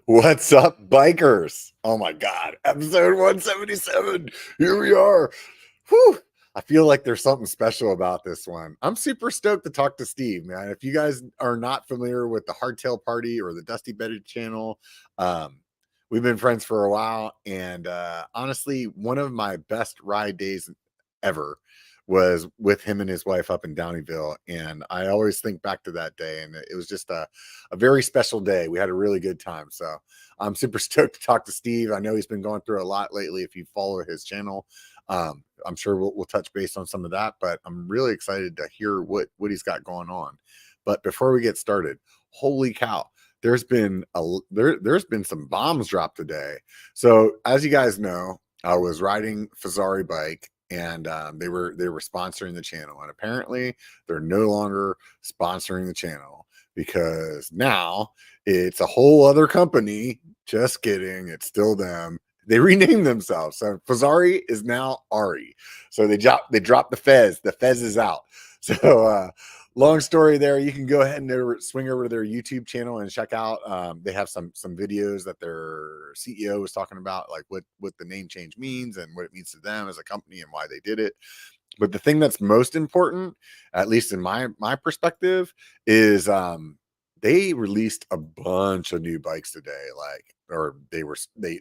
What's up, bikers? Oh my God, episode 177. Here we are. Whew. I feel like there's something special about this one. I'm super stoked to talk to Steve, man. If you guys are not familiar with the Hardtail Party or the Dusty Bedded channel, we've been friends for a while. And honestly, one of my best ride days ever was with him and his wife up in Downeyville. And I always think back to that day. And it was just a very special day. We had a really good time. So I'm super stoked to talk to Steve. I know he's been going through a lot lately. If you follow his channel, I'm sure we'll touch base on some of that, but I'm really excited to hear what he's got going on. But before we get started, holy cow, there's been some bombs dropped today. So as you guys know, I was riding Fazari bike, and they were sponsoring the channel, and apparently they're no longer sponsoring the channel because now it's a whole other company. Just kidding, it's still them. They renamed themselves. So Fazari is now Ari. So they dropped the Fez. The Fez is out. So long story there. You can go ahead and swing over to their YouTube channel and check out. They have some videos that their CEO was talking about, like what the name change means and what it means to them as a company and why they did it. But the thing that's most important, at least in my perspective, is they released a bunch of new bikes today,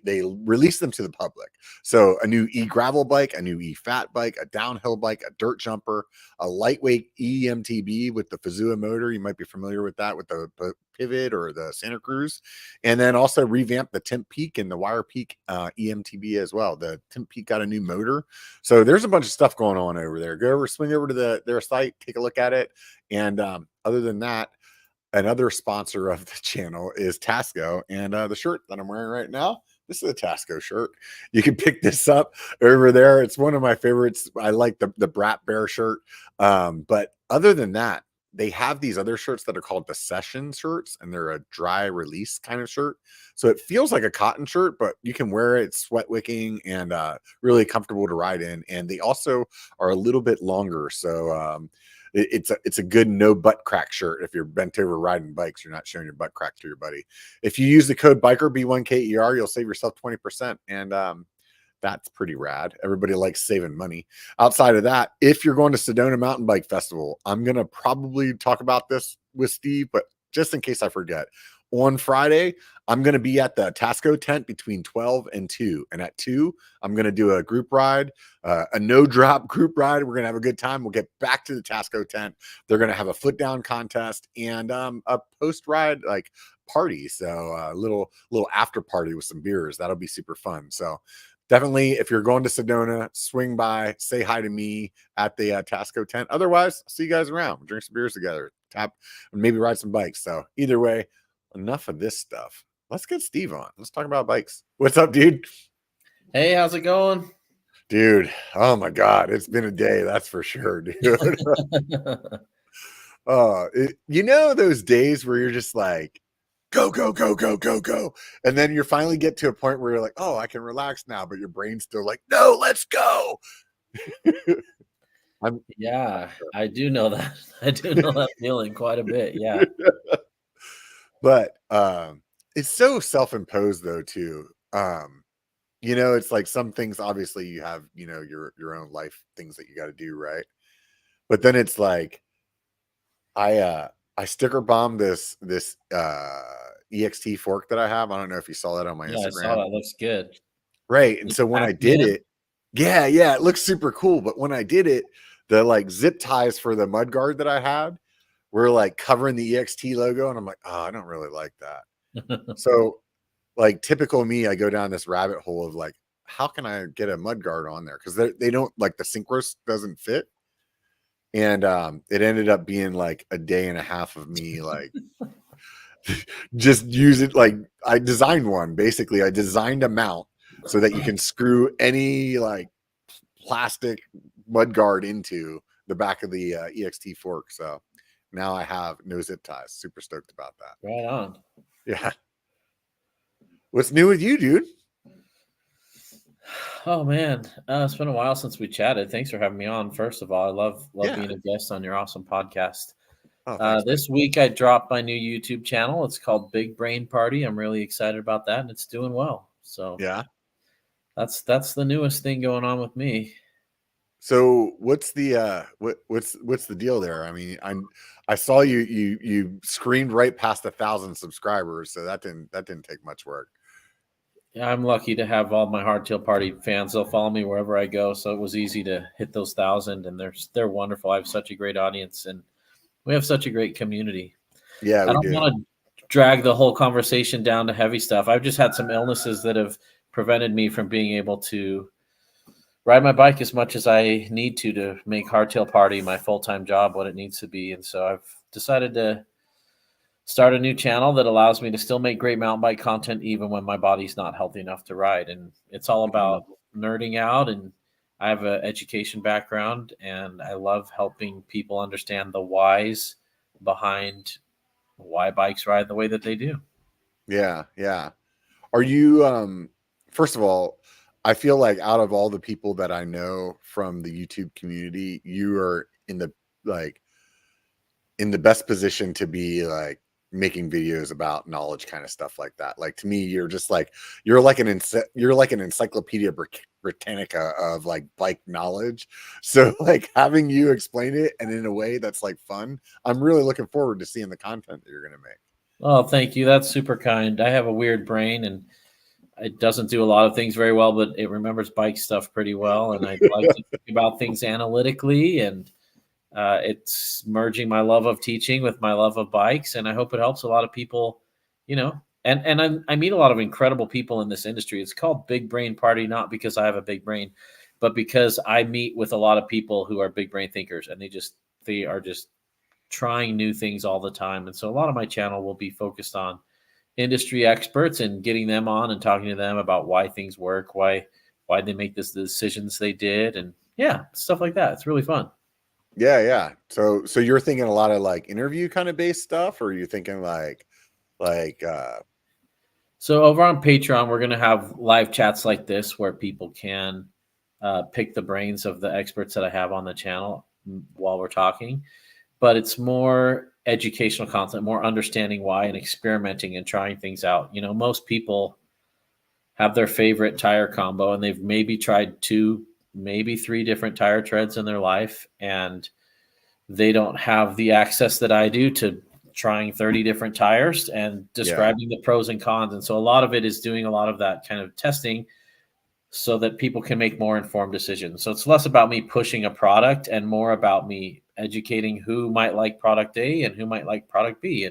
they released them to the public. So a new e-gravel bike, a new e-fat bike, a downhill bike, a dirt jumper, a lightweight EMTB with the Fazua motor. You might be familiar with that, with the Pivot or the Santa Cruz. And then also revamped the Temp Peak and the Wire Peak EMTB as well. The Temp Peak got a new motor. So there's a bunch of stuff going on over there. Swing over to their site, take a look at it. And other than that, another sponsor of the channel is Tasco, and the shirt that I'm wearing right now, this is a Tasco shirt. You can pick this up over there. It's one of my favorites. I like the Brat Bear shirt. But other than that, they have these other shirts that are called the Session shirts, and they're a dry release kind of shirt. So it feels like a cotton shirt, but you can wear it. It's sweat wicking and really comfortable to ride in. And they also are a little bit longer. So it's a good no butt crack shirt. If you're bent over riding bikes, you're not showing your butt crack to your buddy. If you use the code biker B1KER, you'll save yourself 20%. And that's pretty rad. Everybody likes saving money. Outside of that, if you're going to Sedona Mountain Bike Festival, I'm going to probably talk about this with Steve, but just in case I forget, on Friday, I'm going to be at the Tasco tent between 12 and 2. And at 2, I'm going to do a group ride, a no-drop group ride. We're going to have a good time. We'll get back to the Tasco tent. They're going to have a foot-down contest and a post-ride party. So a little after party with some beers. That'll be super fun. So definitely, if you're going to Sedona, swing by, say hi to me at the Tasco tent. Otherwise, I'll see you guys around. Drink some beers together, tap, and maybe ride some bikes. So either way, enough of this stuff. Let's get Steve on. Let's talk about bikes. What's up, dude? Hey, how's it going? Dude, oh my God, it's been a day, that's for sure, dude. You know those days where you're just like, go, go, go, go, go, go. And then you finally get to a point where you're like, oh, I can relax now, but your brain's still like, no, let's go. Yeah, I do know that. I do know that feeling quite a bit. Yeah. But it's so self-imposed though, too. It's like some things, obviously you have, your own life things that you got to do, right? But then it's like, I sticker bombed this EXT fork that I have. I don't know if you saw that on my Instagram. I saw that. Looks good. Right. And so when I did it, yeah, it looks super cool. But when I did it, the zip ties for the mud guard that I had were covering the EXT logo. And I'm like, oh, I don't really like that. So typical me, I go down this rabbit hole of how can I get a mud guard on there? Because they don't the synchros doesn't fit. And it ended up being a day and a half of me just use it. I designed one. Basically, I designed a mount so that you can screw any plastic mud guard into the back of the EXT fork. So now I have no zip ties. Super stoked about that. Right on. Yeah. What's new with you, dude? Oh man, it's been a while since we chatted. Thanks for having me on. First of all, I love being a guest on your awesome podcast. Oh, thanks, buddy. This week I dropped my new YouTube channel. It's called Big Brain Party. I'm really excited about that, and it's doing well. So Yeah. that's the newest thing going on with me. So what's the what's the deal there? I mean, I saw you screamed right past 1,000 subscribers, so that didn't take much work. Yeah, I'm lucky to have all my Hardtail Party fans. They'll follow me wherever I go, so it was easy to hit those 1,000, and they're wonderful. I have such a great audience, and we have such a great community. Yeah, I we don't do. want to drag the whole conversation down to heavy stuff. I've just had some illnesses that have prevented me from being able to ride my bike as much as I need to make Hardtail Party my full-time job what it needs to be. And so I've decided to start a new channel that allows me to still make great mountain bike content even when my body's not healthy enough to ride. And it's all Mhm. about nerding out, and I have an education background, and I love helping people understand the whys behind why bikes ride the way that they do. Yeah, yeah. Are you first of all, I feel like out of all the people that I know from the YouTube community, you are like in the best position to be like making videos about knowledge kind of stuff like that. Like to me, you're just like you're like an encyclopedia Britannica of like bike knowledge. So like having you explain it and in a way that's like fun, I'm really looking forward to seeing the content that you're gonna make. Oh, thank you. That's super kind. I have a weird brain, and it doesn't do a lot of things very well, but it remembers bike stuff pretty well. And I like to think about things analytically, and it's merging my love of teaching with my love of bikes. And I hope it helps a lot of people, you know. And I meet a lot of incredible people in this industry. It's called Big Brain Party, not because I have a big brain, but because I meet with a lot of people who are big brain thinkers, and they are just trying new things all the time. And so a lot of my channel will be focused on industry experts and getting them on and talking to them about why things work, why they make the decisions they did, and yeah, stuff like that. It's really fun. Yeah, yeah. So you're thinking a lot of like interview kind of based stuff, or are you thinking like So over on Patreon, we're gonna have live chats like this where people can pick the brains of the experts that I have on the channel while we're talking. But it's more educational content, more understanding why and experimenting and trying things out. You know, most people have their favorite tire combo, and they've maybe tried two, maybe three different tire treads in their life, and they don't have the access that I do to trying 30 different tires and yeah, describing the pros and cons. And so a lot of it is doing a lot of that kind of testing so that people can make more informed decisions. So it's less about me pushing a product and more about me educating who might like product A and who might like product B,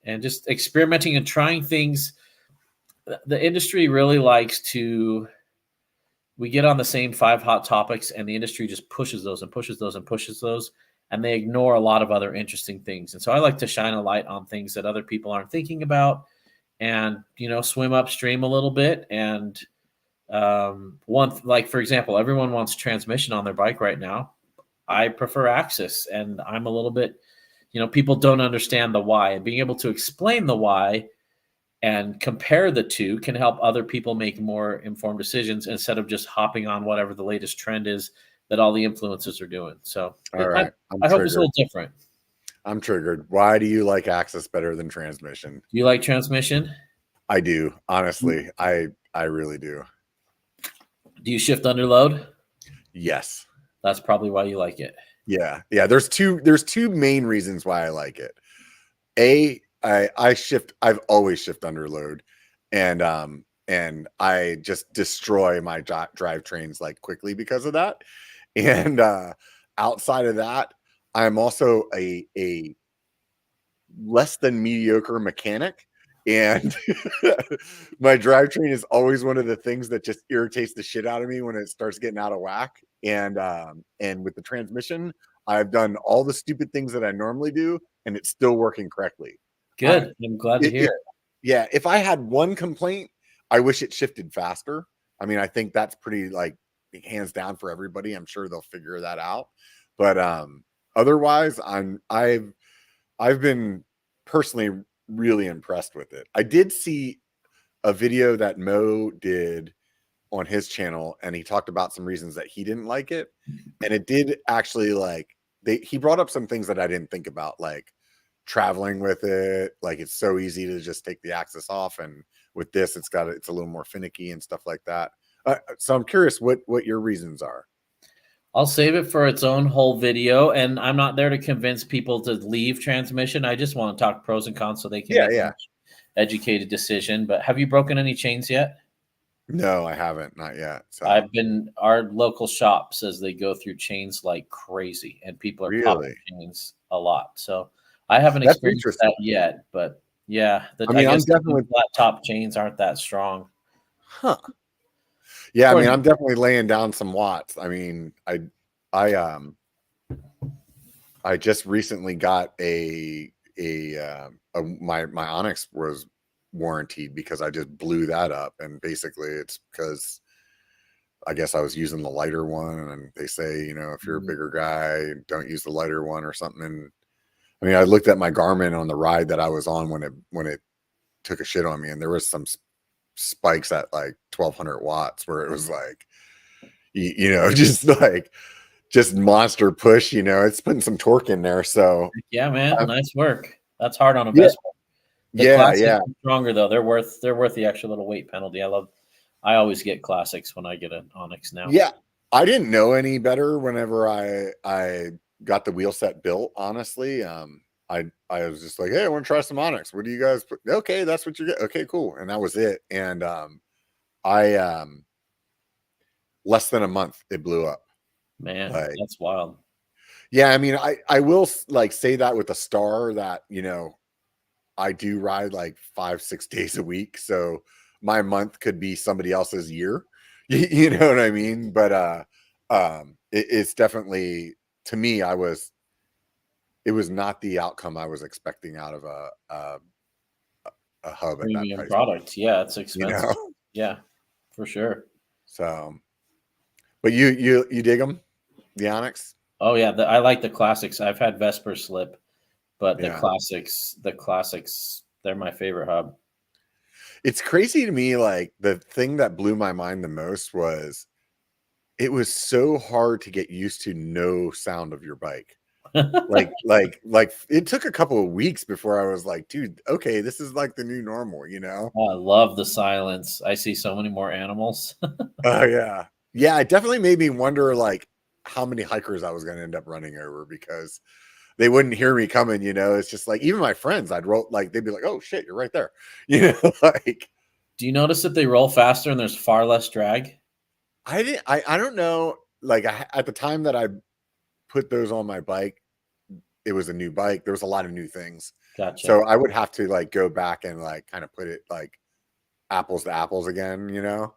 and just experimenting and trying things. The industry really likes to we get on the same five hot topics, and the industry just pushes those and pushes those and pushes those, and they ignore a lot of other interesting things. And so I like to shine a light on things that other people aren't thinking about, and swim upstream a little bit. And one, like, for example, everyone wants transmission on their bike right now. I prefer axis, and I'm a little bit, people don't understand the why, and being able to explain the why and compare the two can help other people make more informed decisions instead of just hopping on whatever the latest trend is that all the influencers are doing. So all right. I'm I hope it's a triggered. little different. I'm triggered. Why do you like access better than transmission? Do you like transmission? I do, honestly. I really do. Do you shift under load? Yes. That's probably why you like it. Yeah. Yeah. There's two main reasons why I like it. I've always shift under load, and I just destroy my drivetrains like quickly because of that. And outside of that, I'm also a less than mediocre mechanic. And my drivetrain is always one of the things that just irritates the shit out of me when it starts getting out of whack. And with the transmission, I've done all the stupid things that I normally do, and it's still working correctly. Uh, Good. I'm glad to it, hear it, it. yeah, if I had one complaint, I wish it shifted faster. I mean, I think that's pretty like hands down for everybody. I'm sure they'll figure that out. But otherwise, I've been personally really impressed with it. I did see a video that Mo did on his channel, and he talked about some reasons that he didn't like it. And it did actually like he brought up some things that I didn't think about, like traveling with it. Like it's so easy to just take the axis off, and with this, it's a little more finicky and stuff like that. So I'm curious what your reasons are. I'll save it for its own whole video, and I'm not there to convince people to leave transmission. I just want to talk pros and cons so they can make an educated decision. But have you broken any chains yet? No, I haven't, not yet. So our local shop says they go through chains like crazy, and people are popping chains a lot. So I haven't experienced that yet, but yeah, I guess the flat top chains aren't that strong. Huh. Yeah, I mean, I'm definitely laying down some watts. I mean, I just recently got my Onyx was warranted because I just blew that up, and basically it's because I guess I was using the lighter one, and they say, you know, if you're a bigger guy, don't use the lighter one or something. And I mean, I looked at my Garmin on the ride that I was on when it took a shit on me, and there was some spikes at like 1200 watts where it was like, you know, just monster push, you know, it's putting some torque in there. So yeah, man, nice work. That's hard on a Vespa. The classics are stronger though. They're worth the extra little weight penalty. I always get classics when I get an Onyx now. Yeah, I didn't know any better whenever I got the wheel set built. Honestly, I was just like, hey, I want to try some Onyx. What do you guys put? Okay, that's what you get. Okay, cool. And that was it. And I less than a month it blew up. Man, that's wild. Yeah, I mean, I will like say that with a Star that, you know, I do ride like 5-6 days a week, so my month could be somebody else's year. You know what I mean? But it's definitely, to me, it was not the outcome I was expecting out of a hub at that price product. Point. Yeah, it's expensive. You know? Yeah, for sure. So, but you dig them, the Onyx? Oh yeah, I like the classics. I've had Vesper slip, but the classics, they're my favorite hub. It's crazy to me. Like the thing that blew my mind the most was it was so hard to get used to no sound of your bike. like it took a couple of weeks before I was like, dude, okay, this is like the new normal, you know? Oh, I love the silence. I see so many more animals. Oh yeah. Yeah, it definitely made me wonder like how many hikers I was going to end up running over because they wouldn't hear me coming, you know. It's just like even my friends, I'd roll like they'd be like, "Oh shit, you're right there," you know. Like, do you notice that they roll faster and there's far less drag? I don't know. Like at the time that I put those on my bike, it was a new bike. There was a lot of new things. Gotcha. So I would have to like go back and like kind of put it like apples to apples again, you know.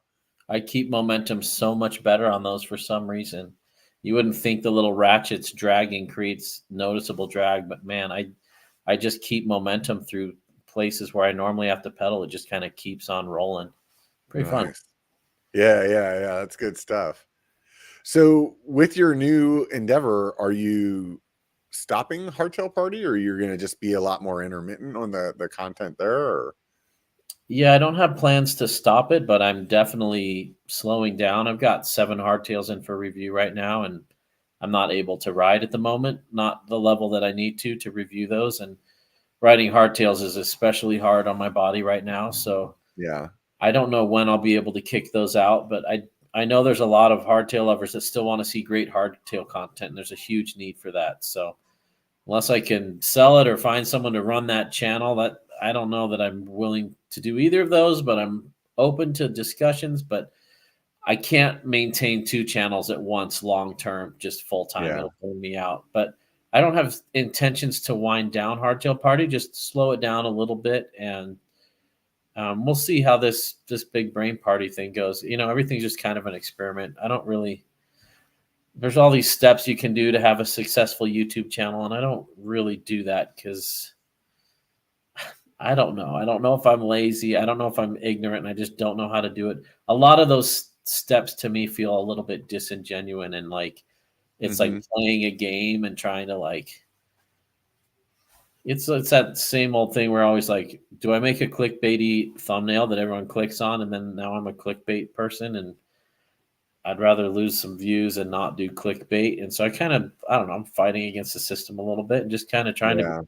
I keep momentum so much better on those for some reason. You wouldn't think the little ratchets dragging creates noticeable drag, but man, I just keep momentum through places where I normally have to pedal. It just kind of keeps on rolling. Pretty fun. Yeah. That's good stuff. So with your new endeavor, are you stopping Hardtail Party, or you're going to just be a lot more intermittent on the content there? Or? Yeah, I don't have plans to stop it, but I'm definitely slowing down. I've got 7 hardtails in for review right now, and I'm not able to ride at the moment, not the level that I need to review those. And riding hardtails is especially hard on my body right now. So yeah, I don't know when I'll be able to kick those out, but I know there's a lot of hardtail lovers that still want to see great hardtail content, and there's a huge need for that. So unless I can sell it or find someone to run that channel, that I don't know that I'm willing to do either of those, but I'm open to discussions. But I can't maintain 2 channels at once long term, just full time. Yeah. It'll burn me out. But I don't have intentions to wind down Hardtail Party, just slow it down a little bit, and we'll see how this big brain party thing goes. You know, everything's just kind of an experiment. I don't really. There's all these steps you can do to have a successful YouTube channel, and I don't really do that because I don't know. I don't know if I'm lazy. I don't know if I'm ignorant, and I just don't know how to do it. A lot of those steps to me feel a little bit disingenuous, and like it's like playing a game and trying to like. It's that same old thing where I always like, do I make a clickbaity thumbnail that everyone clicks on, and then now I'm a clickbait person, and I'd rather lose some views and not do clickbait. And so I don't know, I'm fighting against the system a little bit and just kind of trying to Yeah.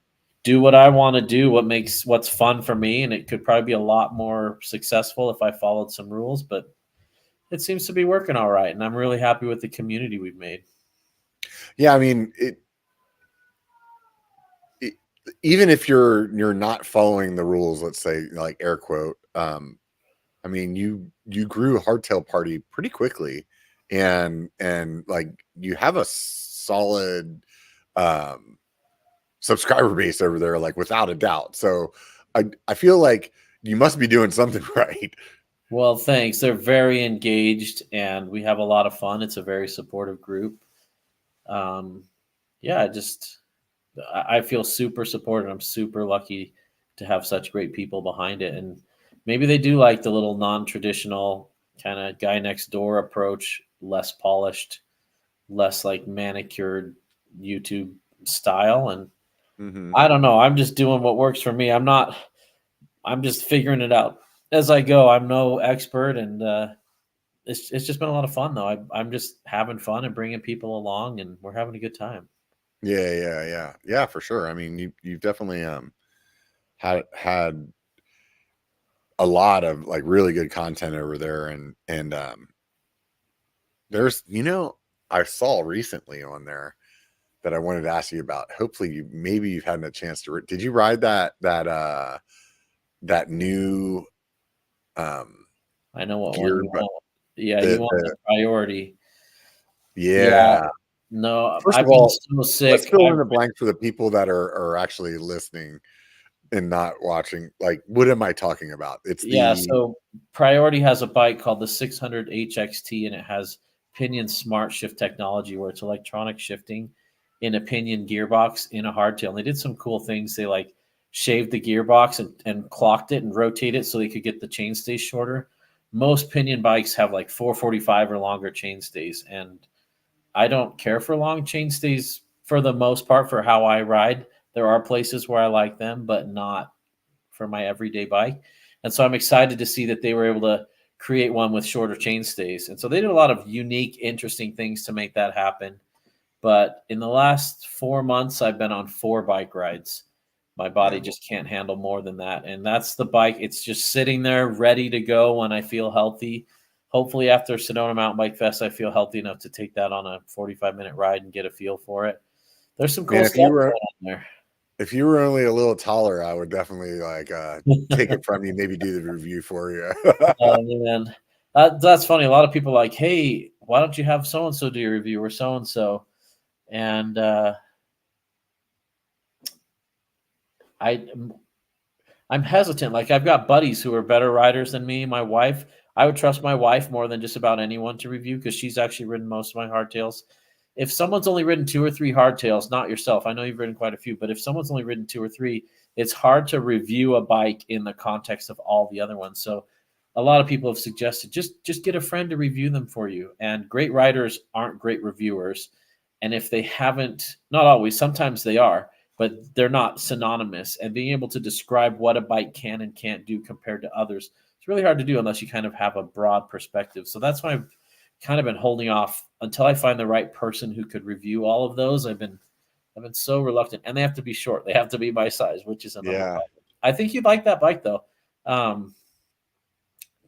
do what I want to do, what's fun for me. And it could probably be a lot more successful if I followed some rules, but it seems to be working all right. And I'm really happy with the community we've made. Yeah. I mean, even if you're not following the rules, let's say, like, air quote, I mean, you grew Hardtail Party pretty quickly, and like, you have a solid um subscriber base over there, like, without a doubt. So I feel like you must be doing something right. Well, thanks. They're very engaged and we have a lot of fun. It's a very supportive group. Um, yeah, I feel super supported. I'm super lucky to have such great people behind it. And maybe they do like the little non-traditional kind of guy next door approach, less polished, less like manicured YouTube style. And Hmm. I don't know. I'm just doing what works for me. I'm just figuring it out as I go. I'm no expert, and it's just been a lot of fun though. I'm just having fun and bringing people along, and we're having a good time. Yeah, for sure. I mean, you've definitely had a lot of, like, really good content over there, and there's, I saw recently on there that I wanted to ask you about. Hopefully, maybe you've had a chance to. Did you ride that new um I know what one geared, you but want. Yeah, you want the the priority. Yeah, yeah. no, First I've of been all, so let's sick. fill in the blank for the people that are actually listening and not watching. Like, what am I talking about? It's Yeah, the so Priority has a bike called the 600 HXT, and it has pinion smart shift technology where it's electronic shifting in a pinion gearbox in a hardtail. And they did some cool things. They like shaved the gearbox and clocked it and rotated it so they could get the chainstays shorter. Most pinion bikes have like 445 or longer chainstays, and I don't care for long chainstays for the most part for how I ride. There are places where I like them, but not for my everyday bike. And so I'm excited to see that they were able to create one with shorter chain stays. And so they did a lot of unique, interesting things to make that happen. But in the last 4 months, I've been on 4 bike rides. My body yeah. just can't handle more than that. And that's the bike. It's just sitting there ready to go when I feel healthy. Hopefully, after Sedona Mountain Bike Fest, I feel healthy enough to take that on a 45-minute ride and get a feel for it. There's some Man, cool stuff going on there. if you were only a little taller, I would definitely, like, take it from you, maybe do the review for you. Oh man, that's funny. A lot of people are like, hey, why don't you have so and so do your review or so and so? And I I'm hesitant. Like I've got buddies who are better riders than me. My wife, I would trust my wife more than just about anyone to review because she's actually ridden most of my hardtails. If someone's only ridden 2 or 3 hardtails, not yourself, I know you've ridden quite a few, but if someone's only ridden 2 or 3, it's hard to review a bike in the context of all the other ones. So a lot of people have suggested just get a friend to review them for you. And great riders aren't great reviewers. And if they haven't, not always, sometimes they are, but they're not synonymous. And being able to describe what a bike can and can't do compared to others, it's really hard to do unless you kind of have a broad perspective. So that's why I've kind of been holding off until I find the right person who could review all of those. I've been so reluctant, and they have to be short. They have to be my size, which is another Yeah. problem. I think you'd like that bike though. Um,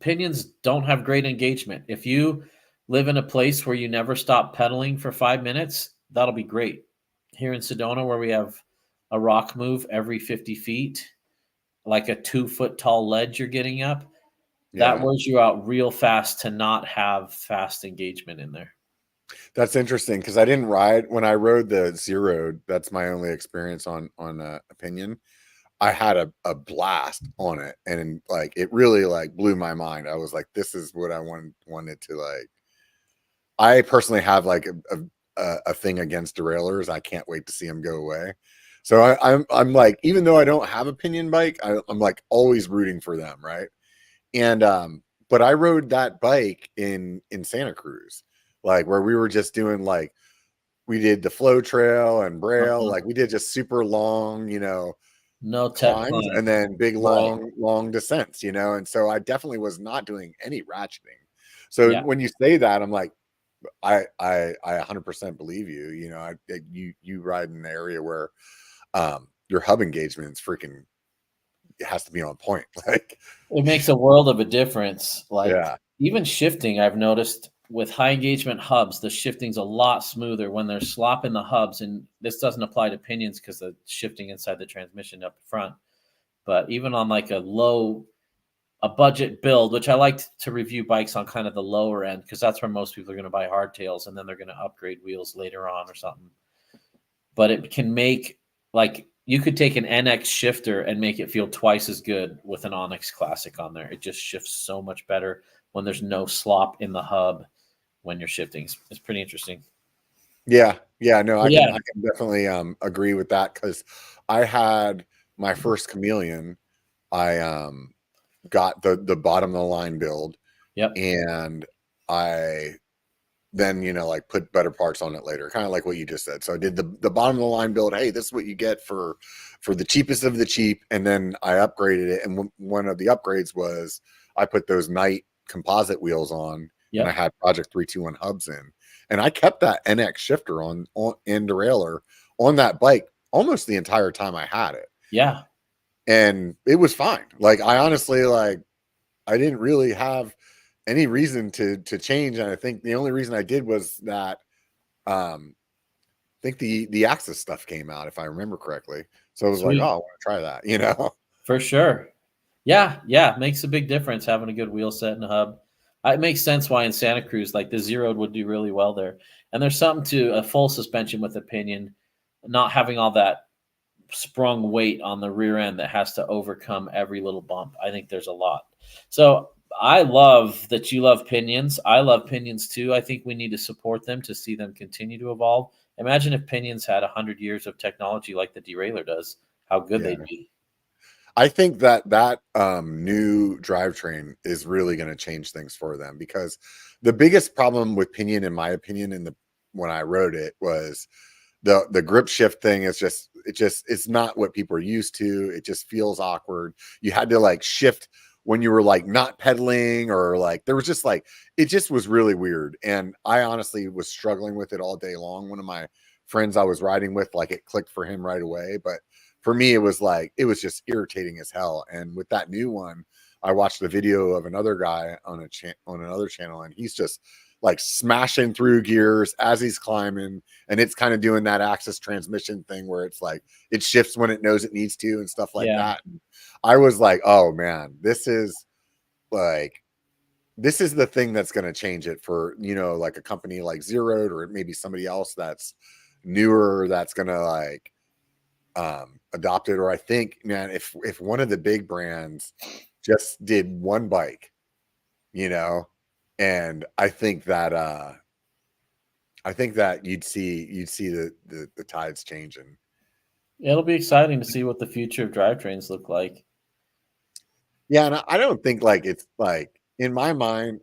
Pinions don't have great engagement. If you live in a place where you never stop pedaling for 5 minutes, that'll be great. Here in Sedona, where we have a rock move every 50 feet, like a 2 foot tall ledge you're getting up, that Yeah. wears you out real fast to not have fast engagement in there. That's interesting because I didn't ride when I rode the Zero. That's my only experience on Opinion. I had a blast on it, and, like, it really, like, blew my mind. I was like, this is what I wanted to, like. I personally have, like, a thing against derailers. I can't wait to see them go away. So I'm like, even though I don't have a pinion bike, I'm like always rooting for them, right? And but I rode that bike in Santa Cruz, like, where we were just doing, like, we did the flow trail and braille, Uh-huh. like, we did just super long, No tech climbs, climb. and then big Right. long descents, and so I definitely was not doing any ratcheting. So Yeah. when you say that, I'm like, I 100% believe you. You know, you ride in an area where your hub engagement is freaking, it has to be on point. Like, It makes a world of a difference. Like yeah, even shifting, I've noticed with high engagement hubs, the shifting's a lot smoother when there's slop in the hubs. And this doesn't apply to pinions because the shifting inside the transmission up front. But even on like a budget build, which I like to review bikes on kind of the lower end because that's where most people are going to buy hardtails and then they're going to upgrade wheels later on or something. But it can make, like, you could take an NX shifter and make it feel twice as good with an Onyx Classic on there. It just shifts so much better when there's no slop in the hub when you're shifting. It's pretty interesting. yeah, no, But I yeah, can definitely agree with that, because I had my first Chameleon. I got the bottom of the line build, yep, and I then, you know, like put better parts on it later, kind of like what you just said. So I did the bottom of the line build. Hey, this is what you get for the cheapest of the cheap. And then I upgraded it. And one of the upgrades was I put those Night composite wheels on, and I yep, had Project 321 hubs in. And I kept that NX shifter on and derailleur on that bike almost the entire time I had it. yeah. And it was fine. Like, I honestly, like, I didn't really have any reason to change. And I think the only reason I did was that I think the Axis stuff came out, if I remember correctly. So I was like, oh, Sweet. I want to try that, you know? For sure. Yeah, yeah. Makes a big difference having a good wheel set and hub. It makes sense why in Santa Cruz, like the Zeroed would do really well there. And there's something to a full suspension with a pinion, not having all that sprung weight on the rear end that has to overcome every little bump. I think there's a lot. So I love that you love pinions. I love pinions too. I think we need to support them to see them continue to evolve. Imagine if pinions had 100 years of technology like the derailleur does, how good Yeah. they'd be. I think that new drivetrain is really going to change things for them, because the biggest problem with Pinion, in my opinion, when I rode it, was the grip shift thing. Is just it's not what people are used to. It just feels awkward. You had to like shift when you were like not pedaling, or like there was just like, it just was really weird. And I honestly was struggling with it all day long. One of my friends I was riding with, like, it clicked for him right away, but for me it was like, it was just irritating as hell. And with that new one, I watched the video of another guy on on another channel, and he's just like smashing through gears as he's climbing, and it's kind of doing that Axis transmission thing where it's like it shifts when it knows it needs to and stuff like Yeah. that. And I was like, oh man, this is the thing that's going to change it for, you know, like a company like Zeroed, or maybe somebody else that's newer that's going to like adopt it. Or I think, man, if one of the big brands just did one bike, you know, and I think that you'd see the tides changing. It'll be exciting to see what the future of drivetrains look like. Yeah, and I don't think, like, it's like, in my mind,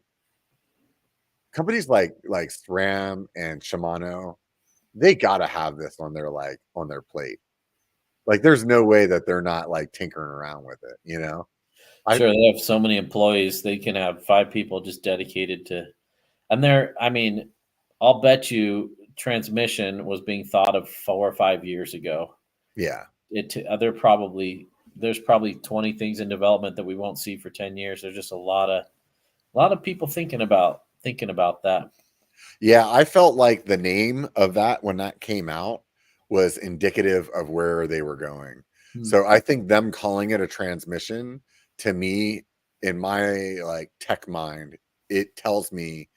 companies like SRAM and Shimano, they gotta have this on their, like, on their plate. Like, there's no way that they're not like tinkering around with it, you know? I Sure, they have so many employees, they can have 5 people just dedicated to, and I mean, I'll bet you transmission was being thought of 4 or 5 years ago. Yeah. There's probably 20 things in development that we won't see for 10 years. There's just a lot of people thinking about that. Yeah, I felt like the name of that, when that came out, was indicative of where they were going. Hmm. So I think them calling it a transmission, to me, in my like tech mind, it tells me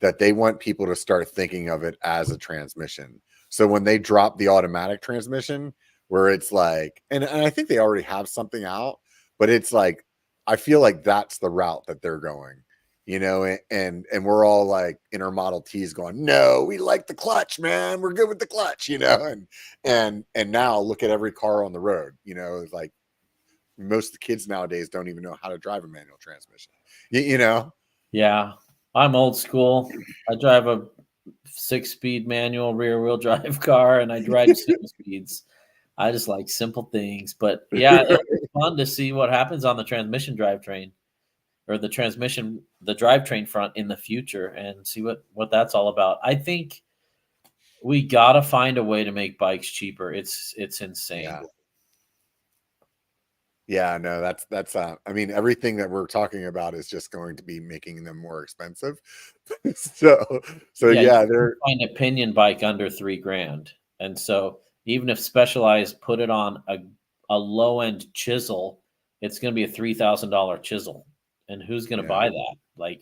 that they want people to start thinking of it as a transmission. So when they drop the automatic transmission, where it's like, and I think they already have something out, but it's like, I feel like that's the route that they're going, you know. And we're all like in our Model T's going, no, we like the clutch, man, we're good with the clutch, you know. And now look at every car on the road, you know. It's like most of the kids nowadays don't even know how to drive a manual transmission, you know. Yeah, I'm old school. I drive a 6-speed manual rear-wheel drive car, and I drive 7 speeds. I just like simple things, but yeah, it'll be fun to see what happens on the transmission drivetrain. or the transmission, the drivetrain front in the future, and see what that's all about. I think we gotta find a way to make bikes cheaper. It's insane. Yeah. Yeah, no, that's I mean, everything that we're talking about is just going to be making them more expensive. so Yeah, you yeah, can they're find a pinion bike under 3 grand, and so even if Specialized put it on a low end chisel, it's going to be a $3,000 chisel, and who's going to yeah, buy that? Like,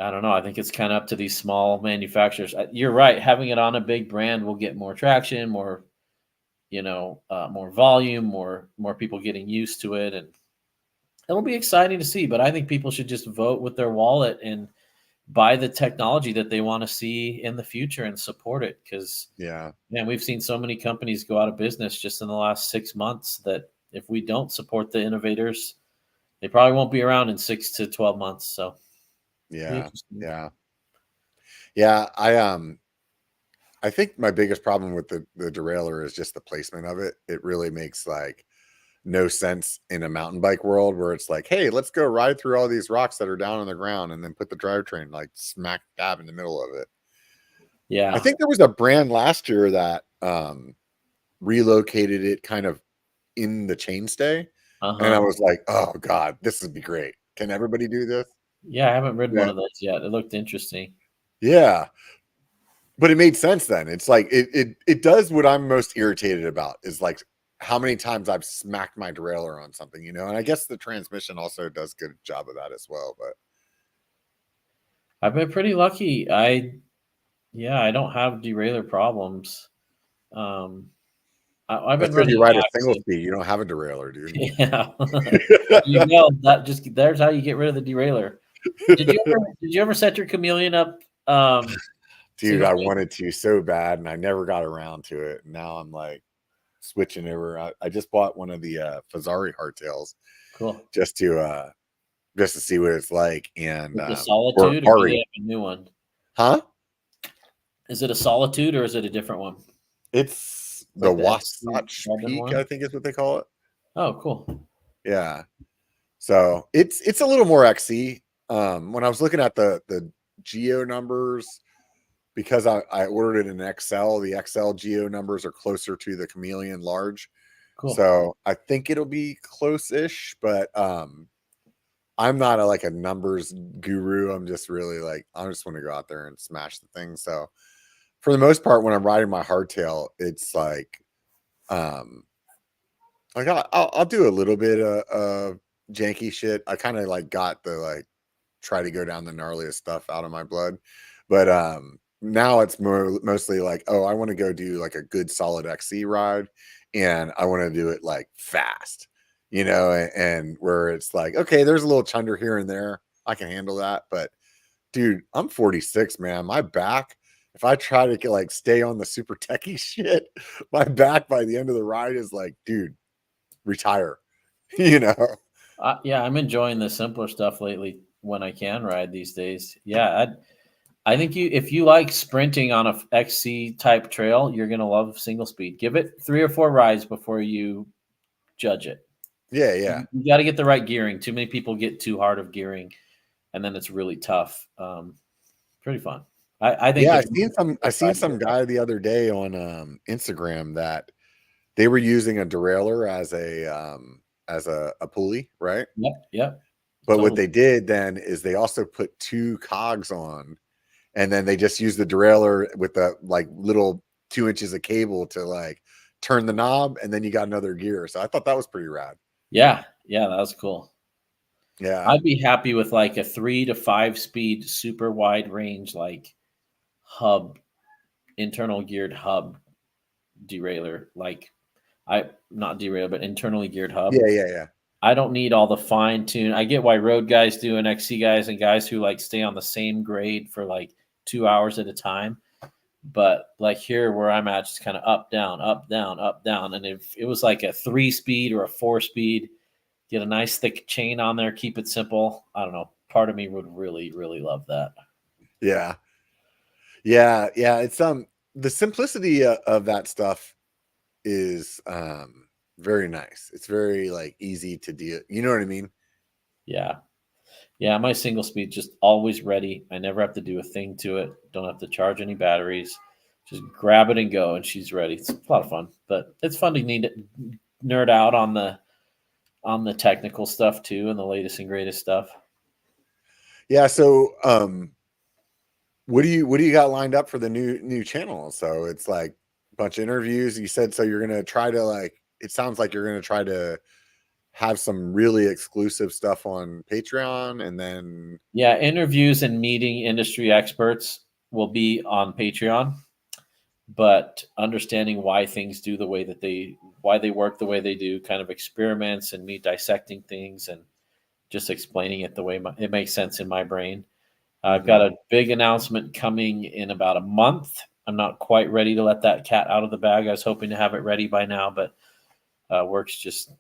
I don't know. I think it's kind of up to these small manufacturers. You're right. Having it on a big brand will get more traction, more more volume, more people getting used to it, and it'll be exciting to see. But I think people should just vote with their wallet and buy the technology that they want to see in the future and support it. Because yeah. man, we've seen so many companies go out of business just in the last 6 months that if we don't support the innovators, they probably won't be around in 6 to 12 months. So be Yeah, interesting. yeah, yeah. I think my biggest problem with the derailleur is just the placement of it. It really makes like no sense in a mountain bike world where it's like, hey, let's go ride through all these rocks that are down on the ground and then put the drivetrain like smack dab in the middle of it. I Yeah. think there was a brand last year that relocated it kind of in the chainstay, Uh and I huh. was like, oh god, this would be great. Can everybody do this? Yeah, I haven't ridden one Yeah, of those yet. It looked interesting. yeah. But it made sense then. It's like it does what I'm most irritated about is like how many times I've smacked my derailleur on something, you know. And I guess the transmission also does a good job of that as well. But I've been pretty lucky. Yeah, I don't have derailleur problems. Um, I've been that's if you running ride a single active. speed, you don't have a derailleur, dude. Yeah. There you go. That just there's how you get rid of the derailleur. Did you ever set your chameleon up Dude, single I phase? wanted to so bad, and I never got around to it. Now I'm like switching over. I just bought one of the Fazari hardtails Cool. just to see what it's like, and Is it a or solitude or do they Ari, have a new one? huh? Is it a solitude or is it a different one? It's the Like the XC Wasatch carbon Peak, I one? think is what they call it. Oh, cool. Yeah. So it's a little more XC. When I was looking at the geo numbers, because I ordered it in XL, the XL geo numbers are closer to the Chameleon large. Cool. So I think it'll be close-ish, but I'm not like a numbers guru. I'm just really like I just want to go out there and smash the thing. So for the most part, when I'm riding my hardtail, it's um like I'll do a little bit of janky shit. I kind of like got the like try to go down the gnarliest stuff out of my blood, but now it's mostly like, oh, I want to go do like a good solid XC ride, and I want to do it like fast, you know, and where it's like, okay, there's a little chunder here and there, I can handle that, but dude, I'm 46, man. My back, if I try to get, like stay on the super techie shit, my back by the end of the ride is like, dude, retire, you know? Yeah, I'm enjoying the simpler stuff lately when I can ride these days. Yeah, I think if you like sprinting on a XC type trail, you're gonna love single speed. Give it 3 or 4 rides before you judge it. Yeah, yeah. You got to get the right gearing. Too many people get too hard of gearing, and then it's really tough. Pretty fun. I think Yeah, if you I seen some guy the other day on Instagram that they were using a derailleur as a pulley, right? yep, yep, But what totally. they did then is they also put two cogs on, and then they just used the derailleur with the like little 2 inches of cable to like turn the knob, and then you got another gear. So I thought that was pretty rad. Yeah, yeah, that was cool. Yeah. I'd be happy with like a 3 to 5 speed, super wide range, like hub, internal geared hub derailleur. Like I not derailleur, but internally geared hub. Yeah, yeah, yeah. I don't need all the fine tune. I get why road guys do and XC guys and guys who like stay on the same grade for like 2 hours at a time. But like here where I'm at, just kind of up, down, up, down, up, down. And if it was like a 3 speed or a 4 speed, get a nice thick chain on there, keep it simple. I don't know. Part of me would really, really love that. Yeah. Yeah, yeah. It's the simplicity of that stuff is very nice. It's very like easy to deal. You know what I mean? Yeah. Yeah, my single speed just always ready. I never have to do a thing to it. Don't have to charge any batteries. Just grab it and go, and she's ready. It's a lot of fun, but it's fun to need to nerd out on the technical stuff too, and the latest and greatest stuff. Yeah. So, what do you got lined up for the new channel? So it's like a bunch of interviews. You said so you're gonna try to like. It sounds like you're gonna try to have some really exclusive stuff on Patreon, and then Yeah, interviews and meeting industry experts will be on Patreon, but understanding why things do the way that why they work the way they do, kind of experiments and me dissecting things and just explaining it the way it makes sense in my brain. I've got a big announcement coming in about a month. I'm not quite ready to let that cat out of the bag. I was hoping to have it ready by now, but work's just,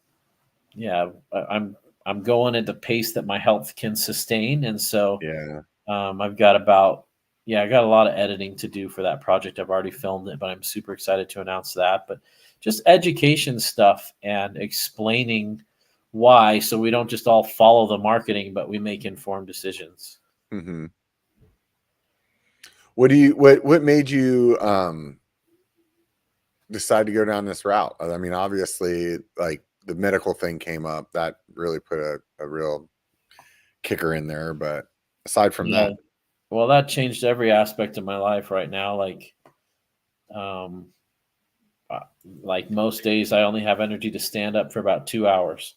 yeah, I'm going at the pace that my health can sustain, and so yeah. I've got about, yeah, I got a lot of editing to do for that project. I've already filmed it, but I'm super excited to announce that. But just education stuff and explaining why, so we don't just all follow the marketing, but we make informed decisions. Mm-hmm. What made you decide to go down this route? I mean, obviously, like the medical thing came up, that really put a real kicker in there. But aside from Yeah. that, Well, that changed every aspect of my life right now. Um, like most days, I only have energy to stand up for about 2 hours.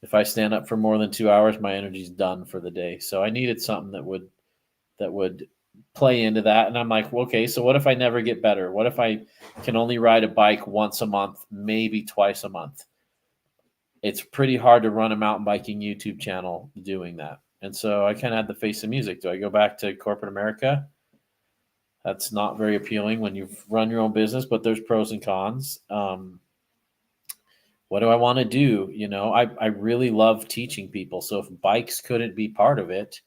If I stand up for more than 2 hours, my energy's done for the day. So I needed something that would play into that. And I'm like, well, okay, so what if I never get better? What if I can only ride a bike once a month, maybe twice a month? It's pretty hard to run a mountain biking YouTube channel doing that. And so I kind of had to face the music. Do I go back to corporate America? That's not very appealing when you run your own business, but there's pros and cons. What do I want to do? I really love teaching people. So if bikes couldn't be part of it,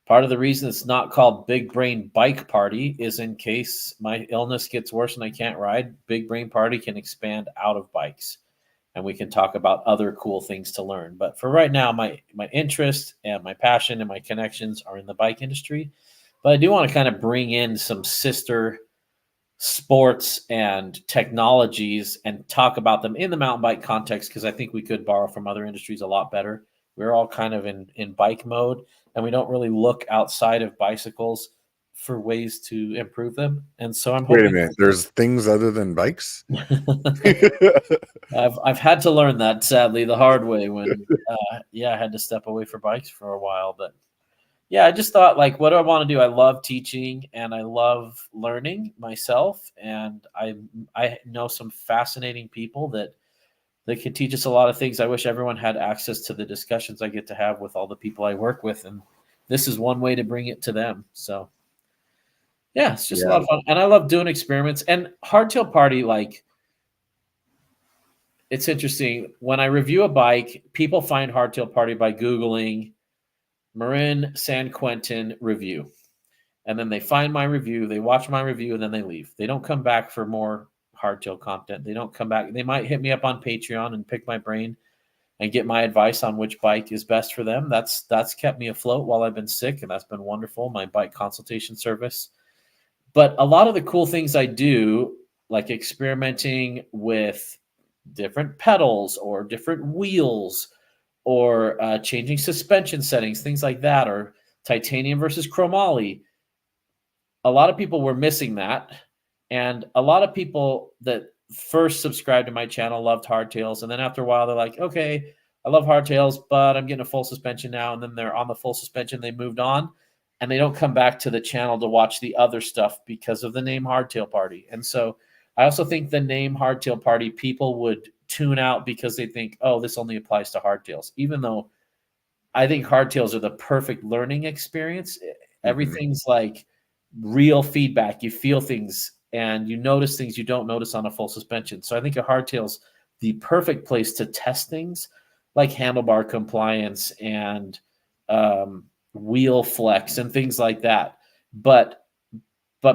part of the reason it's not called Big Brain Bike Party is in case my illness gets worse and I can't ride, Big Brain Party can expand out of bikes and we can talk about other cool things to learn. But for right now, my interest and my passion and my connections are in the bike industry. But I do want to kind of bring in some sister sports and technologies and talk about them in the mountain bike context because I think we could borrow from other industries a lot better. We're all kind of in bike mode and we don't really look outside of bicycles for ways to improve them. And so I'm wait a hoping minute, there's things other than bikes. I've had to learn that sadly the hard way when I had to step away for bikes for a while. But yeah, I just thought, like, what do I want to do? I love teaching and I love learning myself, and I know some fascinating people that can teach us a lot of things. I wish everyone had access to the discussions I get to have with all the people I work with, and this is one way to bring it to them. So yeah, it's just a Yeah. lot of fun, and I love doing experiments. And Hardtail Party, like, it's interesting when I review a bike, people find Hardtail Party by Googling Marin San Quentin review. And then they find my review, they watch my review, and then they leave. They don't come back for more hardtail content. They don't come back. They might hit me up on Patreon and pick my brain and get my advice on which bike is best for them. That's kept me afloat while I've been sick, and that's been wonderful, my bike consultation service. But a lot of the cool things I do, like experimenting with different pedals or different wheels or changing suspension settings, things like that, or titanium versus chromoly. A lot of people were missing that. And a lot of people that first subscribed to my channel loved hardtails. And then after a while, they're like, okay, I love hardtails, but I'm getting a full suspension now. And then they're on the full suspension, they moved on. And they don't come back to the channel to watch the other stuff because of the name Hardtail Party. And so I also think the name Hardtail Party, people would tune out because they think, oh, this only applies to hardtails, even though I think hardtails are the perfect learning experience. Mhm. Everything's like real feedback. You feel things and you notice things you don't notice on a full suspension. So I think a hardtail's the perfect place to test things like handlebar compliance and wheel flex and things like that. But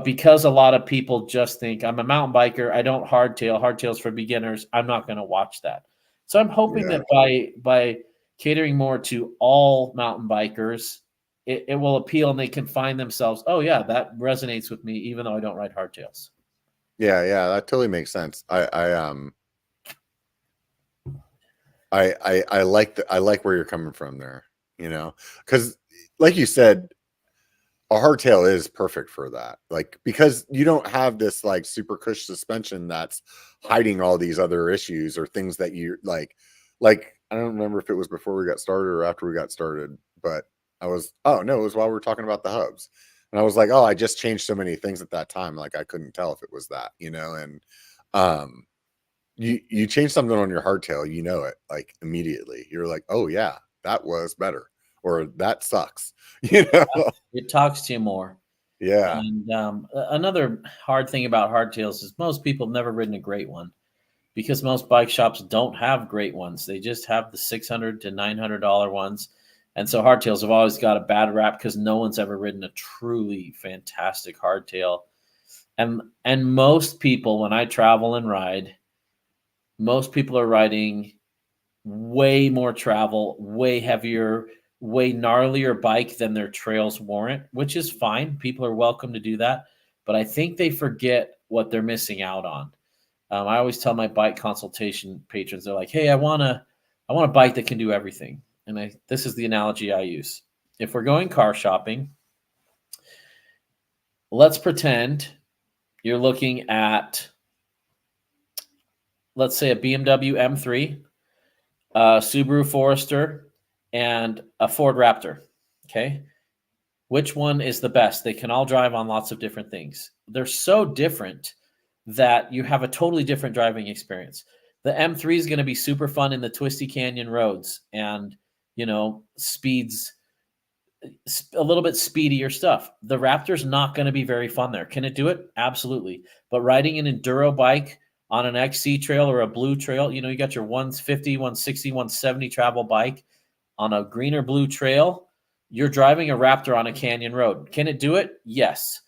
because a lot of people just think I'm a mountain biker, I don't hardtails for beginners, I'm not going to watch that. So I'm hoping Yeah. that by catering more to all mountain bikers, it will appeal, and they can find themselves, oh yeah, that resonates with me, even though I don't ride hardtails. Yeah, that totally makes sense. I like where you're coming from there, because like you said, a hardtail is perfect for that. Like, because you don't have this like super cush suspension that's hiding all these other issues or things that you like I don't remember if it was before we got started or after we got started, but oh no, it was while we were talking about the hubs. And I was like, oh, I just changed so many things at that time. Like I couldn't tell if it was that, and you change something on your hardtail, it like immediately. You're like, oh yeah, that was better, or that sucks. It talks to you more. Yeah. And another hard thing about hardtails is most people have never ridden a great one, because most bike shops don't have great ones. They just have the $600 to $900 ones. And so hardtails have always got a bad rap because no one's ever ridden a truly fantastic hardtail. And most people, when I travel and ride, most people are riding way more travel, way heavier, way gnarlier bike than their trails warrant, which is fine. People are welcome to do that. But I think they forget what they're missing out on. I always tell my bike consultation patrons, they're like, hey, I want a bike that can do everything. And this is the analogy I use. If we're going car shopping, let's pretend you're looking at, let's say, a BMW M3, a Subaru Forester, and a Ford Raptor. Okay. Which one is the best? They can all drive on lots of different things. They're so different that you have a totally different driving experience. The M3 is going to be super fun in the twisty canyon roads and, speeds, a little bit speedier stuff. The Raptor's not going to be very fun there. Can it do it? Absolutely. But riding an enduro bike on an XC trail or a blue trail, you got your 150, 160, 170 travel bike on a green or blue trail, you're driving a Raptor on a canyon road. Can it do it? Yes.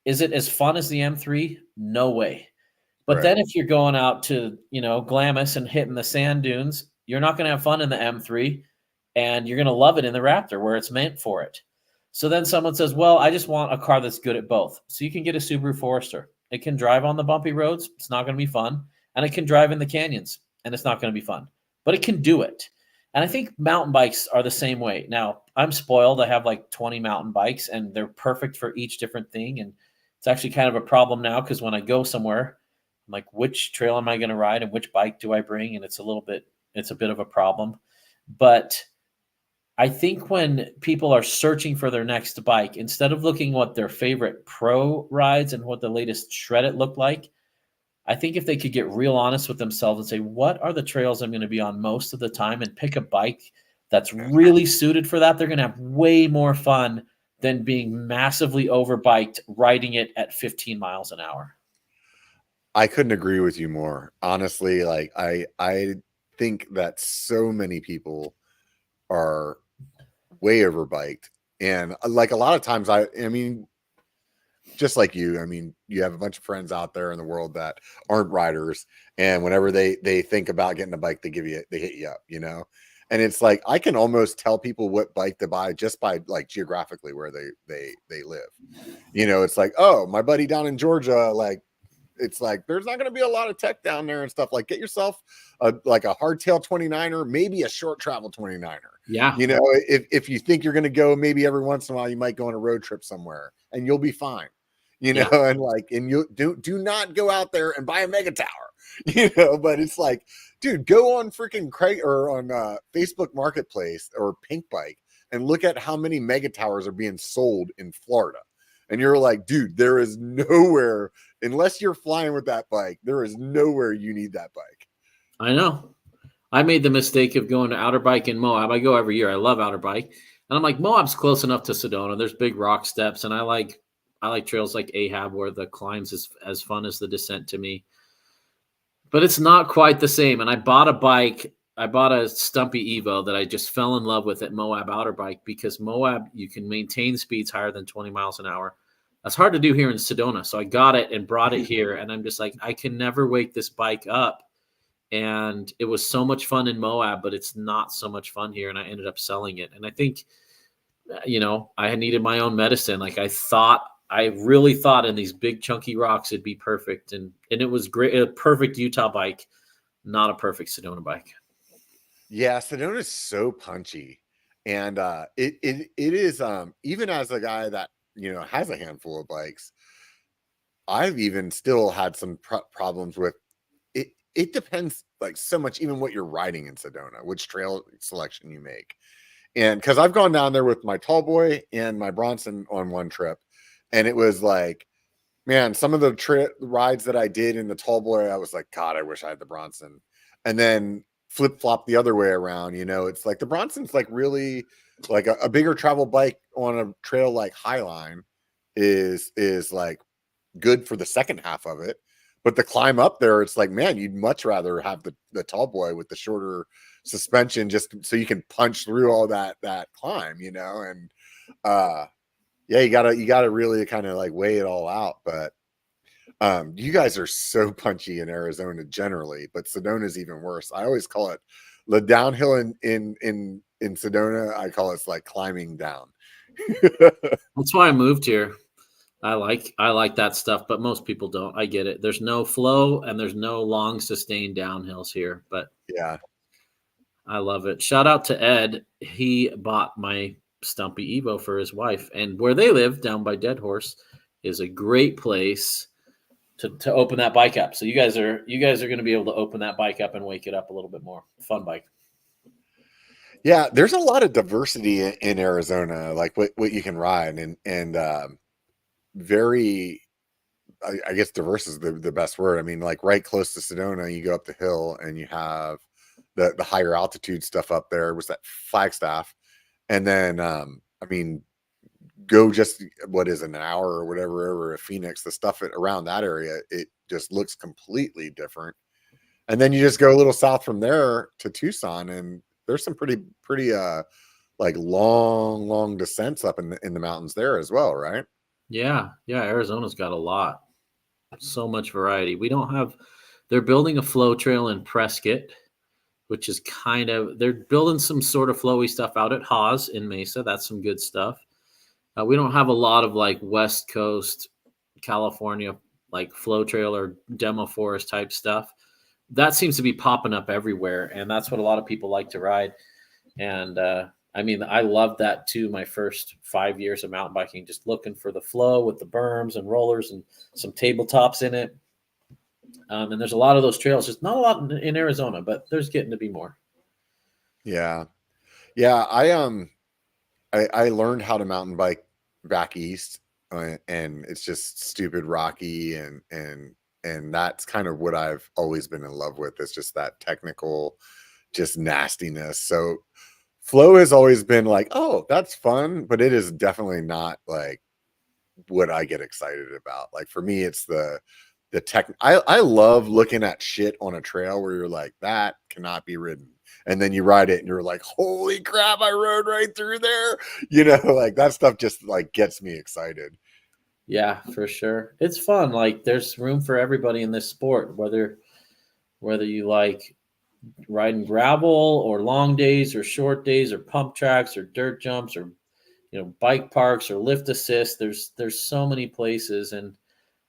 Is it as fun as the M3? No way. But Right. then if you're going out to, Glamis and hitting the sand dunes, you're not going to have fun in the M3, and you're going to love it in the Raptor where it's meant for it. So then someone says, well, I just want a car that's good at both. So you can get a Subaru Forester. It can drive on the bumpy roads. It's not going to be fun. And it can drive in the canyons, and it's not going to be fun. But it can do it. And I think mountain bikes are the same way. Now, I'm spoiled. I have like 20 mountain bikes, and they're perfect for each different thing. And it's actually kind of a problem now because when I go somewhere, I'm like, which trail am I going to ride and which bike do I bring? And it's a bit of a problem. But I think when people are searching for their next bike, instead of looking what their favorite pro rides and what the latest shred it looked like, I think if they could get real honest with themselves and say, what are the trails I'm going to be on most of the time, and pick a bike that's really suited for that, they're going to have way more fun than being massively overbiked riding it at 15 miles an hour. I couldn't agree with you more. Honestly, like I think that so many people are way overbiked. And like a lot of times I mean, just like you, I mean, you have a bunch of friends out there in the world that aren't riders. And whenever they think about getting a bike, they hit you up, And it's like, I can almost tell people what bike to buy just by like geographically where they live. It's like, oh, my buddy down in Georgia, like, it's like there's not going to be a lot of tech down there and stuff. Like, get yourself like a hardtail 29er, maybe a short travel 29er. Yeah. If you think you're going to go, maybe every once in a while you might go on a road trip somewhere and you'll be fine. And you do not go out there and buy a mega tower, but it's like, dude, go on freaking Craig or on Facebook Marketplace or Pink Bike and look at how many mega towers are being sold in Florida. And you're like, dude, there is nowhere, unless you're flying with that bike, there is nowhere you need that bike. I know. I made the mistake of going to Outer Bike in Moab. I go every year. I love Outer Bike. And I'm like, Moab's close enough to Sedona. There's big rock steps. And I like trails like Ahab where the climbs is as fun as the descent to me. But it's not quite the same. And I bought a bike. I bought a Stumpy Evo that I just fell in love with at Moab Outer Bike, because Moab, you can maintain speeds higher than 20 miles an hour. That's hard to do here in Sedona. So I got it and brought it here. And I'm just like, I can never wake this bike up and it was so much fun in Moab, but it's not so much fun here. And I ended up selling it. And I think, I needed my own medicine. Like I really thought in these big chunky rocks, it'd be perfect. And it was great. A perfect Utah bike, not a perfect Sedona bike. Yeah, Sedona is so punchy. And it is even as a guy that, has a handful of bikes, I've even still had some problems with it. It depends like so much, even what you're riding in Sedona, which trail selection you make. And because I've gone down there with my tall boy and my Bronson on one trip, and it was like, man, some of the rides that I did in the tall boy, I was like, God, I wish I had the Bronson. And then flip flop the other way around. It's like the Bronson's like really like a bigger travel bike on a trail like Highline is like good for the second half of it. But the climb up there, it's like, man, you'd much rather have the tall boy with the shorter suspension just so you can punch through all that climb, and yeah, you gotta really kind of like weigh it all out. But you guys are so punchy in Arizona generally, but Sedona's even worse. I always call it the downhill in Sedona. I call it like climbing down. That's why I moved here. I like that stuff, but most people don't. I get it. There's no flow and there's no long sustained downhills here, but Yeah. I love it. Shout out to Ed. He bought my Stumpy Evo for his wife, and where they live down by Dead Horse is a great place to open that bike up. So you guys are going to be able to open that bike up and wake it up a little bit more. Fun bike. Yeah, there's a lot of diversity in Arizona, like what you can ride, and very, I guess diverse is the best word. I mean, like right close to Sedona, you go up the hill and you have the higher altitude stuff up there. Was that Flagstaff? And then, I mean, go just what is an hour or whatever over Phoenix, the stuff around that area, it just looks completely different. And then you just go a little south from there to Tucson, and there's some pretty like long descents up in the mountains there as well, right? Yeah. Arizona's got a lot. So much variety. They're building a flow trail in Prescott, which is they're building some sort of flowy stuff out at Haas in Mesa. That's some good stuff. We don't have a lot of like West Coast California, like flow trail or demo forest type stuff. That seems to be popping up everywhere. And that's what a lot of people like to ride. And, I mean, I loved that too. My first 5 years of mountain biking, just looking for the flow with the berms and rollers and some tabletops in it. And there's a lot of those trails, just not a lot in Arizona, but there's getting to be more. Yeah. I learned how to mountain bike back east, and it's just stupid rocky, and that's kind of what I've always been in love with. It's just that technical, just nastiness. So flow has always been like, oh, that's fun, but it is definitely not like what I get excited about. Like for me, it's the tech. I love looking at shit on a trail where you're like, that cannot be ridden. And then you ride it and you're like, holy crap, I rode right through there. Like that stuff just like gets me excited. Yeah, for sure. It's fun. Like there's room for everybody in this sport, whether you like riding gravel or long days or short days or pump tracks or dirt jumps or bike parks or lift assist. There's so many places, and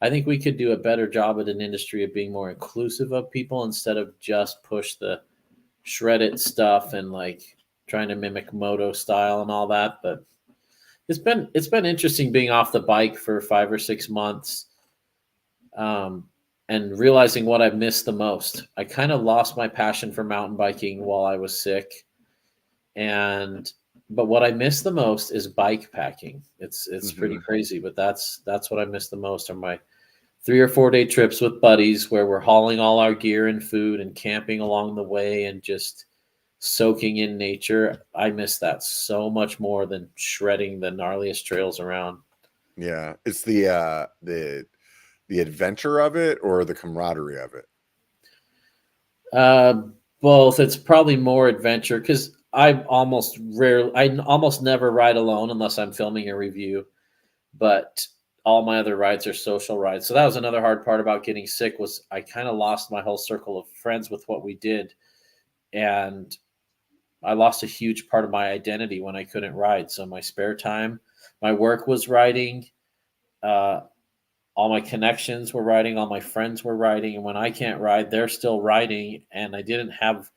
I think we could do a better job at an industry of being more inclusive of people instead of just push the shredded stuff and like trying to mimic moto style and all that. But it's been interesting being off the bike for 5 or 6 months, and realizing what I've missed the most. I kind of lost my passion for mountain biking while I was sick, but what I miss the most is bike packing. It's pretty crazy, but that's what I miss the most are my 3 or 4 day trips with buddies where we're hauling all our gear and food and camping along the way and just soaking in nature. I miss that so much more than shredding the gnarliest trails around. Yeah. It's the adventure of it or the camaraderie of it? Both. It's probably more adventure because I almost never ride alone unless I'm filming a review. But all my other rides are social rides. So that was another hard part about getting sick, was I kind of lost my whole circle of friends with what we did. And I lost a huge part of my identity when I couldn't ride. So my spare time, my work was riding. Uh, all my connections were riding. All my friends were riding. And when I can't ride, they're still riding. And I didn't have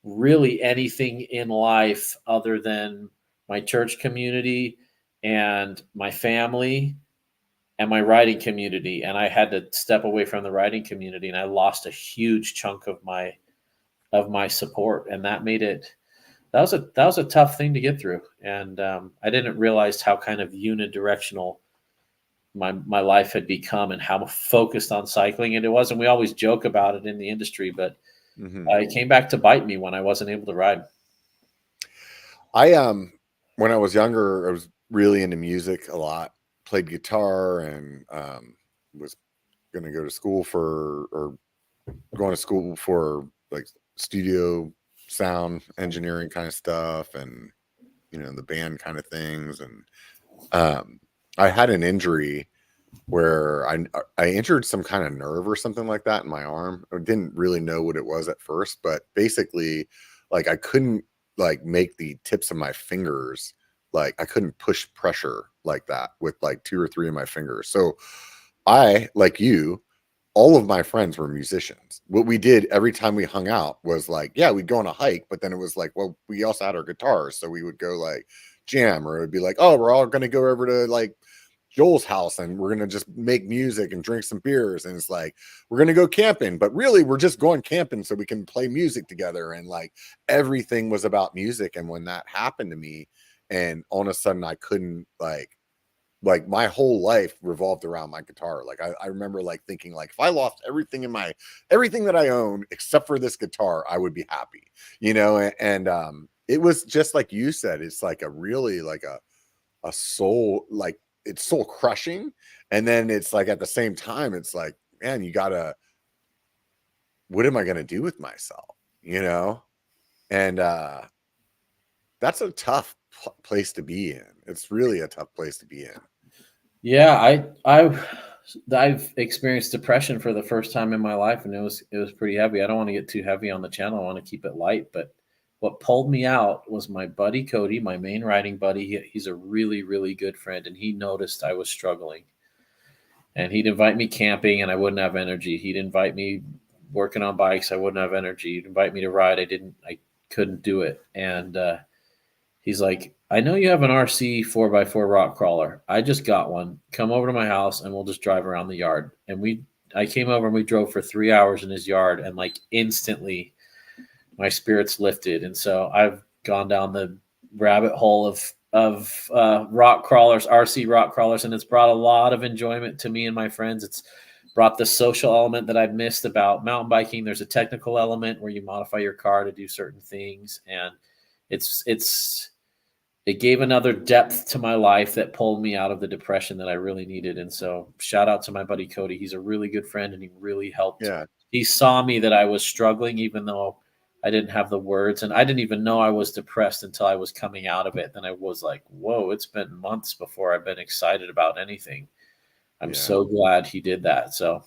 really anything in life other than my church community and my family and my riding community. And I had to step away from the riding community, and I lost a huge chunk of my support. And that made it, that was a tough thing to get through. And I didn't realize how kind of unidirectional my life had become, and how focused on cycling it was. And we always joke about it in the industry, but it came back to bite me when I wasn't able to ride. I when I was younger, I was really into music a lot. Played guitar and was going to go to school for like studio sound engineering kind of stuff, and the band kind of things. And I had an injury where I injured some kind of nerve or something like that in my arm. I didn't really know what it was at first, but basically, like, I couldn't like make the tips of my fingers, like I couldn't push pressure like that with like 2 or 3 of my fingers. So I, like you, all of my friends were musicians. What we did every time we hung out was like, yeah, we'd go on a hike, but then it was like, well, we also had our guitars, so we would go like jam, or it would be like, oh, we're all going to go over to like Joel's house and we're going to just make music and drink some beers. And it's like, we're going to go camping, but really we're just going camping so we can play music together. And like everything was about music. And when that happened to me, and all of a sudden I couldn't like my whole life revolved around my guitar. Like I remember like thinking like, if I lost everything that I own except for this guitar, I would be happy, and it was just like you said, it's like a really like a soul, like it's soul crushing. And then it's like at the same time, it's like, man, what am I going to do with myself? And that's a tough place to be in. It's really a tough place to be in. Yeah, I've experienced depression for the first time in my life, and it was pretty heavy. I don't want to get too heavy on the channel. I want to keep it light, but what pulled me out was my buddy Cody, my main riding buddy. He's a really, really good friend, and he noticed I was struggling. And he'd invite me camping, and I wouldn't have energy. He'd invite me working on bikes, I wouldn't have energy. He'd invite me to ride, I couldn't do it. And he's like, I know you have an RC 4x4 rock crawler. I just got one. Come over to my house and we'll just drive around the yard. And I came over and we drove for 3 hours in his yard, and like instantly my spirits lifted. And so I've gone down the rabbit hole of rock crawlers, RC rock crawlers, and it's brought a lot of enjoyment to me and my friends. It's brought the social element that I've missed about mountain biking. There's a technical element where you modify your car to do certain things, and it gave another depth to my life that pulled me out of the depression that I really needed. And so shout out to my buddy Cody. He's a really good friend, and he really helped. Yeah. He saw me that I was struggling, even though I didn't have the words, and I didn't even know I was depressed until I was coming out of it. Then I was like, whoa, it's been months before I've been excited about anything. I'm so glad he did that. So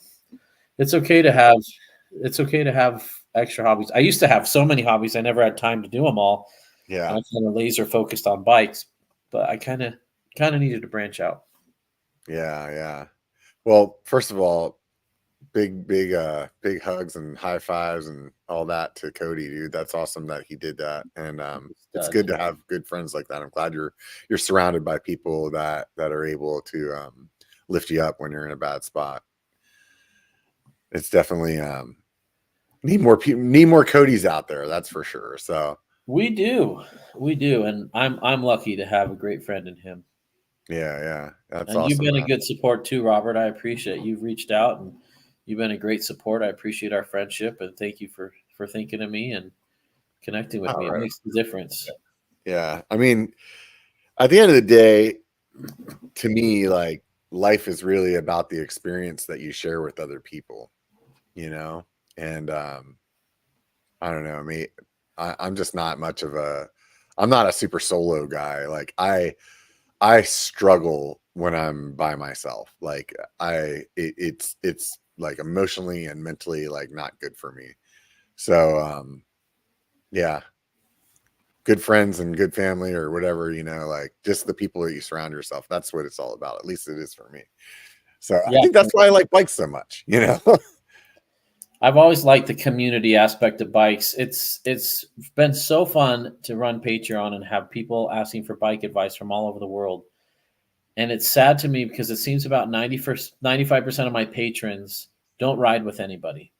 it's okay to have extra hobbies. I used to have so many hobbies. I never had time to do them all. Yeah. I'm kind of laser focused on bikes, but I kind of needed to branch out. Yeah. Well, first of all, big hugs and high fives and all that to Cody, dude. That's awesome that he did that. And it's good to have good friends like that. I'm glad you're surrounded by people that are able to lift you up when you're in a bad spot. It's definitely need more Codys out there, that's for sure. So we do, and I'm lucky to have a great friend in him. Yeah, that's and awesome. You've been a good support too, Robert. I appreciate you've reached out, and you've been a great support. I appreciate our friendship, and thank you for thinking of me and connecting with me. It makes the difference. Yeah, I mean, at the end of the day, to me, like, life is really about the experience that you share with other people, and I don't know. I mean, I'm just not much of I'm not a super solo guy. Like I struggle when I'm by myself. Like it's like emotionally and mentally like not good for me. So yeah, good friends and good family or whatever, like just the people that you surround yourself. That's what it's all about. At least it is for me. So I Yeah. think that's why I like bikes so much, I've always liked the community aspect of bikes. It's been so fun to run Patreon and have people asking for bike advice from all over the world. And it's sad to me because it seems about 95% of my patrons don't ride with anybody.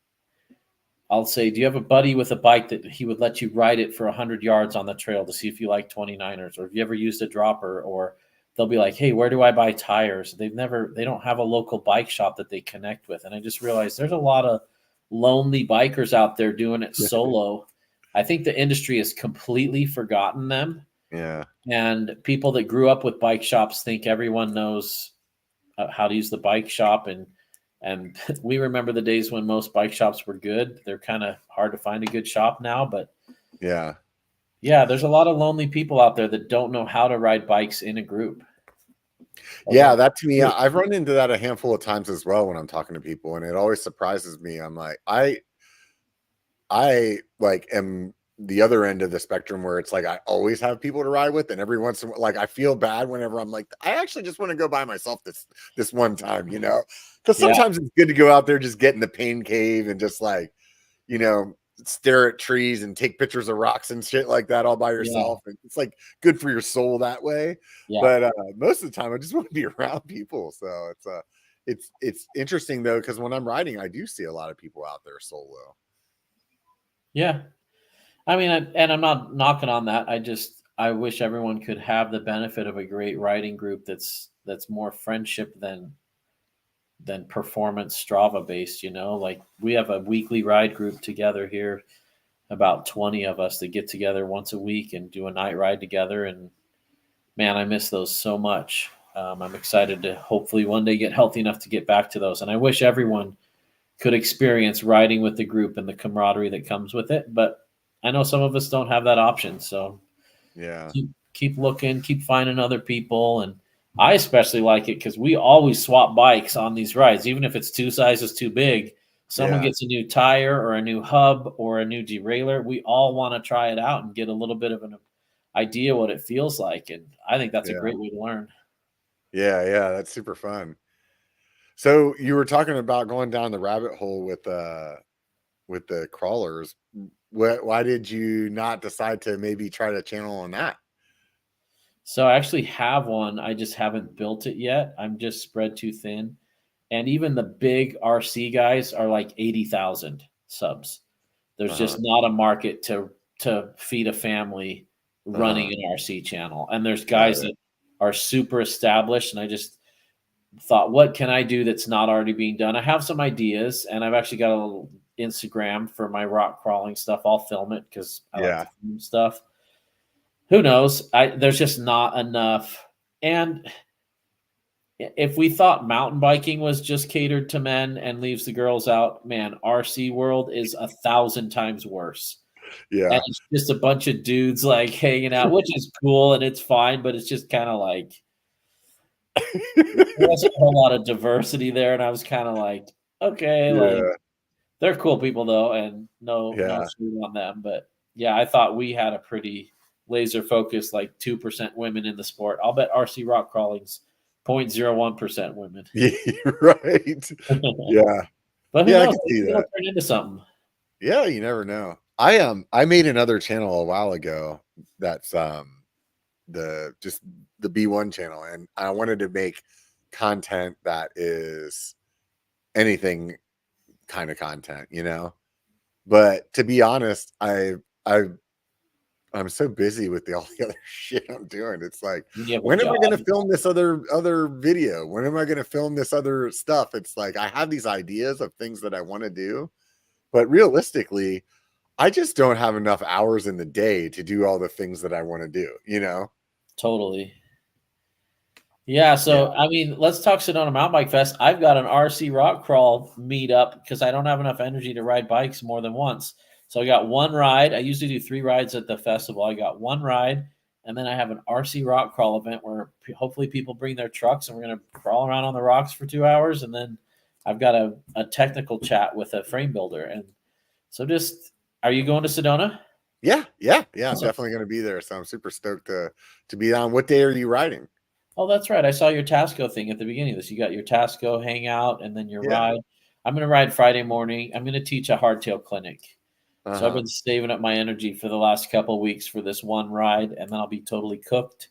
I'll say, do you have a buddy with a bike that he would let you ride it for 100 yards on the trail to see if you like 29ers, or have you ever used a dropper? Or they'll be like, hey, where do I buy tires? They don't have a local bike shop that they connect with. And I just realized there's a lot of lonely bikers out there doing it solo. I think the industry has completely forgotten them. Yeah. And people that grew up with bike shops think everyone knows how to use the bike shop, and we remember the days when most bike shops were good. They're kind of hard to find a good shop now, but Yeah. there's a lot of lonely people out there that don't know how to ride bikes in a group. Yeah, that to me, I've run into that a handful of times as well when I'm talking to people, and it always surprises me. I'm like, I like am the other end of the spectrum where it's like I always have people to ride with, and every once in a while, like I feel bad whenever I'm like, I actually just want to go by myself this one time, because sometimes it's good to go out there, just get in the pain cave and just like, stare at trees and take pictures of rocks and shit like that all by yourself. And it's like good for your soul that way. But most of the time I just want to be around people. So it's interesting though, because when I'm riding, I do see a lot of people out there solo. Yeah. I mean, and I'm not knocking on that. I wish everyone could have the benefit of a great riding group that's more friendship than performance Strava based, like we have a weekly ride group together here, about 20 of us that get together once a week and do a night ride together. And man, I miss those so much. I'm excited to hopefully one day get healthy enough to get back to those. And I wish everyone could experience riding with the group and the camaraderie that comes with it. But I know some of us don't have that option. So yeah, keep looking, keep finding other people. And I especially like it because we always swap bikes on these rides, even if it's two sizes too big. Someone gets a new tire or a new hub or a new derailleur. We all want to try it out and get a little bit of an idea what it feels like. And I think that's a great way to learn. Yeah, that's super fun. So you were talking about going down the rabbit hole with the crawlers. Why did you not decide to maybe try to channel on that? So I actually have one. I just haven't built it yet. I'm just spread too thin. And even the big RC guys are like 80,000 subs. There's just not a market to feed a family running an RC channel. And there's guys that are super established. And I just thought, what can I do that's not already being done? I have some ideas, and I've actually got a little Instagram for my rock crawling stuff. I'll film it because I like to film stuff. Who knows? There's just not enough. And if we thought mountain biking was just catered to men and leaves the girls out, man, RC world is 1,000 times worse. Yeah. And it's just a bunch of dudes like hanging out, which is cool and it's fine, but it's just kind of like there wasn't a whole lot of diversity there. And I was kind of like, okay, like they're cool people though, and no shame on them. But yeah, I thought we had a pretty laser focused, like 2% women in the sport. I'll bet RC rock crawling's 0.01% women. Yeah, right. Yeah. But who I knows? can see It'll that. turn into something. Yeah, you never know. I made another channel a while ago that's the B1 channel, and I wanted to make content that is anything kind of content, But to be honest, I'm so busy with all the other shit I'm doing. It's like, when am I going to film this other video? When am I going to film this other stuff? It's like I have these ideas of things that I want to do, but realistically, I just don't have enough hours in the day to do all the things that I want to do, Totally. Yeah, so I mean, let's talk Sedona Mountain Bike Fest. I've got an RC rock crawl meetup because I don't have enough energy to ride bikes more than once. So I got one ride. I usually do 3 rides at the festival. I got one ride, And then I have an RC rock crawl event where hopefully people bring their trucks and we're going to crawl around on the rocks for 2 hours. And then I've got a technical chat with a frame builder. And so are you going to Sedona? Yeah. I'm definitely going to be there. So I'm super stoked to be on. What day are you riding? Oh, that's right. I saw your Tasco thing at the beginning of this. You got your Tasco hangout and then your ride. I'm going to ride Friday morning. I'm going to teach a hardtail clinic. So I've been saving up my energy for the last couple of weeks for this one ride, and then I'll be totally cooked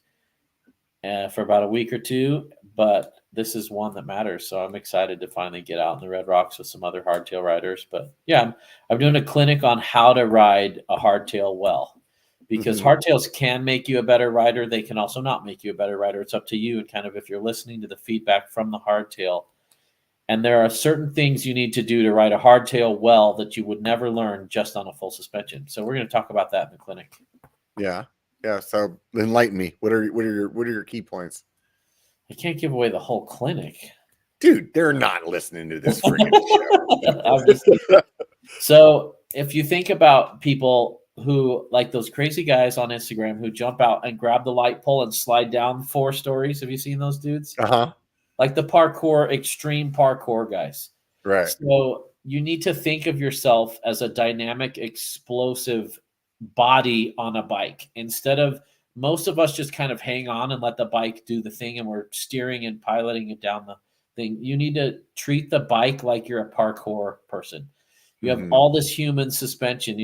for about a week or two. But this is one that matters, so I'm excited to finally get out in the Red Rocks with some other hardtail riders. But yeah, I'm doing a clinic on how to ride a hardtail well, because hardtails can make you a better rider. They can also not make you a better rider. It's up to you, and kind of if you're listening to the feedback from the hardtail. And there are certain things you need to do to ride a hardtail well that you would never learn just on a full suspension. So we're going to talk about that in the clinic. Yeah. So enlighten me. What are your key points? I can't give away the whole clinic, dude. They're not listening to this freaking show. So if you think about people who like those crazy guys on Instagram who jump out and grab the light pole and slide down 4 stories, have you seen those dudes? Like the extreme parkour guys. Right. So you need to think of yourself as a dynamic, explosive body on a bike. Instead of most of us just kind of hang on and let the bike do the thing and we're steering and piloting it down the thing. You need to treat the bike like you're a parkour person. You have all this human suspension,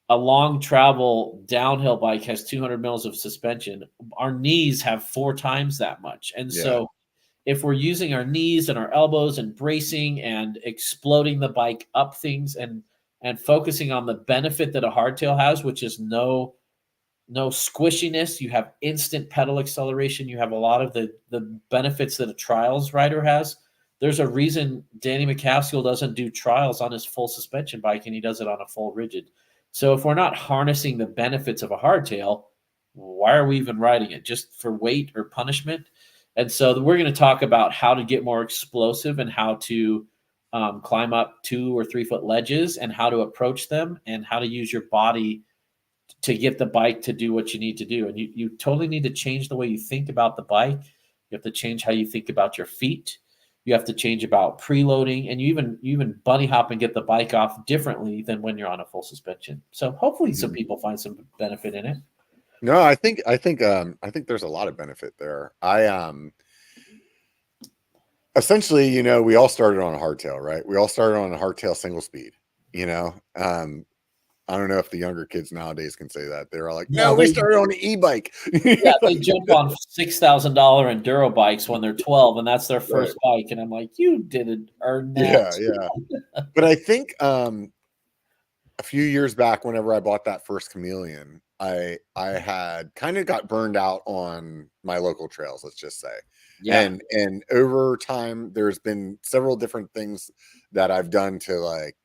a long travel downhill bike has 200 mils of suspension. Our knees have 4 times that much. And so if we're using our knees and our elbows and bracing and exploding the bike up things and focusing on the benefit that a hardtail has, which is no squishiness, you have instant pedal acceleration, you have a lot of the benefits that a trials rider has. There's a reason Danny McCaskill doesn't do trials on his full suspension bike and he does it on a full rigid. So if we're not harnessing the benefits of a hardtail, why are we even riding it? Just for weight or punishment? And so we're going to talk about how to get more explosive and how to climb up 2 or 3 foot ledges and how to approach them and how to use your body to get the bike to do what you need to do. And you totally need to change the way you think about the bike. You have to change how you think about your feet. You have to change about preloading, and you even bunny hop and get the bike off differently than when you're on a full suspension. So hopefully some people find some benefit in it. No, I think there's a lot of benefit there. Essentially, we all started on a hardtail, right? We all started on a hardtail single speed, I don't know if the younger kids nowadays can say that. They're all like, no, we started on an e-bike. Yeah, they jump on $6,000 enduro bikes when they're 12 and that's their first bike. And I'm like, you didn't earn that. Yeah. But I think a few years back, whenever I bought that first Chameleon, I had kind of got burned out on my local trails, let's just say. Yeah. And over time, there's been several different things that I've done to like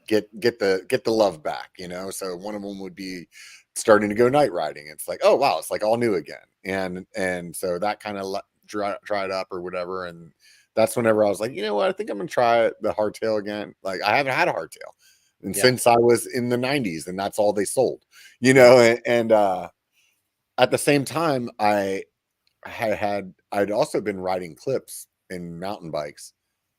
get the love back, So one of them would be starting to go night riding. It's like, oh wow, it's like all new again. And so that kind of dried up or whatever. And that's whenever I was like, you know what, I think I'm gonna try the hardtail again. Like I haven't had a hardtail and since I was in the 90s, and that's all they sold, and at the same time I'd also been riding clips in mountain bikes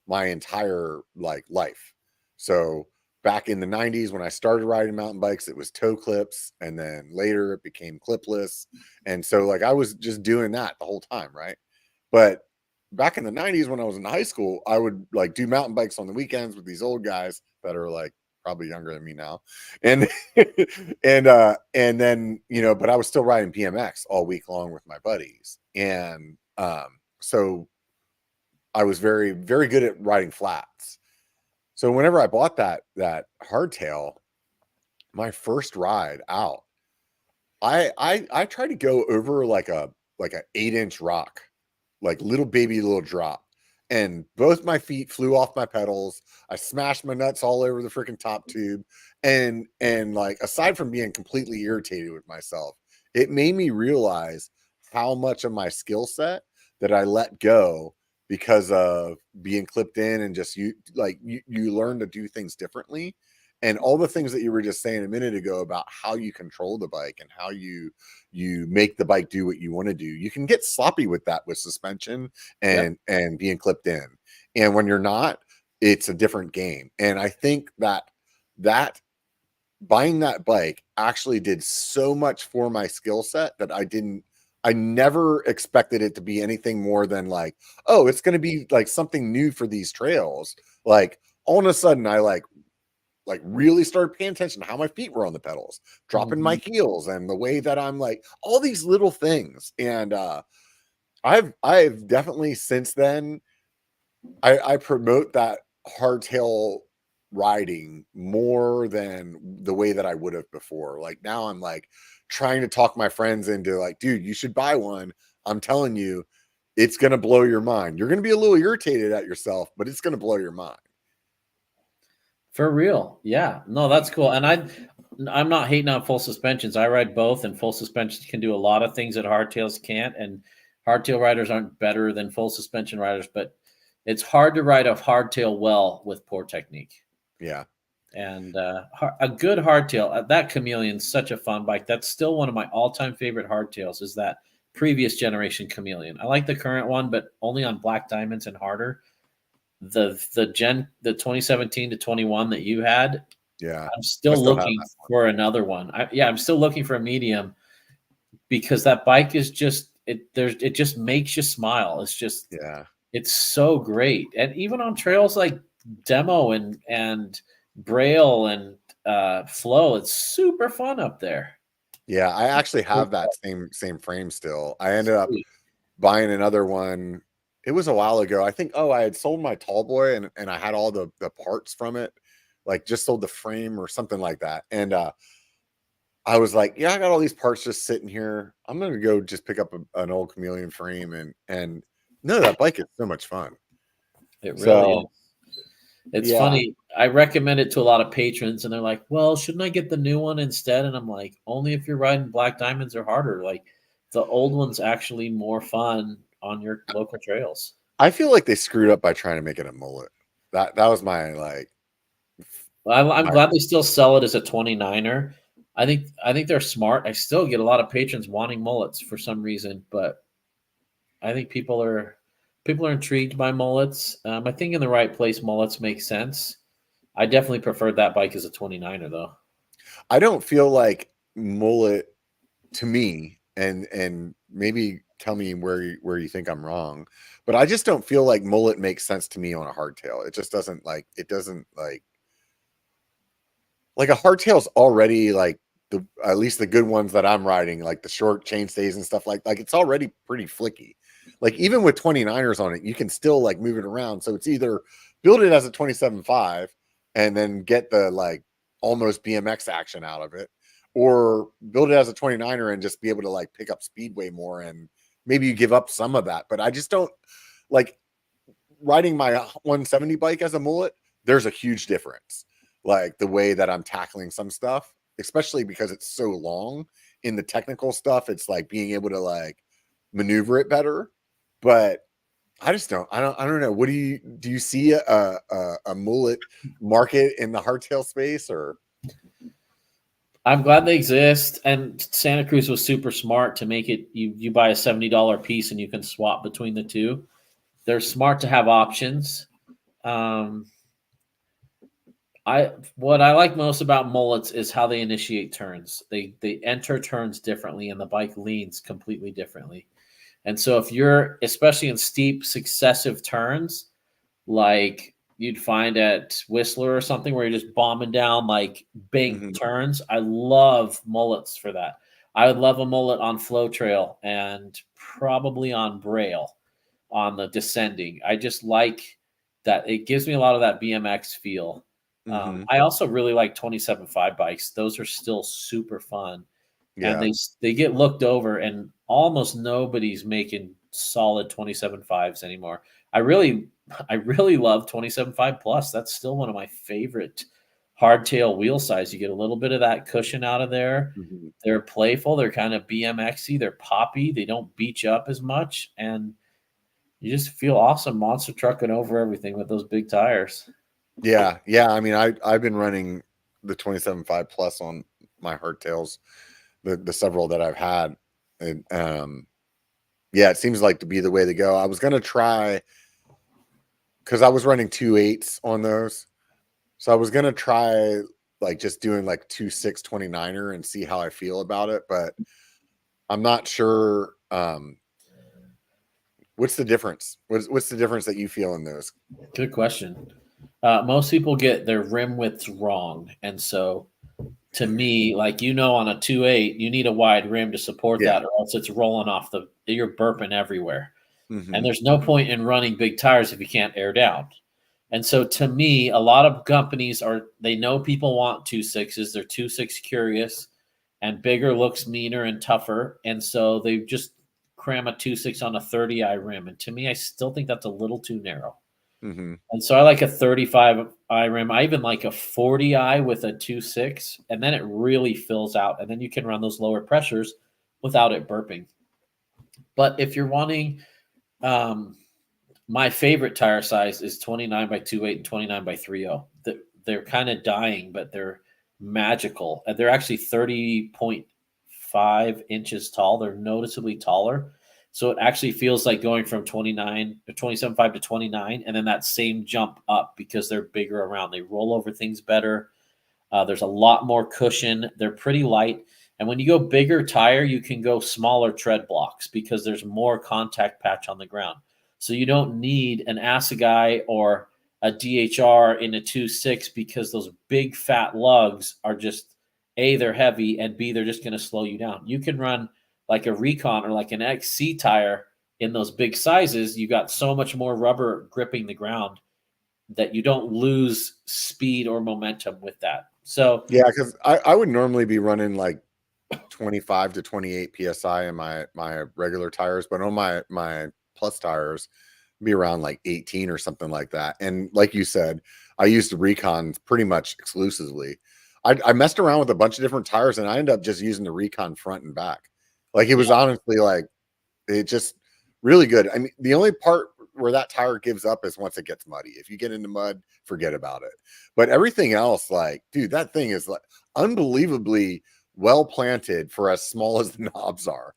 my entire life. So back in the 90s, when I started riding mountain bikes, it was toe clips, and then later it became clipless. And so I was just doing that the whole time, right? But back in the 90s, when I was in high school, I would do mountain bikes on the weekends with these old guys that are probably younger than me now. And and then, but I was still riding BMX all week long with my buddies. And so I was very, very good at riding flats. So whenever I bought that hardtail, my first ride out, I tried to go over like a 8-inch rock, little drop, and both my feet flew off my pedals. I smashed my nuts all over the freaking top tube, and aside from being completely irritated with myself, it made me realize how much of my skill set that I let go because of being clipped in, and just you learn to do things differently. And all the things that you were just saying a minute ago about how you control the bike and how you make the bike do what you want to do. You can get sloppy with that with suspension Yep. and being clipped in. And when you're not, it's a different game. And I think that buying that bike actually did so much for my skill set that I never expected it to be anything more than like, oh, it's going to be like something new for these trails. Like all of a sudden I really started paying attention to how my feet were on the pedals, dropping my heels, and the way that I'm like all these little things. And I've definitely since then I promote that hardtail riding more than the way that I would have before. Like now I'm like trying to talk my friends into like, dude, you should buy one. I'm telling you, it's gonna blow your mind. You're gonna be a little irritated at yourself, but it's gonna blow your mind. For real. Yeah. No, that's cool. And I'm not hating on full suspensions. I ride both, and full suspensions can do a lot of things that hardtails can't. And hardtail riders aren't better than full suspension riders, but it's hard to ride a hardtail well with poor technique. Yeah. And a good hardtail, that Chameleon's such a fun bike. That's still one of my all-time favorite hardtails, is that previous generation Chameleon. I like the current one, but only on black diamonds and harder. The 2017 to 21 that you had, Yeah. I'm still have looking that one. for another one. I'm still looking for a medium, because that bike is just it just makes you smile. Yeah. It's so great. And even on trails like Demo and Braille and Flow, it's super fun up there. Yeah. I actually have that same frame still. I ended up buying another one. It was a while ago. I think, I had sold my tall boy and I had all the parts from it, like just sold the frame or something like that. And I was like, yeah, I got all these parts just sitting here. I'm gonna go just pick up an old Chameleon frame and no, that bike is so much fun. It really is. So It's yeah, funny. I recommend it to a lot of patrons, and they're like, "Well, shouldn't I get the new one instead?" And I'm like, "Only if you're riding black diamonds or harder. Like, the old one's actually more fun on your local trails." I feel like they screwed up by trying to make it a mullet. That was my like I'm my glad they still sell it as a 29er. I think they're smart. I still get a lot of patrons wanting mullets for some reason, but I think people are intrigued by mullets. I think in the right place, mullets make sense. I definitely preferred that bike as a 29er though. I don't feel like mullet to me, and maybe tell me where you think I'm wrong, but I just don't feel like mullet makes sense to me on a hardtail. It just doesn't like a hardtail's already like at least the good ones that I'm riding, like the short chainstays and stuff like it's already pretty flicky. Like even with 29ers on it, you can still like move it around. So it's either build it as a 27.5 and then get the like almost BMX action out of it, or build it as a 29er and just be able to like pick up speed way more, and maybe you give up some of that. But I just don't like riding my 170 bike as a mullet. There's a huge difference, like the way that I'm tackling some stuff, especially because it's so long in the technical stuff. It's like being able to like maneuver it better. But I just I don't know. What do you see a mullet market in the hardtail space? Or I'm glad they exist, and Santa Cruz was super smart to make it. You buy a $70 piece and you can swap between the two. They're smart to have options. Um, what I like most about mullets is how they initiate turns. They enter turns differently, and the bike leans completely differently. And so if you're especially in steep successive turns, like you'd find at Whistler or something, where you're just bombing down like big turns, I love mullets for that. I would love a mullet on Flow Trail and probably on Braille on the descending. I just like that. It gives me a lot of that BMX feel. I also really like 27.5 bikes. Those are still super fun, and yeah, they get looked over, and almost nobody's making solid 27.5s anymore. I really love 27.5 plus. That's still one of my favorite hardtail wheel size. You get a little bit of that cushion out of there. They're playful. They're kind of BMXy. They're poppy. They don't beat you up as much, and you just feel awesome monster trucking over everything with those big tires. yeah. I mean, I've been running the 27.5 plus on my hardtails, the several that I've had. And yeah, it seems like to be the way to go. I was gonna try because I was running 2.8s on those. So I was gonna try like just doing like 2.6 29er and see how I feel about it, but I'm not sure. What's the difference? What's the difference that you feel in those? Good question. Most people get their rim widths wrong, and so to me, like on a 2.8, you need a wide rim to support Yeah. that, or else it's rolling off you're burping everywhere. And Mm-hmm. there's no point in running big tires if you can't air down. And so to me, a lot of companies they know people want 2.6s. They're 2.6 curious, and bigger looks meaner and tougher. And so they just cram a 2.6 on a 30i rim. And to me, I still think that's a little too narrow. Mm-hmm. And so I like a 35i rim. I even like a 40i with a 2.6, and then it really fills out. And then you can run those lower pressures without it burping. But if you're wanting, my favorite tire size is 29 by 2.8 and 29 by 3.0. They're kind of dying, but they're magical. And they're actually 30.5 inches tall. They're noticeably taller. So it actually feels like going from 29 or 27.5 to 29, and then that same jump up because they're bigger around. They roll over things better. There's a lot more cushion. They're pretty light. And when you go bigger tire, you can go smaller tread blocks because there's more contact patch on the ground. So you don't need an Assegai or a DHR in a 2.6 because those big fat lugs are just, A, they're heavy, and B, they're just going to slow you down. You can run like a Recon or like an XC tire in those big sizes. You got so much more rubber gripping the ground that you don't lose speed or momentum with that. So Yeah, because I would normally be running like 25 to 28 psi in my regular tires, but on my plus tires be around like 18 or something like that. And like you said, I used the Recon pretty much exclusively. I messed around with a bunch of different tires, and I ended up just using the Recon front and back. Like it was honestly like it just really good. I mean, the only part where that tire gives up is once it gets muddy. If you get into mud, forget about it. But everything else, like, dude, that thing is like unbelievably well planted for as small as the knobs are.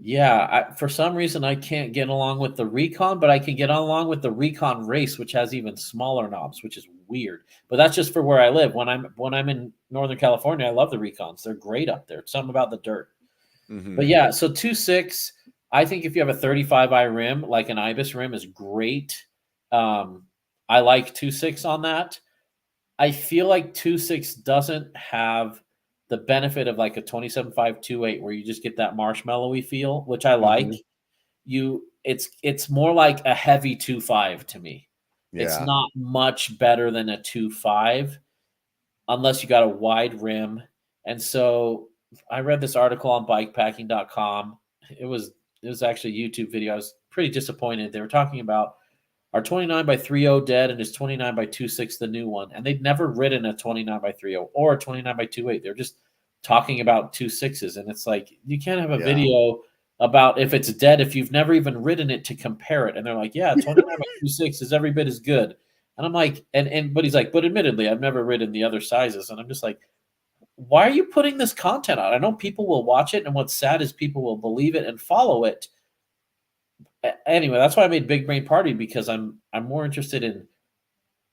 yeah, for some reason I can't get along with the Recon, but I can get along with the Recon Race, which has even smaller knobs, which is weird. But that's just for where I live. When I'm in Northern California, I love the Recons. They're great up there. It's something about the dirt. Mm-hmm. But yeah, so 2.6, I think if you have a 35i rim, like an Ibis rim is great. I like 2.6 on that. I feel like 2.6 doesn't have the benefit of like a 27.5 2.8 where you just get that marshmallowy feel, which I like. Mm-hmm. It's more like a heavy 2.5 to me. It's Yeah. not much better than a 2.5 unless you got a wide rim. And so I read this article on bikepacking.com. It was actually a YouTube video. I was pretty disappointed. They were talking about, are 29 by 3.0 dead, and is 29 by 2.6 the new one? And they'd never ridden a 29 by 3.0 or a 29 by 2.8. They're just talking about 2.6s. And it's like, you can't have a video about if it's dead if you've never even ridden it to compare it. And they're like, yeah, 29 by 2.6 is every bit as good. And I'm like, but he's like, but admittedly, I've never ridden the other sizes. And I'm just like, why are you putting this content out? I know people will watch it, and what's sad is people will believe it and follow it. Anyway, that's why I made Big Brain Party, because I'm more interested in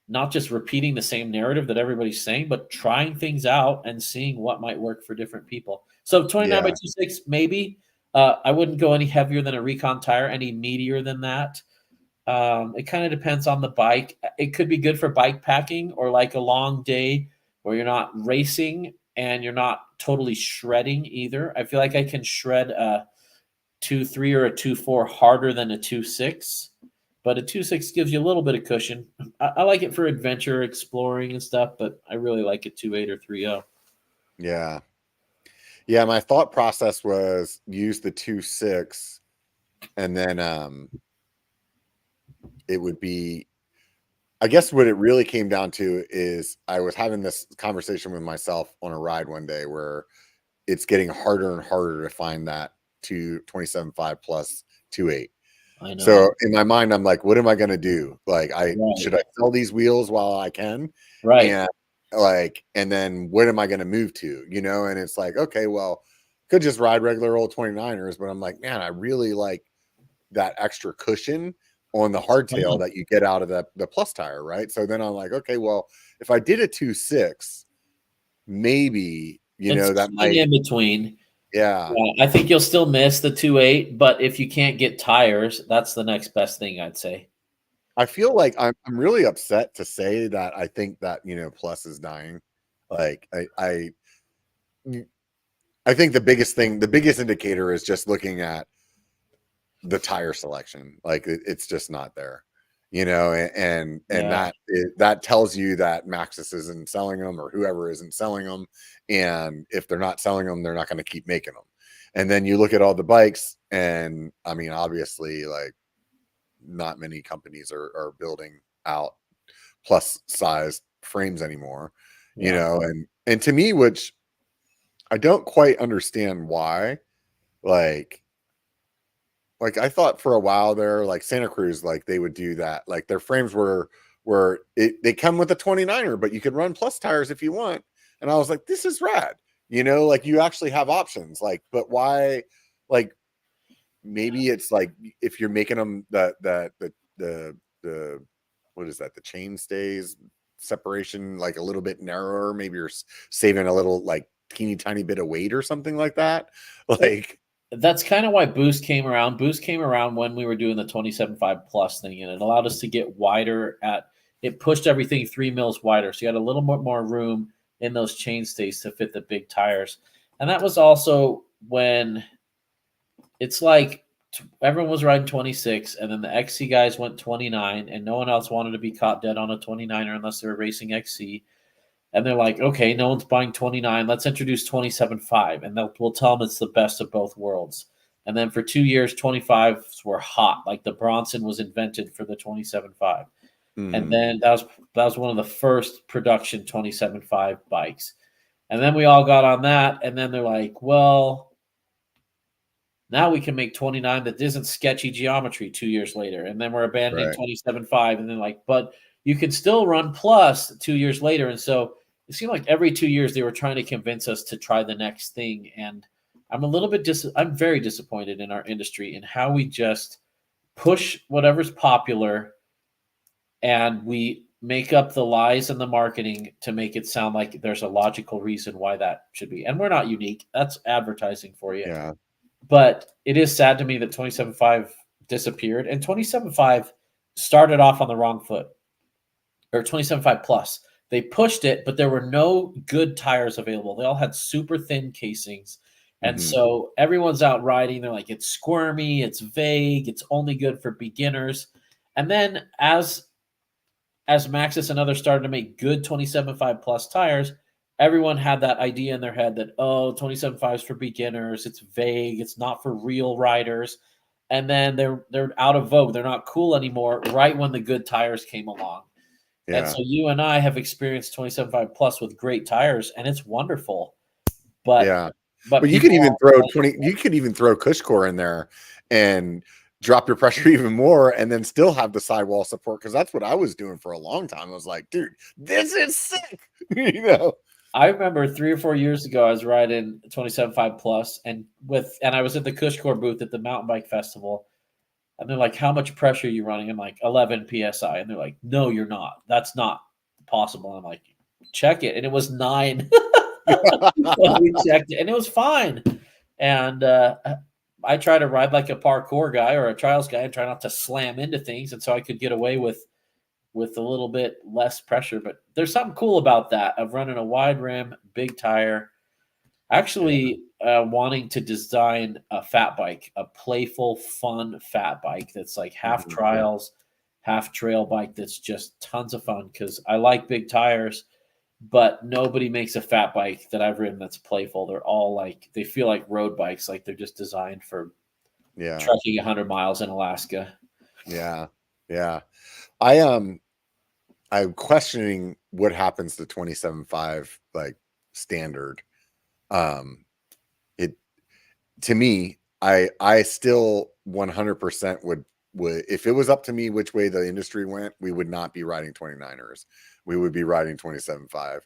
not just repeating the same narrative that everybody's saying, but trying things out and seeing what might work for different people. So 29 by 2.6, maybe. I wouldn't go any heavier than a Recon tire, any meatier than that. It kind of depends on the bike. It could be good for bike packing or like a long day where you're not racing and you're not totally shredding either. I feel like I can shred a 2.3 or a 2.4 harder than a 2.6, but a 2.6 gives you a little bit of cushion. I like it for adventure, exploring and stuff, but I really like a 2.8 or 3.0. Yeah. Yeah. My thought process was use the 2.6 and then it would be, I guess what it really came down to is I was having this conversation with myself on a ride one day where it's getting harder and harder to find that 27.5 plus 2.8. I know. So in my mind, I'm like, what am I going to do? Like, Right. should I sell these wheels while I can? Right. And like, and then what am I going to move to, you know? And it's like, okay, well, could just ride regular old 29ers, but I'm like, man, I really like that extra cushion on the hardtail that you get out of the plus tire, right? So then I'm like, okay, well, if I did a 2.6, maybe, you It's know, that something might, in between. yeah. I think you'll still miss the 2.8, but if you can't get tires, that's the next best thing, I'd say. I feel like I'm really upset to say that I think that, you know, plus is dying. Like I think the biggest indicator is just looking at the tire selection. Like it's just not there, you know, and Yeah. that tells you that Maxxis isn't selling them, or whoever isn't selling them. And if they're not selling them, they're not going to keep making them. And then you look at all the bikes, and I mean, obviously, like not many companies are building out plus size frames anymore, you Yeah. know, and to me, which I don't quite understand why, like I thought for a while there, like Santa Cruz, like they would do that. Like their frames they come with a 29er, but you could run plus tires if you want. And I was like, this is rad. You know, like you actually have options. Like, but why? Like maybe it's like if you're making them the what is that? The chain stays separation like a little bit narrower. Maybe you're saving a little like teeny tiny bit of weight or something like that. Like That's kind of why Boost came around. Boost came around when we were doing the 27.5 plus thing, and it allowed us to get wider it pushed everything 3 mils wider. So you had a little more room in those chain stays to fit the big tires. And that was also when it's like everyone was riding 26, and then the XC guys went 29, and no one else wanted to be caught dead on a 29er unless they were racing XC. And they're like, okay, no one's buying 29. Let's introduce 27.5. And we'll tell them it's the best of both worlds. And then for 2 years, 25s were hot. Like the Bronson was invented for the 27.5. And then that was one of the first production 27.5 bikes. And then we all got on that. And then they're like, well, now we can make 29 that isn't sketchy geometry 2 years later. And then we're abandoning right. 27.5. And then like, but you can still run plus 2 years later. And so it seemed like every 2 years they were trying to convince us to try the next thing. And I'm a little bit I'm very disappointed in our industry in how we just push whatever's popular and we make up the lies and the marketing to make it sound like there's a logical reason why that should be. And we're not unique. That's advertising for you. Yeah. But it is sad to me that 27.5 disappeared, and 27.5 started off on the wrong foot, or 27.5 plus. They pushed it, but there were no good tires available. They all had super thin casings. And so everyone's out riding. They're like, it's squirmy, it's vague, it's only good for beginners. And then as Maxxis and others started to make good 27.5 plus tires, everyone had that idea in their head that, oh, 27.5 is for beginners. It's vague. It's not for real riders. And then they're out of vogue. They're not cool anymore right when the good tires came along. Yeah. And so you and I have experienced 27.5 plus with great tires, and it's wonderful. But yeah. but But you could even throw like, you could even throw Cushcore in there and drop your pressure even more and then still have the sidewall support, because that's what I was doing for a long time. I was like, dude, this is sick. You know? I remember 3 or 4 years ago, I was riding 27.5 plus, and I was at the Cushcore booth at the mountain bike festival, and they're like, "How much pressure are you running?" I'm like, 11 psi, and they're like, "No, you're not. That's not possible." I'm like, "Check it," and it was 9. We checked it, and it was fine. And I try to ride like a parkour guy or a trials guy and try not to slam into things, and so I could get away with a little bit less pressure. But there's something cool about that of running a wide rim, big tire. Actually, wanting to design a fat bike, a playful, fun fat bike that's like half trials, half trail bike that's just tons of fun, because I like big tires, but nobody makes a fat bike that I've ridden that's playful. They're all like, they feel like road bikes, like they're just designed for trekking 100 miles in Alaska. Yeah. I'm questioning what happens to 27.5 like standard. It to me, I still 100% would if it was up to me which way the industry went, we would not be riding 29ers. we would be riding 27.5,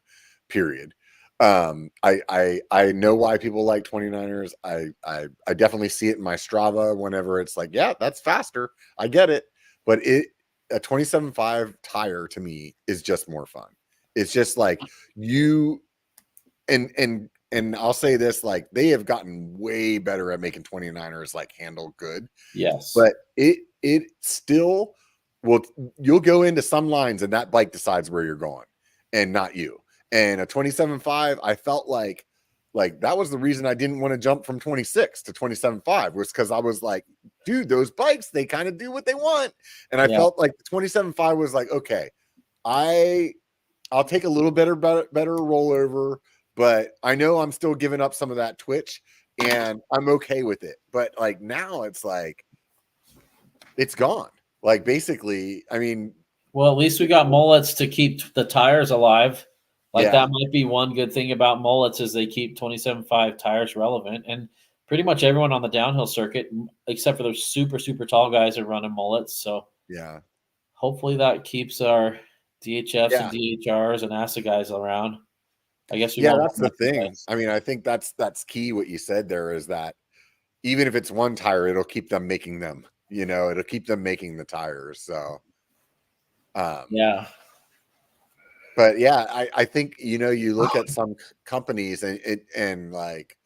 period. I know why people like 29ers. I definitely see it in my Strava whenever it's like, yeah, that's faster. I get it. But a 27.5 tire to me is just more fun. It's just like you and I'll say this, like they have gotten way better at making 29ers like handle good. Yes. But it still will, you'll go into some lines and that bike decides where you're going and not you. And a 27.5, I felt like that was the reason I didn't want to jump from 26 to 27.5 was because I was like, dude, those bikes, they kind of do what they want. And I felt like the 27.5 was like, okay, I'll take a little better rollover, but I know I'm still giving up some of that twitch and I'm okay with it. But like now it's like, it's gone. Like basically, I mean, well, at least we got mullets to keep the tires alive. Like yeah, that might be one good thing about mullets is they keep 27.5 tires relevant. And pretty much everyone on the downhill circuit, except for those super, super tall guys, are running mullets. So yeah, hopefully that keeps our DHFs and yeah, DHRs and ASA guys around. I guess we yeah. won't. That's the thing. I mean, I think that's key. What you said there is that even if it's one tire, it'll keep them making them. You know, it'll keep them making the tires. So, Yeah. but yeah, I think you know you look at some companies and like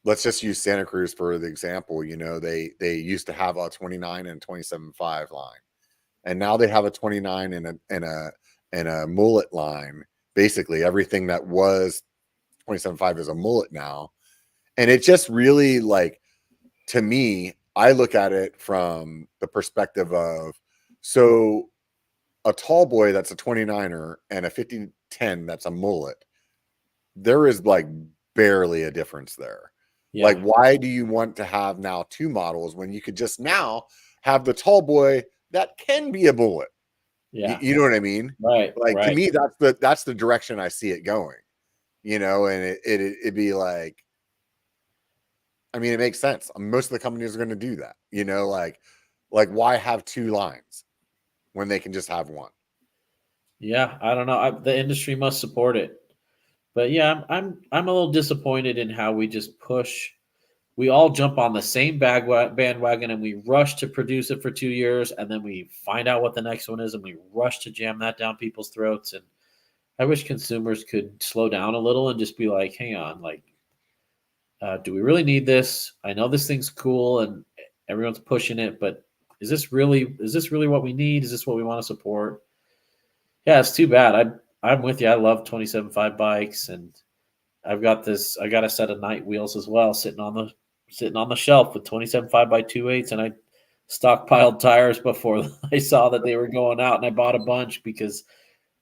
let's just use Santa Cruz for the example. You know, they used to have a 29 and 27.5 line, and now they have a 29 and a mullet line. Basically, everything that was 27.5 is a mullet now, and it just really like to me. I look at it from the perspective of so a tall boy that's a 29er and a 5010 that's a mullet. There is like barely a difference there. Yeah. Like, why do you want to have now two models when you could just now have the tall boy that can be a bullet? Yeah. You know what I mean? Right. Like to Right. me, that's the direction I see it going. You know, and it'd be like, I mean, it makes sense. Most of the companies are going to do that. You know, like why have two lines when they can just have one? Yeah. I don't know. The industry must support it. But yeah, I'm a little disappointed in how we just push. We all jump on the same bandwagon and we rush to produce it for 2 years, and then we find out what the next one is, and we rush to jam that down people's throats. And I wish consumers could slow down a little and just be like, "Hang on, like, do we really need this? I know this thing's cool and everyone's pushing it, but is this really what we need? Is this what we want to support?" Yeah, it's too bad. I'm with you. I love 27.5 bikes, and I've got this. I got a set of night wheels as well, sitting on the shelf with 27.5 by 2.8s, and I stockpiled tires before I saw that they were going out, and I bought a bunch because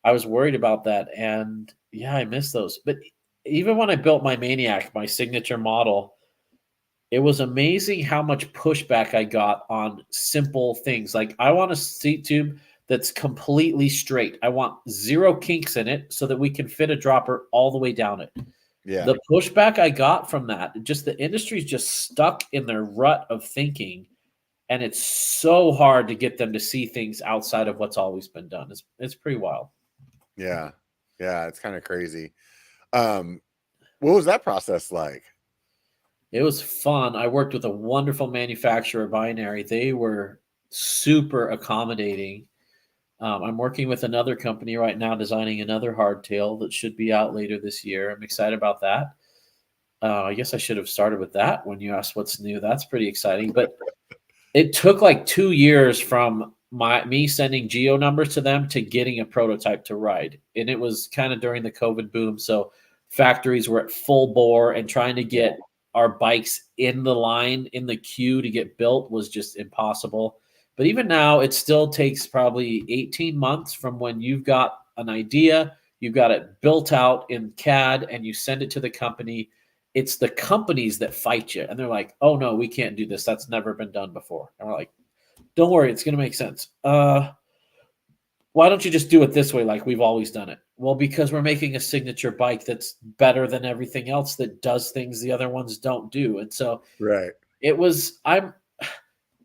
I was worried about that. And yeah, I miss those. But even when I built my Maniac, my signature model, it was amazing how much pushback I got on simple things. Like I want a seat tube that's completely straight. I want zero kinks in it so that we can fit a dropper all the way down it. Yeah, The pushback I got from that, just the industry's just stuck in their rut of thinking, and it's so hard to get them to see things outside of what's always been done. It's pretty wild. yeah, yeah. It's kind of crazy. What was that process like? It was fun. I worked with a wonderful manufacturer, Binary. They were super accommodating. I'm working with another company right now designing another hardtail that should be out later this year. I'm excited about that. I guess I should have started with that when you asked what's new. That's pretty exciting. But it took like 2 years from me sending geo numbers to them to getting a prototype to ride. And it was kind of during the COVID boom. So factories were at full bore, and trying to get our bikes in the line, in the queue to get built was just impossible. But even now, it still takes probably 18 months from when you've got an idea, you've got it built out in CAD, and you send it to the company. It's the companies that fight you, and they're like, "Oh no, we can't do this. That's never been done before." And we're like, "Don't worry, it's going to make sense. Why don't you just do it this way, like we've always done it?" Well, because we're making a signature bike that's better than everything else that does things the other ones don't do. And so Right. it was.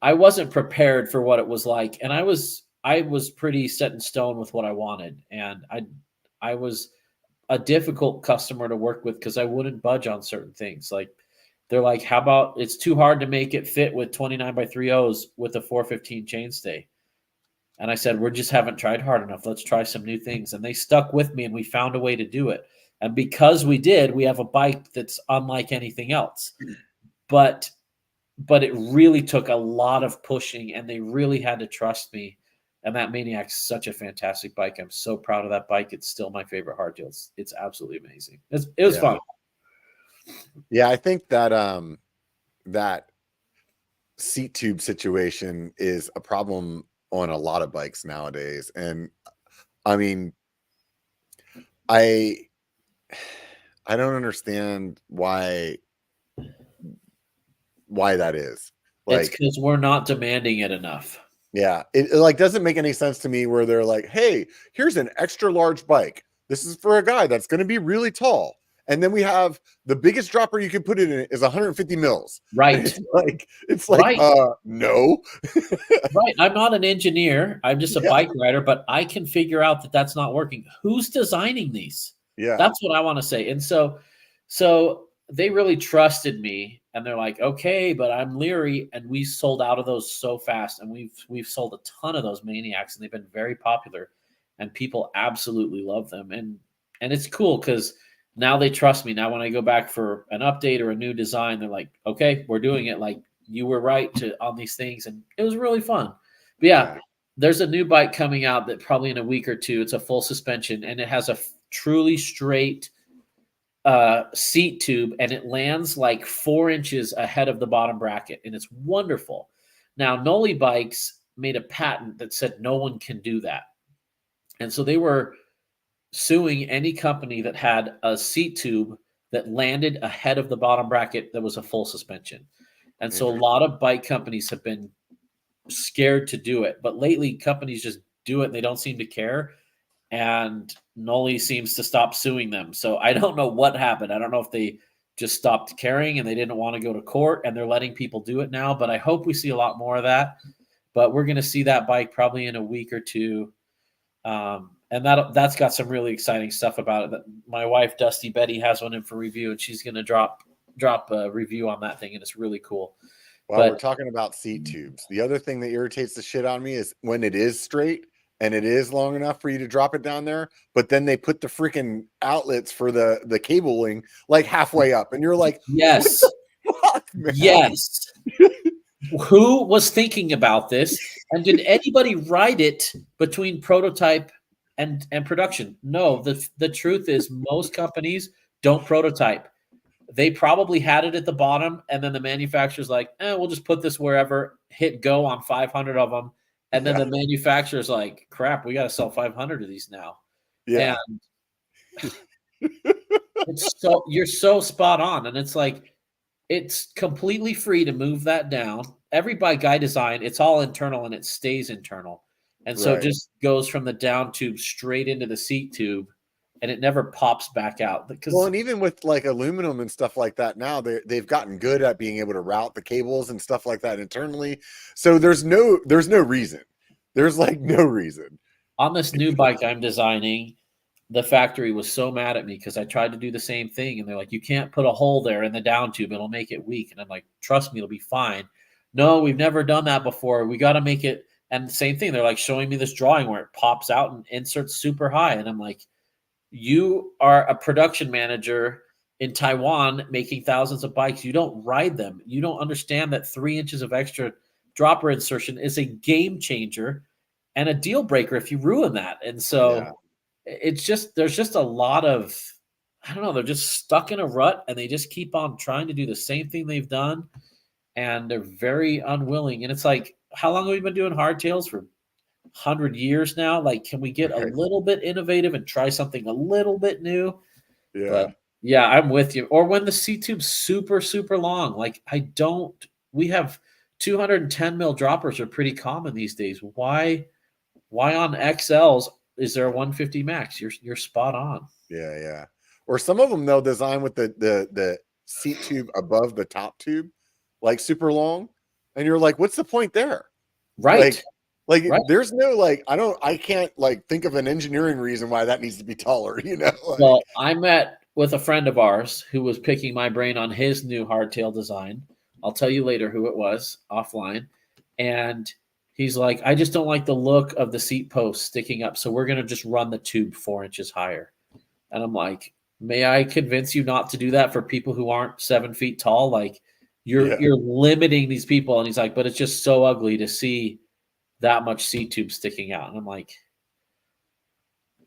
I wasn't prepared for what it was like, and I was I was pretty set in stone with what I wanted, and I was a difficult customer to work with because I wouldn't budge on certain things. Like they're like, "How about it's too hard to make it fit with 29 by 3/0s with a 415 chainstay?" And I said, "We just haven't tried hard enough. Let's try some new things." And they stuck with me, and we found a way to do it. And because we did, we have a bike that's unlike anything else. But it really took a lot of pushing, and they really had to trust me. And that Maniac's such a fantastic bike. I'm so proud of that bike. It's still my favorite hardtail. It's absolutely amazing. It was fun. Yeah, I think that that seat tube situation is a problem on a lot of bikes nowadays. And I mean, I don't understand why that is. It's Like, because we're not demanding it enough. yeah, it like doesn't make any sense to me where they're like, hey, here's an extra large bike. This is for a guy that's going to be really tall. And then we have the biggest dropper you can put it in is 150 mils. Right. It's like, Right. No. Right. I'm not an engineer. I'm just a bike rider, but I can figure out that that's not working. Who's designing these? Yeah. That's what I want to say. And so they really trusted me, and they're like, okay, but I'm leery. And we sold out of those so fast. And we've sold a ton of those Maniacs, and they've been very popular, and people absolutely love them. And it's cool because now they trust me. Now when I go back for an update or a new design, they're like, okay, we're doing it. Like, you were right on these things, and it was really fun. But yeah, there's a new bike coming out that probably in a week or two. It's a full suspension, and it has a truly straight seat tube, and it lands like 4 inches ahead of the bottom bracket, and it's wonderful. Now, Noli Bikes made a patent that said no one can do that, and so they were suing any company that had a seat tube that landed ahead of the bottom bracket that was a full suspension. And so a lot of bike companies have been scared to do it. But lately, companies just do it. And they don't seem to care. And Noli seems to stop suing them. So I don't know what happened. I don't know if they just stopped caring and they didn't want to go to court and they're letting people do it now. But I hope we see a lot more of that. But we're going to see that bike probably in a week or two. And that's got some really exciting stuff about it. My wife, Dusty Betty, has one in for review, and she's going to drop a review on that thing, and it's really cool. Well, we're talking about seat tubes. The other thing that irritates the shit on me is when it is straight and it is long enough for you to drop it down there, but then they put the freaking outlets for the cabling like halfway up, and you're like, yes, fuck, man? Yes. Who was thinking about this? And did anybody write it between prototype and production? No, the truth is most companies don't prototype. They probably had it at the bottom, and then the manufacturer's like, we'll just put this wherever, hit go on 500 of them. And then the manufacturer's like, crap, we got to sell 500 of these now. Yeah. And you're so spot on. And it's like, it's completely free to move that down. Every bike I design, it's all internal and it stays internal. And so it just goes from the down tube straight into the seat tube, and it never pops back out. Well, and even with like aluminum and stuff like that now, they've gotten good at being able to route the cables and stuff like that internally. So there's no reason. There's like no reason. On this new bike I'm designing, the factory was so mad at me because I tried to do the same thing. And they're like, you can't put a hole there in the down tube. It'll make it weak. And I'm like, trust me, it'll be fine. No, we've never done that before. We got to make it. And the same thing. They're like showing me this drawing where it pops out and inserts super high. And I'm like, you are a production manager in Taiwan making thousands of bikes. You don't ride them. You don't understand that 3 inches of extra dropper insertion is a game changer and a deal breaker if you ruin that. And so it's just, there's just a lot of, I don't know, they're just stuck in a rut and they just keep on trying to do the same thing they've done. And they're very unwilling. And it's like, how long have we been doing hardtails? For 100 years now? Like, can we get a little bit innovative and try something a little bit new? But yeah, I'm with you. Or when the seat tube's super, super long, like we have 210 mil droppers are pretty common these days. Why on XLs is there a 150 max? You're spot on. Yeah. Or some of them they'll design with the seat tube above the top tube, like super long. And you're like, what's the point there? Right. Like, Like, Right. there's no like, I can't like think of an engineering reason why that needs to be taller. Like, Well, I met with a friend of ours who was picking my brain on his new hardtail design. I'll tell you later who it was offline. And he's like, I just don't like the look of the seat post sticking up. So we're going to just run the tube 4 inches higher. And I'm like, may I convince you not to do that for people who aren't 7 feet tall? Like yeah, you're limiting these people. And he's like, but it's just so ugly to see that much seat tube sticking out. And I'm like,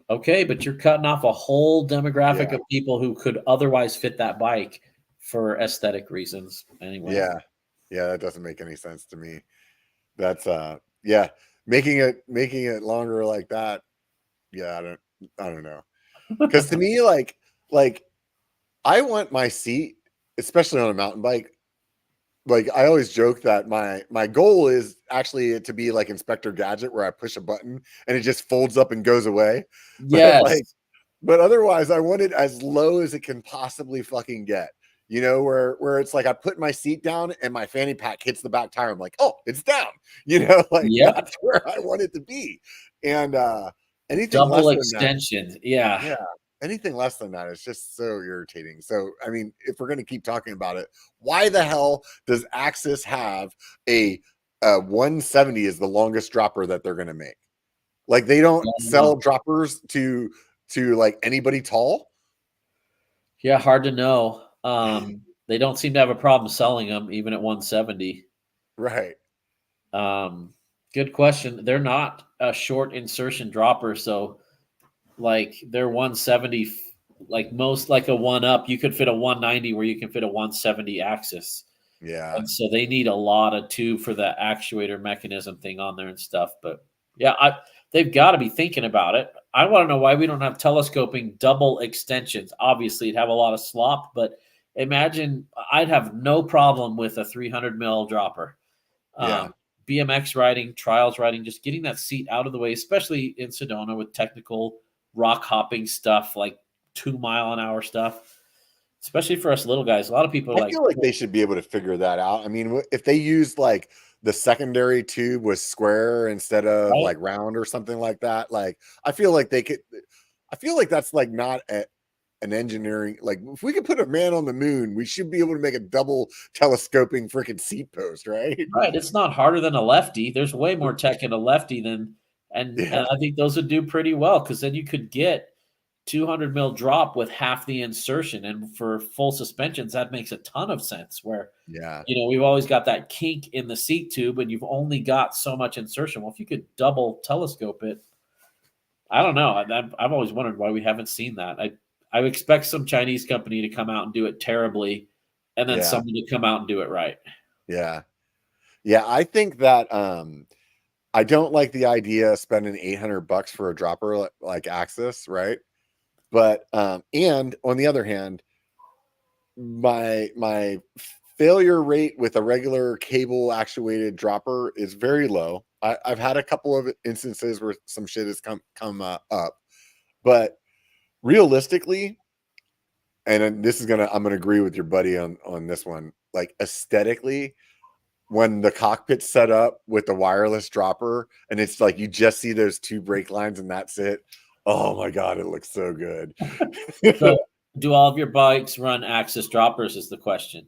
okay, but you're cutting off a whole demographic yeah, of people who could otherwise fit that bike for aesthetic reasons. Anyway, yeah, yeah. That doesn't make any sense to me. That's yeah, making it longer like that. Yeah, I don't know. Because to me, like I want my seat, especially on a mountain bike. Like I always joke that my goal is actually to be like Inspector Gadget, where I push a button and it just folds up and goes away. But like, yes, but otherwise, I want it as low as it can possibly fucking get. Where it's like I put my seat down and my fanny pack hits the back tire. I'm like, oh, it's down. Like yep, that's where I want it to be. And anything double less than that, extension, yeah, yeah, anything less than that is just so irritating. So, I mean, if we're going to keep talking about it, why the hell does Axis have a 170 is the longest dropper that they're going to make? Like they don't sell no, droppers to like anybody tall, yeah, hard to know. They don't seem to have a problem selling them even at 170. right? Um, Good question. They're not a short insertion dropper, so like they're 170, like most like a one up. You could fit a 190 where you can fit a 170 axis. Yeah, And so they need a lot of tube for that actuator mechanism thing on there and stuff. But yeah, they've got to be thinking about it. I want to know why we don't have telescoping double extensions. Obviously, it'd have a lot of slop, but imagine I'd have no problem with a 300 mil dropper. yeah. BMX riding, trials riding, just getting that seat out of the way, especially in Sedona with technical rock hopping stuff like 2 mile an hour stuff, especially for us little guys. A lot of people are I like, feel like they should be able to figure that out. I mean, if they used like the secondary tube was square instead of right? like round or something like that, like I feel like they could. I feel like that's like not an engineering. Like if we could put a man on the moon, we should be able to make a double telescoping freaking seat post, right? Right, it's not harder than a lefty. There's way more tech in a lefty than and Yeah, I think those would do pretty well because then you could get 200 mil drop with half the insertion, and for full suspensions, that makes a ton of sense. Where yeah, we've always got that kink in the seat tube, and you've only got so much insertion. Well, if you could double telescope it, I don't know. I've always wondered why we haven't seen that. I expect some Chinese company to come out and do it terribly, and then yeah, someone to come out and do it right. yeah, yeah. I think that I don't like the idea of spending $800 for a dropper like Axis, right? But and on the other hand, my failure rate with a regular cable actuated dropper is very low. I've had a couple of instances where some shit has come up, but realistically, and this is I'm gonna agree with your buddy on this one. Like aesthetically, when the cockpit's set up with the wireless dropper, and it's like you just see those two brake lines and that's it. Oh my god, it looks so good. So, do all of your bikes run axis droppers? Is the question.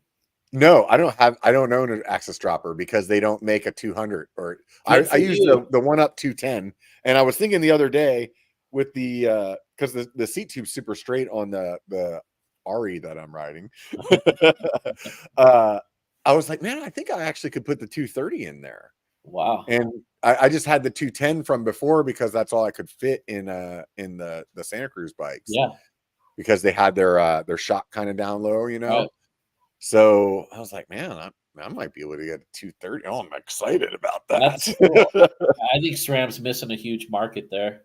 No, I don't own an Axis dropper because they don't make a 200 or Good I for use you. the one up 210. And I was thinking the other day with the because the seat tube's super straight on the RE that I'm riding. uh I was like, man, I think I actually could put the 230 in there. Wow. And I just had the 210 from before because that's all I could fit in the Santa Cruz bikes Yeah. because they had their shock kind of down low. Right. So I was like, man, I might be able to get a 230. Oh, I'm excited about That's cool. that. I think SRAM's missing a huge market there.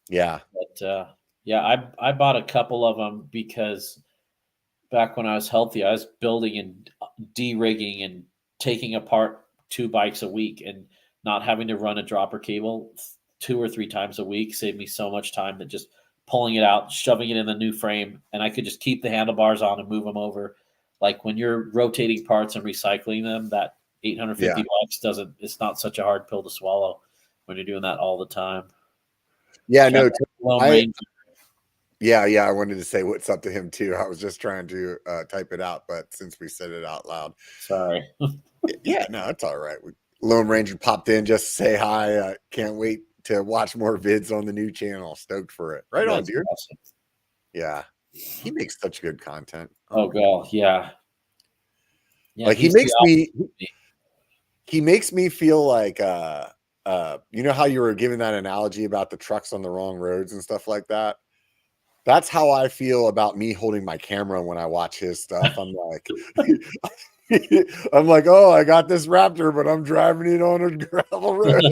Yeah. But yeah, I bought a couple of them because back when I was healthy, I was building and de-rigging and taking apart 2 bikes a week, and not having to run a dropper cable 2 or 3 times a week saved me so much time that just pulling it out, shoving it in the new frame, and I could just keep the handlebars on and move them over. Like when you're rotating parts and recycling them, that 850 Yeah. bucks doesn't. It's not such a hard pill to swallow. when you're doing that all the time. Yeah, Kind no, of Lone I Ranger. yeah, I wanted to say what's up to him too. I was just trying to type it out, but since we said it out loud, Sorry. yeah, no, it's all right. Lone Ranger popped in just to say hi. Can't wait to watch more vids on the new channel. Stoked for it. Right on, That's dude. awesome. Yeah, he makes such good content. Oh, God. Yeah. Yeah. Like he He's the makes opposite. he makes me feel like you know how you were giving that analogy about the trucks on the wrong roads and stuff like that. That's how I feel about me holding my camera when I watch his stuff. I'm like, I'm like, oh, I got this Raptor, but I'm driving it on a gravel road.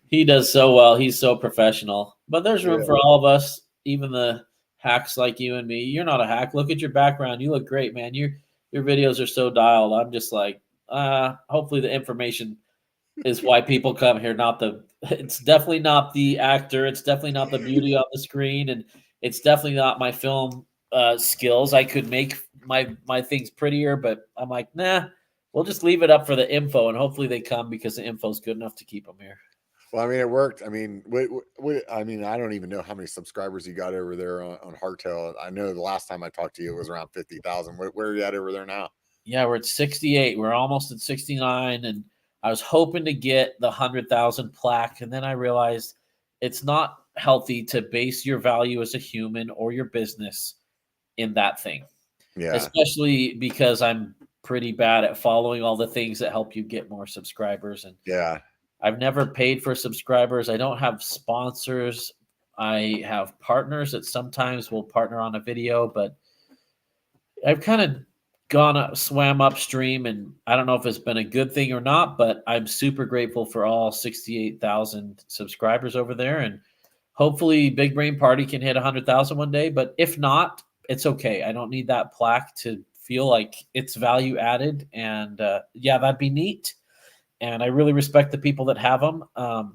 He does so well. He's so professional. But there's room Yeah. for all of us, even the hacks like you and me. You're not a hack. Look at your background. You look great, man. Your videos are so dialed. I'm just like, hopefully the information is why people come here. It's definitely not the actor. It's definitely not the beauty on the screen, and it's definitely not my film skills. I could make my things prettier, but I'm like, nah. We'll just leave it up for the info, and hopefully they come because the info is good enough to keep them here. Well, I mean, it worked. I mean, I mean, I don't even know how many subscribers you got over there on Hardtail. I know the last time I talked to you it was around 50,000. Where are you at over there now? Yeah, we're at 68. We're almost at 69, and I was hoping to get the 100,000 plaque, and then I realized it's not healthy to base your value as a human or your business in that thing, Yeah. especially because I'm pretty bad at following all the things that help you get more subscribers. And Yeah. I've never paid for subscribers. I don't have sponsors. I have partners that sometimes will partner on a video, but I've kind of swam upstream, and I don't know if it's been a good thing or not, but I'm super grateful for all 68,000 subscribers over there. And hopefully Big Brain Party can hit 100,000 one day. But if not, it's okay. I don't need that plaque to feel like it's value added. And yeah, that'd be neat. And I really respect the people that have them.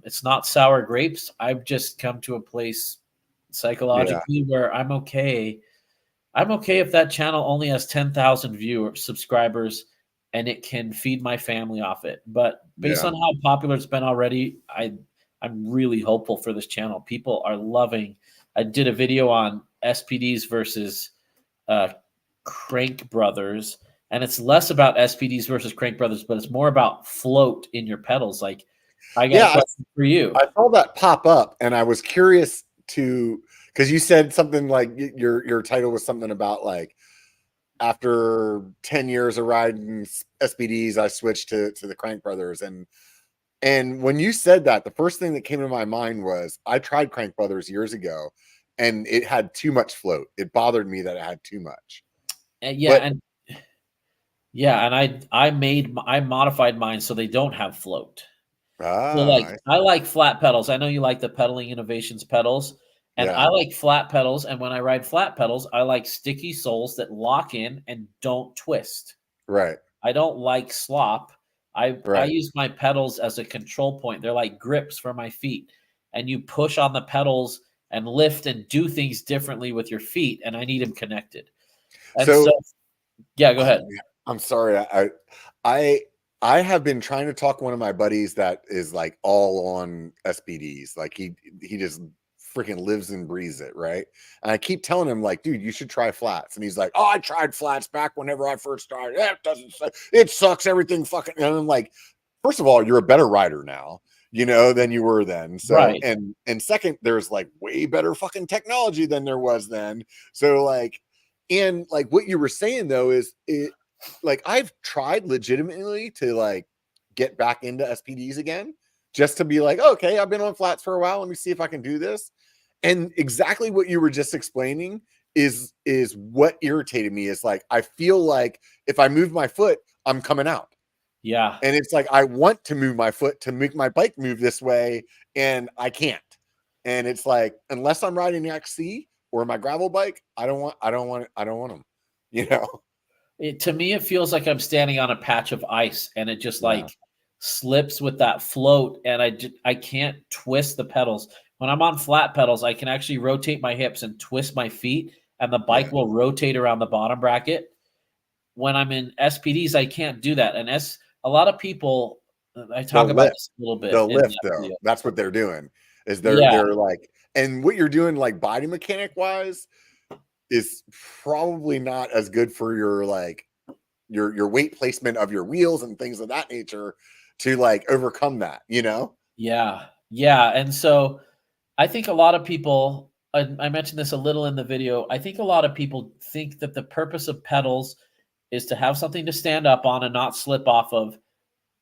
It's not sour grapes. I've just come to a place Yeah. psychologically where I'm okay. I'm okay if that channel only has 10,000 viewers, subscribers, and it can feed my family off it. But based Yeah. on how popular it's been already, I'm really hopeful for this channel. People are loving. I did a video on SPDs versus uh, Crank Brothers, and it's less about SPDs versus Crank Brothers, but it's more about float in your pedals. Like, I got a Yeah. question for you. I saw that pop up and I was curious to, because you said something like your title was something about like after 10 years of riding SPDs, I switched to the Crank Brothers. And when you said that, the first thing that came to my mind was I tried Crank Brothers years ago and it had too much float. It bothered me that it had too much. Yeah, But and I modified mine so they don't have float. So, like, ah, I like flat pedals. I know you like the Pedaling Innovations pedals, and yeah, I like flat pedals, and when I ride flat pedals, I like sticky soles that lock in and don't twist. right, I don't like slop. I right. use my pedals as a control point. They're like grips for my feet, and you push on the pedals and lift and do things differently with your feet, and I need them connected. And so, So yeah, go oh, ahead. man, I'm sorry. I I have been trying to talk one of my buddies that is like all on SPDs. Like he just freaking lives and breathes it, right? And I keep telling him like, dude, you should try flats. And he's like, oh, I tried flats back whenever I first started. That doesn't suck. It sucks. Everything fucking. And I'm like, first of all, you're a better rider now, you know, than you were then. So Right. and second, there's like way better fucking technology than there was then. So like, and like what you were saying though is it like I've tried legitimately to like get back into SPDs again, just to be like, okay, I've been on flats for a while. Let me see if I can do this. And exactly what you were just explaining is what irritated me. Is like I feel like if I move my foot, I'm coming out. Yeah. And it's like I want to move my foot to make my bike move this way, and I can't. And it's like unless I'm riding the XC or my gravel bike, I don't want them. You know? To me, it feels like I'm standing on a patch of ice, and it just Yeah. like slips with that float, and I can't twist the pedals. When I'm on flat pedals, I can actually rotate my hips and twist my feet, and the bike Yeah. will rotate around the bottom bracket. When I'm in SPDs, I can't do that. And a lot of people I The talk about lift, this a little bit the in lift that though. video. That's what they're doing. Is Yeah, they're like, and what you're doing like body mechanic wise is probably not as good for your like your weight placement of your wheels and things of that nature to like overcome that, you know? yeah, yeah, and so I think a lot of people, I mentioned this a little in the video. I think a lot of people think that the purpose of pedals is to have something to stand up on and not slip off of,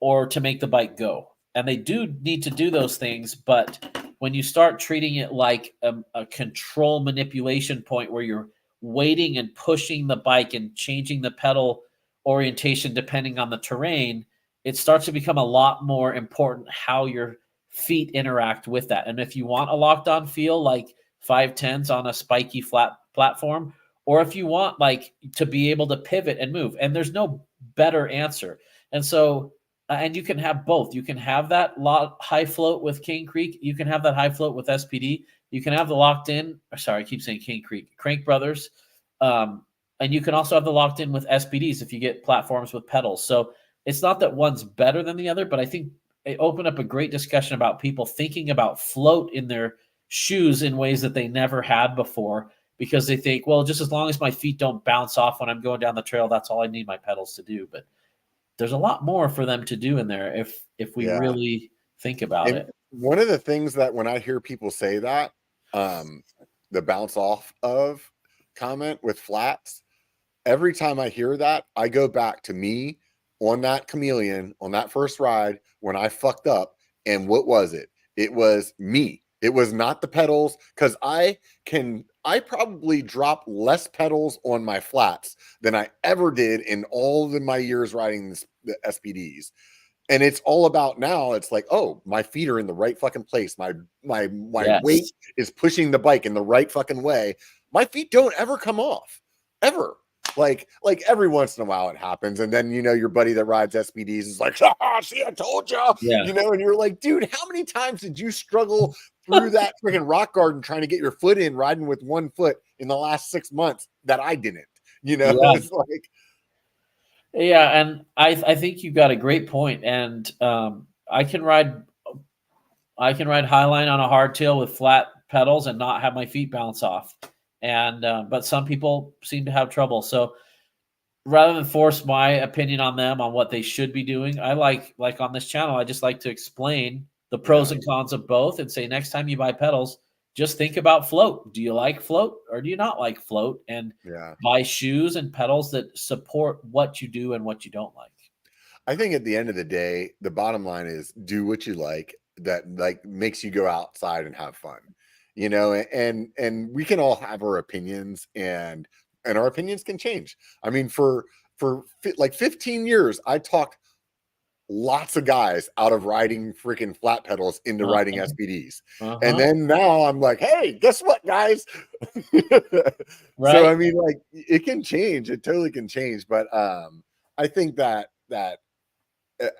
or to make the bike go. And they do need to do those things, but when you start treating it like a control manipulation point where you're weighting and pushing the bike and changing the pedal orientation depending on the terrain, it starts to become a lot more important how your feet interact with that. And if you want a locked on feel like 510s on a spiky flat platform, or if you want like to be able to pivot and move, and there's no better answer. And so and you can have both. You can have that high float with Cane Creek. You can have that high float with SPD. You can have the locked in. Sorry, I keep saying Cane Creek, Crank Brothers. And you can also have the locked in with SPDs if you get platforms with pedals. So it's not that one's better than the other, but I think it opened up a great discussion about people thinking about float in their shoes in ways that they never had before, because they think, well, just as long as my feet don't bounce off when I'm going down the trail, that's all I need my pedals to do. But there's a lot more for them to do in there if we Yeah. really think about And it. one of the things that when I hear people say that, um, the bounce off of comment with flats, every time I hear that, I go back to me on that Chameleon on that first ride when I fucked up. And what was it? It was me. It was not the pedals, because I probably drop less pedals on my flats than I ever did in all of my years riding the SPDs. And it's all about now, it's like, oh, my feet are in the right fucking place. My weight Yes. is pushing the bike in the right fucking way. My feet don't ever come off. Ever. Like every once in a while it happens. And then your buddy that rides SPDs is like, see, I told you, Yeah. and you're like, dude, how many times did you struggle through that freaking rock garden trying to get your foot in riding with one foot in the last 6 months that I didn't? Yeah. It's like, Yeah. And I think you've got a great point. And I can ride highline on a hardtail with flat pedals and not have my feet bounce off. And but some people seem to have trouble. So rather than force my opinion on them on what they should be doing, I like on this channel, I just like to explain the pros yeah, and cons of both and say next time you buy pedals, just think about float. Do you like float or do you not like float? And yeah. buy shoes and pedals that support what you do and what you don't like. I think at the end of the day, the bottom line is do what you like that like makes you go outside and have fun. And we can all have our opinions, and our opinions can change. I mean, like 15 years, I talked lots of guys out of riding freaking flat pedals into riding Uh-huh. SPDs. And Uh-huh. then now I'm like, hey, guess what, guys? So I Right? mean, like it can change. It totally can change. But I think that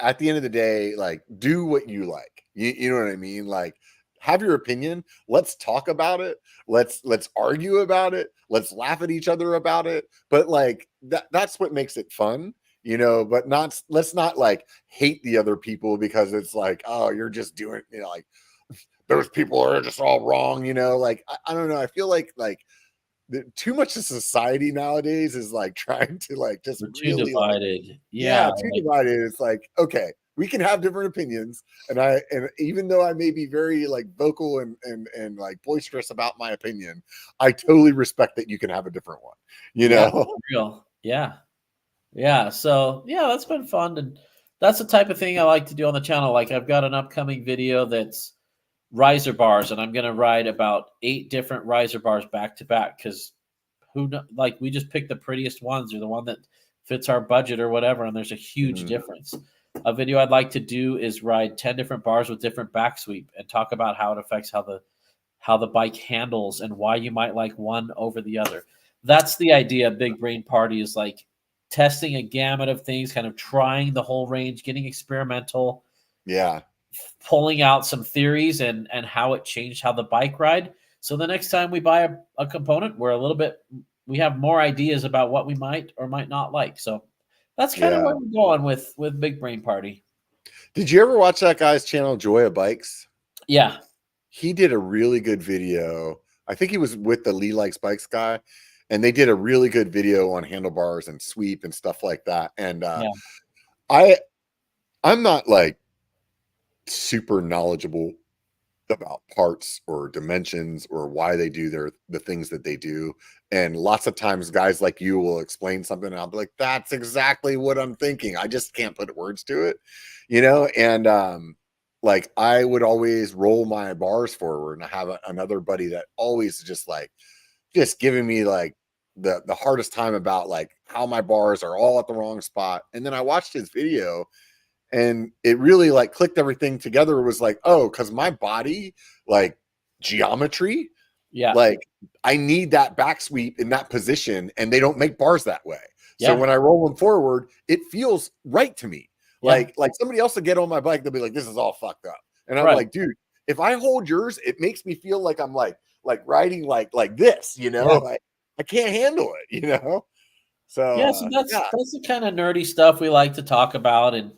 at the end of the day, like do what you like. You know what I mean? Like have your opinion. Let's talk about it. Let's argue about it. Let's laugh at each other about it. But like that's what makes it fun, but let's not like hate the other people because it's like, oh, you're just doing, like those people are just all wrong, like I don't know. I feel like too much of society nowadays is like trying to like just We're too really like divided. Yeah. yeah, too divided. It's like, okay, we can have different opinions. And even though I may be very like vocal and like boisterous about my opinion, I totally respect that you can have a different one, you Yeah. know? Real. Yeah. Yeah. So yeah, that's been fun. And that's the type of thing I like to do on the channel. Like I've got an upcoming video that's riser bars, and I'm gonna ride about 8 different riser bars back to back because like we just pick the prettiest ones or the one that fits our budget or whatever, and there's a huge Mhm. difference. A video I'd like to do is ride 10 different bars with different back sweep and talk about how it affects how the bike handles and why you might like one over the other. That's the idea of Big Brain Party, is like testing a gamut of things, kind of trying the whole range, getting experimental, Yeah. pulling out some theories and how it changed how the bike ride. So the next time we buy a component, we have more ideas about what we might or might not like. So that's kind of Yeah. where we're going with Big Brain Party. Did you ever watch that guy's channel, Joy of Bikes? Yeah. He did a really good video. I think he was with the Lee Likes Bikes guy, and they did a really good video on handlebars and sweep and stuff like that. And Yeah. I'm not like super knowledgeable about parts or dimensions or why they do the things that they do. And lots of times guys like you will explain something and I'll be like, that's exactly what I'm thinking. I just can't put words to it, you know? And like I would always roll my bars forward, and I have another buddy that always just giving me like the hardest time about like how my bars are all at the wrong spot. And then I watched his video, and it really like clicked everything together. It was like, oh, because my body, like geometry, Yeah. like I need that back sweep in that position, and they don't make bars that way. So Yeah. when I roll them forward, it feels right to me. Yeah. Like somebody else will get on my bike, they'll be like, this is all fucked up. And I'm Right. like, dude, if I hold yours, it makes me feel like I'm like riding like this, you know, Yeah. like I can't handle it, you know. So Yeah, so that's the kind of nerdy stuff we like to talk about and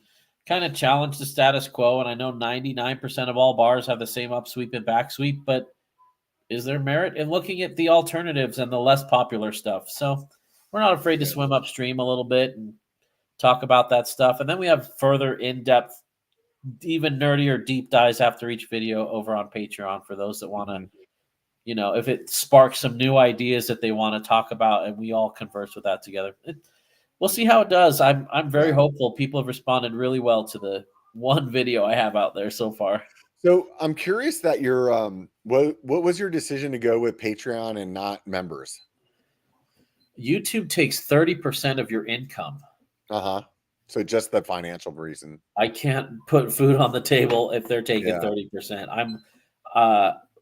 kind of challenge the status quo. And I know 99% of all bars have the same up sweep and back sweep, but is there merit in looking at the alternatives and the less popular stuff? So we're not afraid to swim upstream a little bit and talk about that stuff. And then we have further in-depth, even nerdier deep dives after each video over on Patreon for those that want to, you know, if it sparks some new ideas that they want to talk about and we all converse with that together. We'll see how it does. I'm very hopeful. People have responded really well to the one video I have out there so far. So I'm curious that your what was your decision to go with Patreon and not members? YouTube takes 30% of your income. Uh-huh. So just the financial reason. I can't put food on the table if they're taking 30%. I'm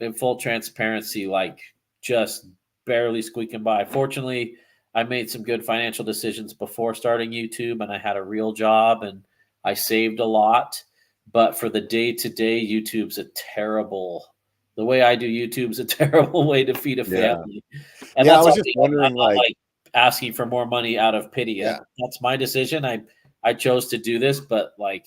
in full transparency, like just barely squeaking by. Fortunately, I made some good financial decisions before starting YouTube, and I had a real job and I saved a lot. But for the day-to-day, YouTube's a terrible. The way I do YouTube's a terrible way to feed a family. And I that's was just wondering, I'm not like asking for more money out of pity. That's my decision. I chose to do this, but like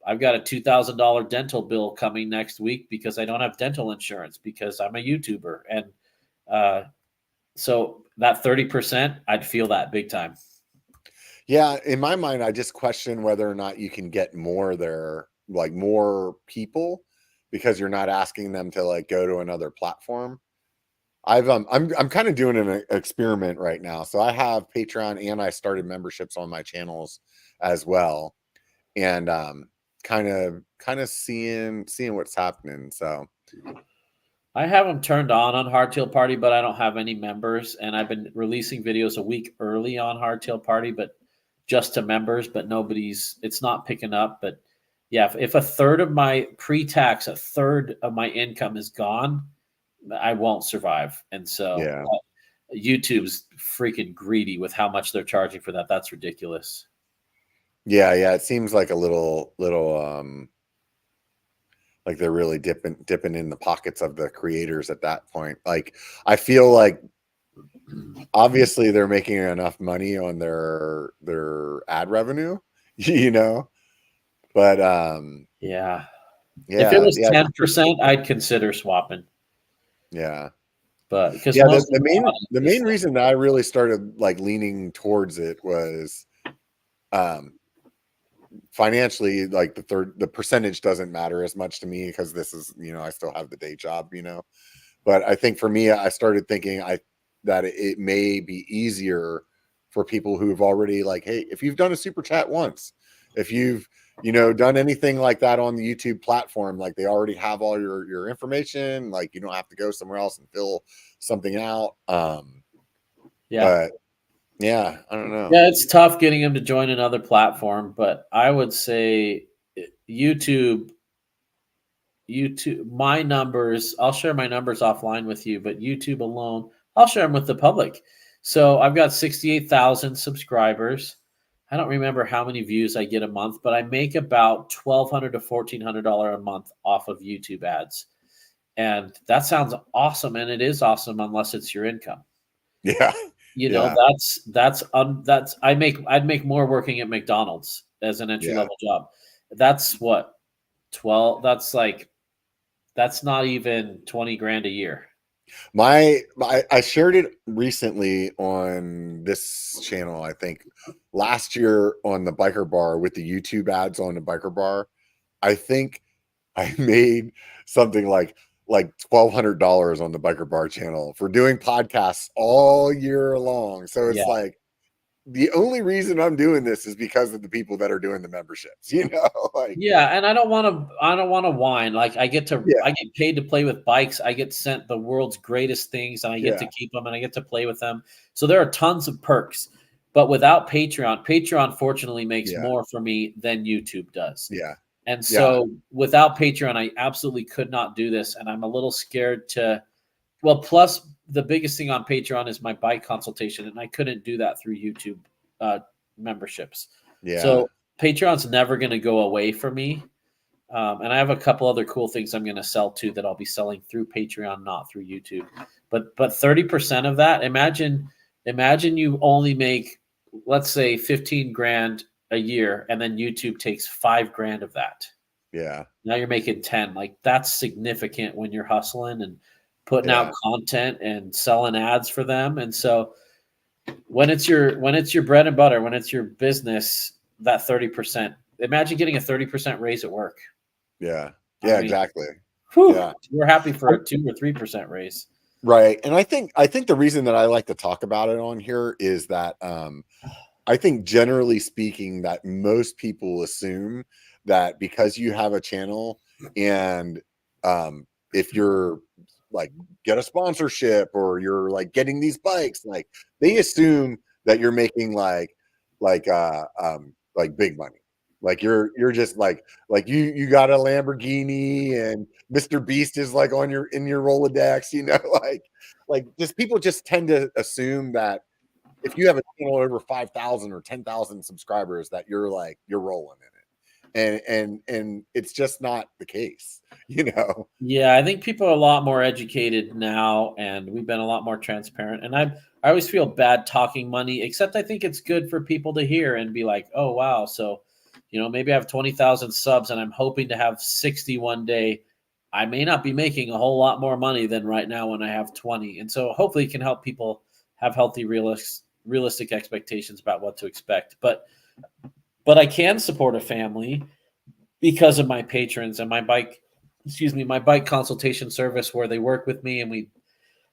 I've got a $2,000 dental bill coming next week because I don't have dental insurance because I'm a YouTuber. And so that 30%, I'd feel that big time. Yeah, in my mind, I just question whether or not you can get more there, like more people, because you're not asking them to like go to another platform. I'm kind of doing an experiment right now. So I have Patreon and I started memberships on my channels as well. And kind of seeing what's happening. So I have them turned on Hardtail Party, but I don't have any members. And I've been releasing videos a week early on Hardtail Party, but just to members, but it's not picking up. But yeah, if a third of my pre-tax, a third of my income is gone, I won't survive. And so YouTube's freaking greedy with how much they're charging for that. That's ridiculous. Yeah, it seems like a little like they're really dipping in the pockets of the creators at that point. Like I feel like obviously they're making enough money on their ad revenue, you know. But if it was 10%, I'd consider swapping. Yeah. But because the main reason that I really started like leaning towards it was financially, like the percentage doesn't matter as much to me because this is, you know, I still have the day job, you know. But I think for me, I started thinking that it may be easier for people who've already like, hey, if you've done a super chat once, if you've, you know, done anything like that on the YouTube platform, like they already have all your information, like you don't have to go somewhere else and fill something out. But yeah, I don't know. Yeah, it's tough getting them to join another platform, but I would say YouTube, my numbers, I'll share my numbers offline with you, but YouTube alone, I'll share them with the public. So I've got 68,000 subscribers. I don't remember how many views I get a month, but I make about $1,200 to $1,400 a month off of YouTube ads. And that sounds awesome. And it is awesome unless it's your income. Yeah. You know, I'd make more working at McDonald's as an entry level job. That's what 12. That's not even 20 grand a year. I shared it recently on this channel, I think last year on the biker bar with the YouTube ads on the biker bar. I think I made something like $1,200 on the biker bar channel for doing podcasts all year long. So it's Yeah. like the only reason I'm doing this is because of the people that are doing the memberships, you know, like Yeah, and I don't want to whine. Like I get yeah, paid to play with bikes. I get sent the world's greatest things and I get to yeah, keep them and I get to play with them. So there are tons of perks. But without Patreon fortunately makes yeah, more for me than YouTube does. yeah, And yeah, so without Patreon, I absolutely could not do this. And I'm a little scared to, well, plus the biggest thing on Patreon is my bike consultation, and I couldn't do that through YouTube uh, memberships. yeah, So Patreon's never going to go away for me. And I have a couple other cool things I'm going to sell too that I'll be selling through Patreon, not through YouTube. But 30% of that, imagine you only make, let's say, 15 grand a year, and then YouTube takes 5 grand of that. yeah, Now you're making 10. Like that's significant when you're hustling and putting out yeah, content and selling ads for them. And so when it's your bread and butter, when it's your business, that 30%, imagine getting a 30% raise at work. yeah, I yeah, mean, exactly. whew, Yeah. we're happy for a 2 or 3% raise. Right. And I think the reason that I like to talk about it on here is that I think generally speaking that most people assume that because you have a channel and if you're like get a sponsorship or you're like getting these bikes, like they assume that you're making like big money. Like you're just like you got a Lamborghini and Mr. Beast is like on your in your Rolodex, you know, like just people just tend to assume that if you have a channel over 5,000 or 10,000 subscribers that you're rolling in it. And it's just not the case, you know. Yeah, I think people are a lot more educated now, and we've been a lot more transparent. And I always feel bad talking money, except I think it's good for people to hear and be like, oh wow, so maybe I have 20,000 subs, and I'm hoping to have 60 one day. I may not be making a whole lot more money than right now when I have 20, and so hopefully it can help people have healthy, realistic expectations about what to expect. But I can support a family because of my patrons and my bike consultation service where they work with me and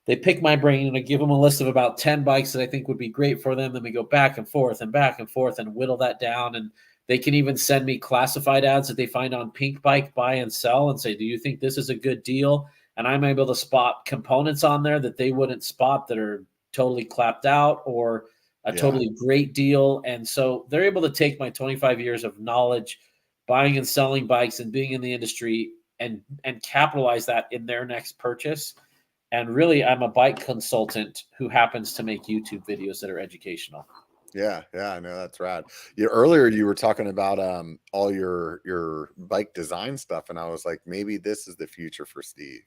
they pick my brain and I give them a list of about 10 bikes that I think would be great for them. Then we go back and forth and whittle that down. And they can even send me classified ads that they find on Pink Bike Buy and Sell and say, do you think this is a good deal? And I'm able to spot components on there that they wouldn't spot that are totally clapped out or a Yeah. totally great deal. And so they're able to take my 25 years of knowledge, buying and selling bikes and being in the industry and capitalize that in their next purchase. And really, I'm a bike consultant who happens to make YouTube videos that are educational. Yeah, yeah, I know that's rad. Earlier you were talking about all your bike design stuff, and I was like, maybe this is the future for Steve.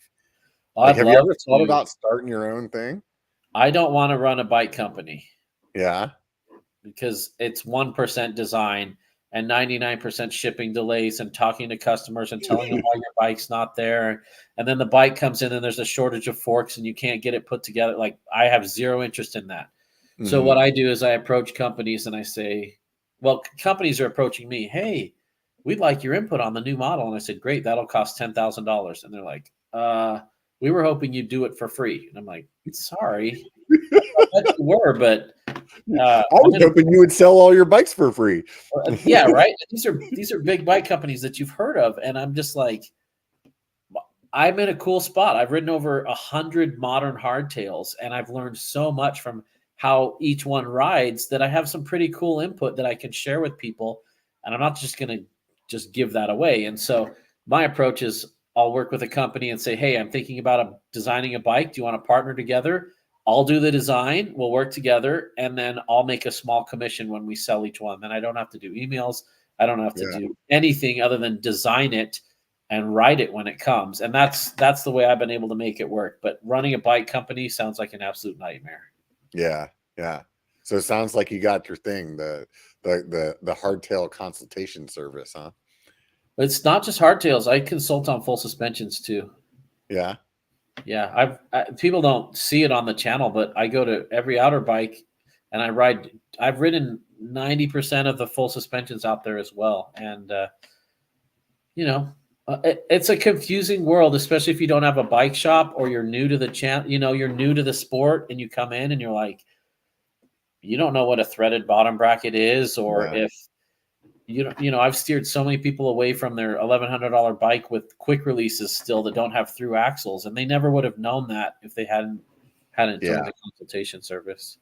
Like, I'd have you love ever thought to. about starting your own thing? I don't want to run a bike company Yeah, because it's 1% design and 99% shipping delays and talking to customers and telling them why your bike's not there. And then the bike comes in and there's a shortage of forks and you can't get it put together. Like, I have zero interest in that. So hmm, what I do is I approach companies and I say, well, companies are approaching me. Hey, we'd like your input on the new model. And I said, great, that'll cost $10,000. And they're like, we were hoping you'd do it for free. And I'm like, sorry, I bet you were, but I I'm was in hoping you would sell all your bikes for free. yeah, right. These are big bike companies that you've heard of, and I'm just like, I'm in a cool spot. I've ridden over 100 modern hardtails, and I've learned so much from how each one rides that I have some pretty cool input that I can share with people, and I'm not just going to just give that away. And so my approach is I'll work with a company and say, hey, I'm thinking about designing a bike. Do you want to partner together? I'll do the design. We'll work together, and then I'll make a small commission when we sell each one. Then I don't have to do emails. I don't have to Yeah, do anything other than design it and ride it when it comes. And that's the way I've been able to make it work. But running a bike company sounds like an absolute nightmare. yeah, yeah. So it sounds like you got your thing, the hardtail consultation service, huh? It's not just hardtails. I consult on full suspensions too. Yeah. Yeah, people don't see it on the channel, but I go to every outer bike and I ride. I've ridden 90% of the full suspensions out there as well, and you know, it's a confusing world, especially if you don't have a bike shop or you're new to the channel. You know, you're new to the sport, and you come in and you're like, you don't know what a threaded bottom bracket is, or Yeah. if I've steered so many people away from their $1,100 bike with quick releases still that don't have through axles, and they never would have known that if they hadn't Yeah. joined the consultation service.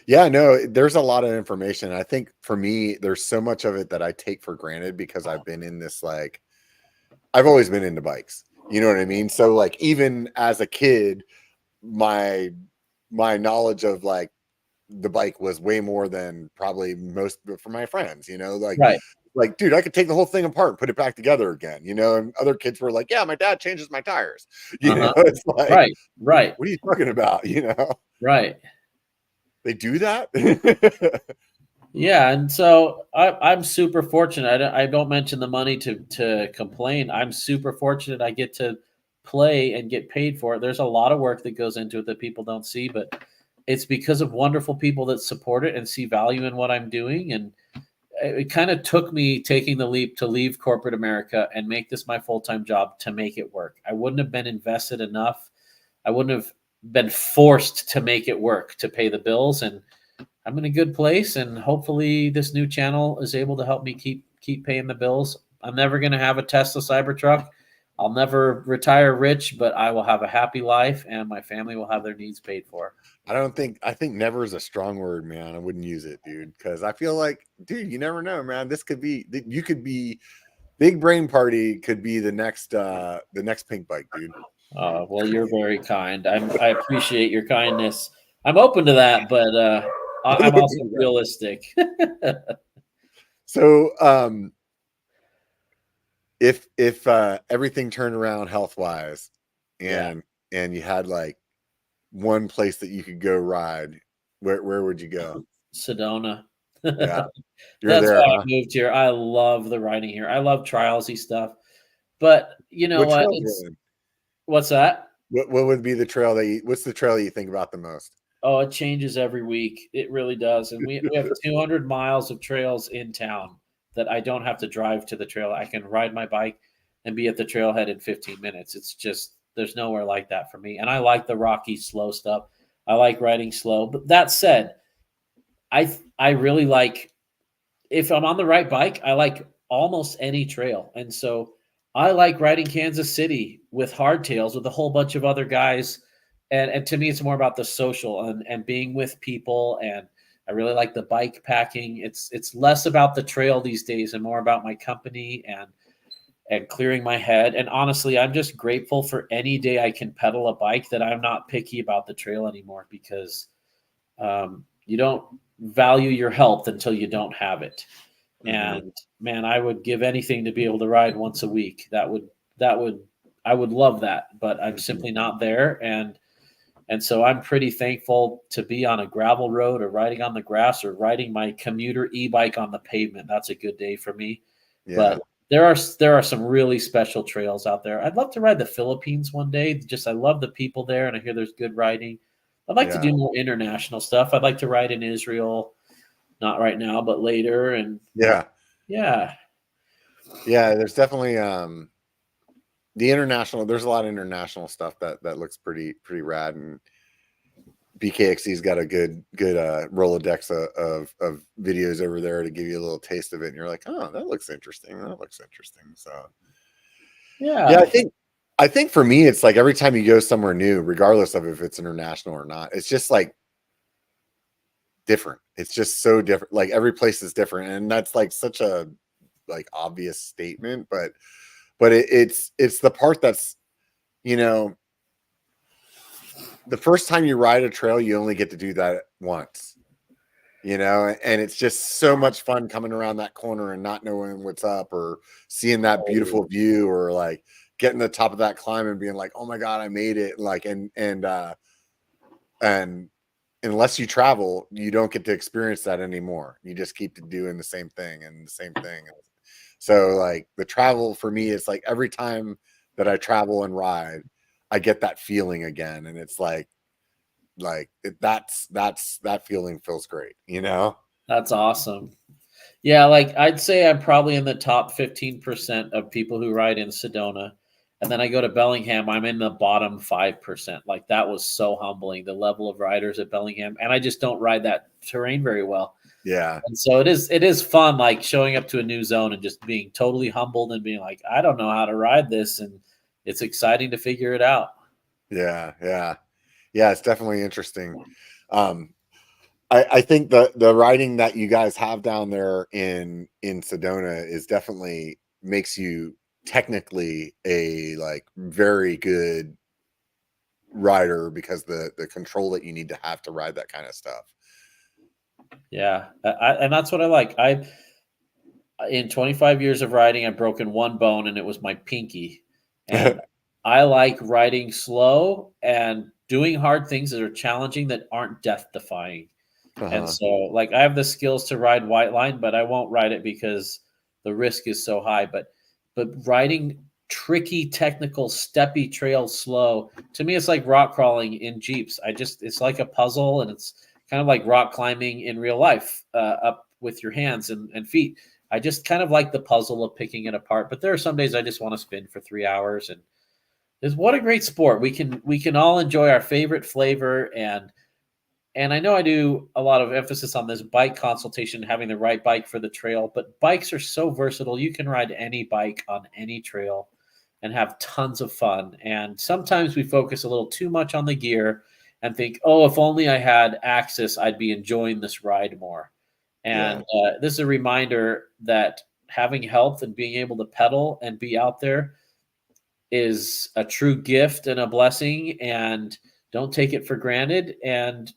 Yeah, no, there's a lot of information. I think for me, there's so much of it that I take for granted because I've been in this, like, I've always been into bikes. You know what I mean? So like even as a kid, my knowledge of like the bike was way more than probably most for my friends, you know, Right. like dude, I could take the whole thing apart and put it back together again, you know, and other kids were like, yeah, my dad changes my tires. You know, Uh-huh. it's like, Right. Right. what are you talking about? You know, Right. they do that. Yeah, and so I'm super fortunate. I don't mention the money to complain. I'm super fortunate. I get to play and get paid for it. There's a lot of work that goes into it that people don't see, but it's because of wonderful people that support it and see value in what I'm doing. And it kind of took me taking the leap to leave corporate America and make this my full time job to make it work. I wouldn't have been invested enough. I wouldn't have been forced to make it work to pay the bills, and I'm in a good place, and hopefully this new channel is able to help me keep paying the bills. I'm never going to have a Tesla Cybertruck. I'll never retire rich, but I will have a happy life, and my family will have their needs paid for. I think never is a strong word, man. I wouldn't use it, dude, because I feel like, dude, you never know, man. This could be, you could be, Big Brain Party could be the next pink bike, dude. Well, you're very kind. I appreciate your kindness. I'm open to that, but I'm also realistic. So, if everything turned around health wise, Yeah, and you had like one place that you could go ride, where would you go? Sedona. Yeah, you're That's there, why I huh? moved here. I love the riding here. I love trialsy stuff. But you know What what? trail It's you in? what's that? What would be the trail that what's the trail you think about the most? Oh, it changes every week. It really does. And we have 200 miles of trails in town that I don't have to drive to the trail. I can ride my bike and be at the trailhead in 15 minutes. It's just there's nowhere like that for me. And I like the rocky, slow stuff. I like riding slow. But that said, I really like if I'm on the right bike, I like almost any trail. And so I like riding Kansas City with hardtails with a whole bunch of other guys. And to me, it's more about the social and being with people. And I really like the bike packing. It's less about the trail these days and more about my company and clearing my head. And honestly, I'm just grateful for any day I can pedal a bike that I'm not picky about the trail anymore because you don't value your health until you don't have it. Hmm. And man, I would give anything to be able to ride once a week. That would I would love that, but I'm Hmm. simply not there. And so I'm pretty thankful to be on a gravel road or riding on the grass or riding my commuter e-bike on the pavement. That's a good day for me. Yeah, But there are some really special trails out there. I'd love to ride the Philippines one day. Just I love the people there and I hear there's good riding. I'd like to yeah, do more international stuff. I'd like to ride in Israel, not right now, but later. And yeah, yeah, yeah. There's definitely the international. There's a lot of international stuff that looks pretty rad, and BKXC's got a good Rolodex of videos over there to give you a little taste of it, and you're like, oh, that looks interesting. That looks interesting. So yeah, yeah, I think for me, it's like every time you go somewhere new, regardless of if it's international or not, it's just like different. It's just so different. Like every place is different, and that's like such a like obvious statement, but it's the part that's, you know, the first time you ride a trail, you only get to do that once, you know, and it's just so much fun coming around that corner and not knowing what's up or seeing that beautiful view or like getting to the top of that climb and being like, oh my God, I made it. Like, and unless you travel, you don't get to experience that anymore. You just keep doing the same thing and the same thing. So like the travel for me is like every time that I travel and ride, I get that feeling again. And it's that feeling feels great, you know? That's awesome. Yeah, like I'd say I'm probably in the top 15% of people who ride in Sedona. And then I go to Bellingham, I'm in the bottom 5%. Like that was so humbling, the level of riders at Bellingham. And I just don't ride that terrain very well. Yeah. And so it is fun, like showing up to a new zone and just being totally humbled and being like, I don't know how to ride this. And it's exciting to figure it out. Yeah. Yeah. Yeah. It's definitely interesting. Um, I think the riding that you guys have down there in Sedona is definitely makes you technically a like very good rider because the control that you need to have to ride that kind of stuff. Yeah. And that's what I like. In 25 years of riding, I've broken one bone and it was my pinky. And I like riding slow and doing hard things that are challenging that aren't death defying. And Uh-huh. so, like, I have the skills to ride white line, but I won't ride it because the risk is so high. But riding tricky, technical, steppy trails slow, to me, it's like rock crawling in Jeeps. It's like a puzzle, and it's kind of like rock climbing in real life, up with your hands and feet. I just kind of like the puzzle of picking it apart. But there are some days I just want to spin for 3 hours, and what a great sport. We can all enjoy our favorite flavor, and I know I do a lot of emphasis on this bike consultation, having the right bike for the trail, but bikes are so versatile. You can ride any bike on any trail and have tons of fun. And sometimes we focus a little too much on the gear and think, oh, if only I had access, I'd be enjoying this ride more. Yeah. And this is a reminder that having health and being able to pedal and be out there is a true gift and a blessing. And don't take it for granted. And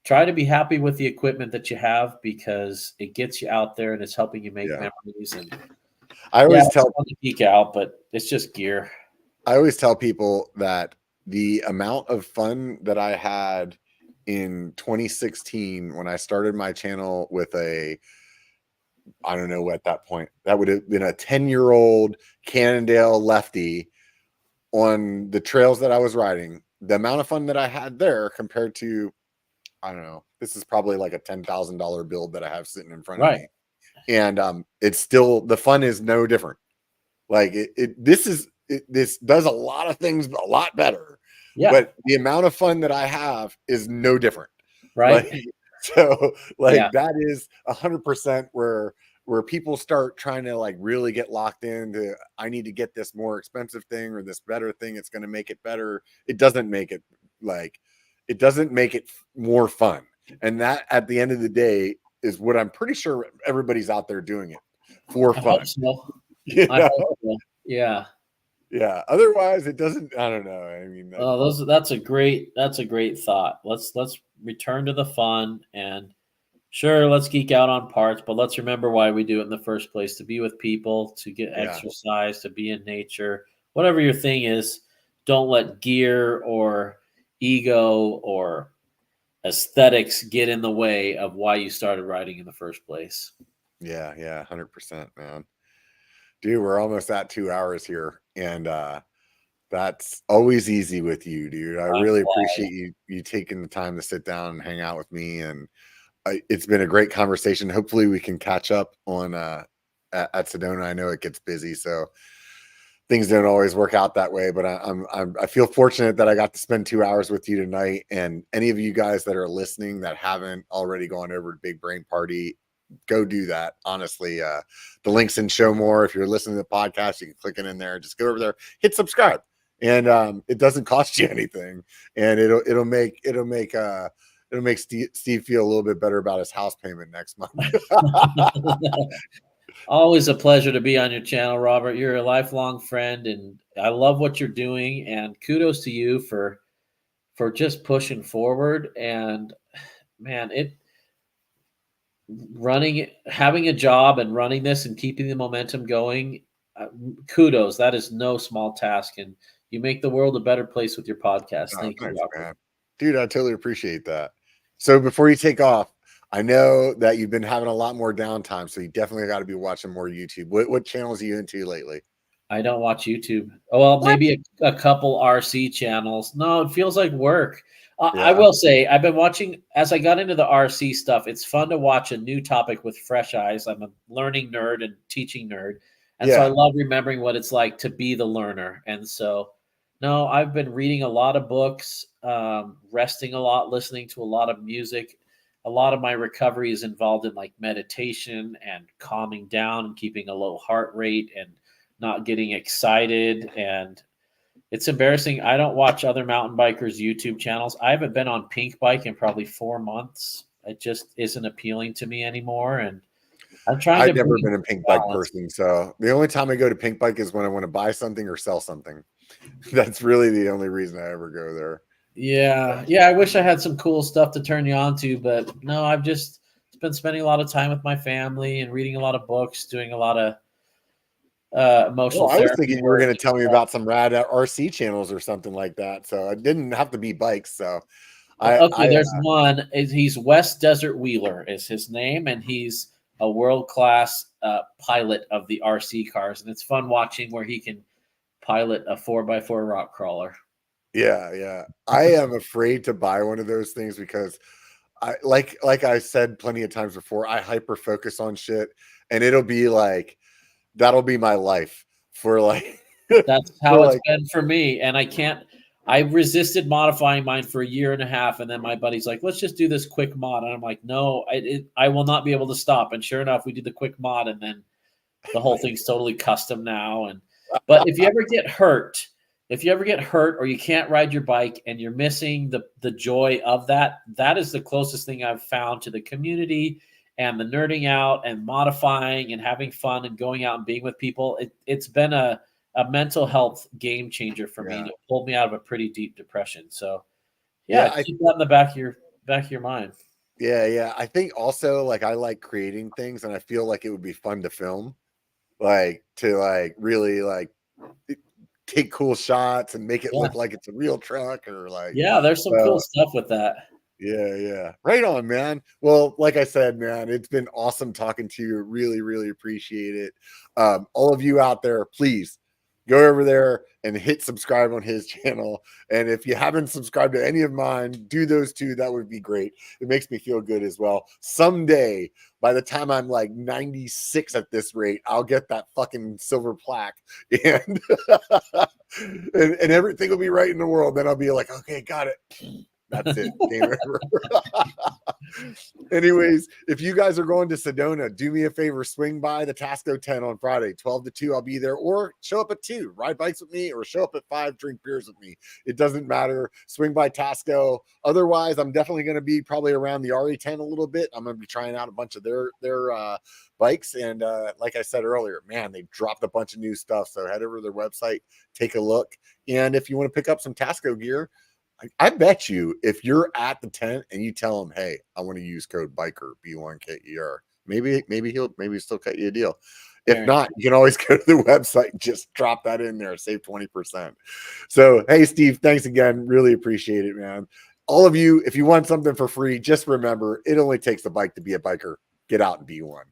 try to be happy with the equipment that you have because it gets you out there and it's helping you make Yeah. memories. And I yeah, always it's tell fun to geek out, but it's just gear. I always tell people that the amount of fun that I had in 2016 when I started my channel with I don't know, at that point, that would have been a 10-year-old Cannondale lefty on the trails that I was riding. The amount of fun that I had there compared to, I don't know, this is probably like a $10,000 build that I have sitting in front of Right. me. And it's still, the fun is no different. Like this does a lot of things a lot better, Yeah. but the amount of fun that I have is no different. Like, Right. so Yeah. like that is 100% where people start trying to like really get locked into, I need to get this more expensive thing or this better thing. It's going to make it better. It doesn't make it like, it doesn't make it more fun. And that at the end of the day is what I'm pretty sure everybody's out there doing it for I fun. hope so. You I know? hope so. Yeah. Yeah. Otherwise, it doesn't. I don't know. I mean, That's a great thought. Let's return to the fun and sure, let's geek out on parts, but let's remember why we do it in the first place, to be with people, to get yeah, exercise, to be in nature. Whatever your thing is, don't let gear or ego or aesthetics get in the way of why you started riding in the first place. yeah, 100%, man. Dude, we're almost at 2 hours here, and that's always easy with you, dude. I Time really flies. appreciate you taking the time to sit down and hang out with me, and it's been a great conversation. Hopefully, we can catch up on at Sedona. I know it gets busy, so things don't always work out that way, but I feel fortunate that I got to spend 2 hours with you tonight. And any of you guys that are listening that haven't already gone over to Big Brain Party, go do that. Honestly, the link's in show more. If you're listening to the podcast, you can click it in there. Just go over there, hit subscribe, and it doesn't cost you anything, and it'll make Steve feel a little bit better about his house payment next month. Always a pleasure to be on your channel, Robert. You're a lifelong friend, and I love what you're doing. And kudos to you for just pushing forward. And man, having a job and running this and keeping the momentum going, kudos. That is no small task, and you make the world a better place with your podcast. Oh, Thank you, thanks, Robert. man. Dude, I totally appreciate that. So before you take off, I know that you've been having a lot more downtime, so you definitely got to be watching more YouTube. What channels are you into lately? I don't watch YouTube. Oh, well, What? maybe a couple RC channels. No, it feels like work. I Yeah. will say, I've been watching as I got into the RC stuff. It's fun to watch a new topic with fresh eyes. I'm a learning nerd and teaching nerd. And so I Yeah. love remembering what it's like to be the learner. And so, no, I've been reading a lot of books, resting a lot, listening to a lot of music. A lot of my recovery is involved in like meditation and calming down and keeping a low heart rate and not getting excited. And it's embarrassing. I don't watch other mountain bikers' YouTube channels. I haven't been on Pink Bike in probably 4 months. It just isn't appealing to me anymore. And I'm trying I've to never bring been a pink bike balance. person, so the only time I go to pink bike is when I want to buy something or sell something. That's really the only reason I ever go there. Yeah. Yeah. I wish I had some cool stuff to turn you on to, but no, I've just been spending a lot of time with my family and reading a lot of books, doing a lot of Well, emotional I was therapy thinking you were work. going to tell me about some rad RC channels or something like that. So it didn't have to be bikes. So Okay, there's one. He's West Desert Wheeler is his name, and he's a world class pilot of the RC cars, and it's fun watching where he can pilot a 4x4 rock crawler. yeah. I am afraid to buy one of those things because I like I said plenty of times before, I hyper focus on shit and it'll be like that'll be my life for like That's for how it's like been for me, and I can't. I resisted modifying mine for a year and a half, and then my buddy's like, "Let's just do this quick mod," and I'm like, "No, I will not be able to stop." And sure enough, we did the quick mod, and then the whole thing's totally custom now. And but if you ever get hurt or you can't ride your bike and you're missing the joy of that, that is the closest thing I've found to the community and the nerding out and modifying and having fun and going out and being with people. It's been a mental health game changer for me, and yeah. it pulled me out of a pretty deep depression. So Yeah, yeah, keep that in the back of your mind. yeah. I think also like I like creating things and I feel like it would be fun to film. Like to like really like take cool shots and make it Yeah. look like it's a real truck or like Yeah, there's some cool stuff with that. yeah. Right on, man. Well, like I said, man, it's been awesome talking to you. Really appreciate it. All of you out there, please go over there and hit subscribe on his channel. And if you haven't subscribed to any of mine, do those two. That would be great. It makes me feel good as well. Someday, by the time I'm like 96 at this rate, I'll get that fucking silver plaque and and everything will be right in the world. Then I'll be like, okay, got it. That's it. Game over. Anyways, if you guys are going to Sedona, do me a favor, swing by the Tasco 10 on Friday, 12 to 2. I'll be there, or show up at 2, ride bikes with me, or show up at 5, drink beers with me. It doesn't matter. Swing by Tasco. Otherwise, I'm definitely going to be probably around the RE10 a little bit. I'm going to be trying out a bunch of their bikes. And like I said earlier, man, they've dropped a bunch of new stuff. So head over to their website, take a look. And if you want to pick up some Tasco gear, I bet you if you're at the tent and you tell him, hey, I want to use code biker B1KER, maybe he'll still cut you a deal. If not, you can always go to the website and just drop that in there, save 20%. So hey, Steve, thanks again. Really appreciate it, man. All of you, if you want something for free, just remember it only takes a bike to be a biker. Get out and be one.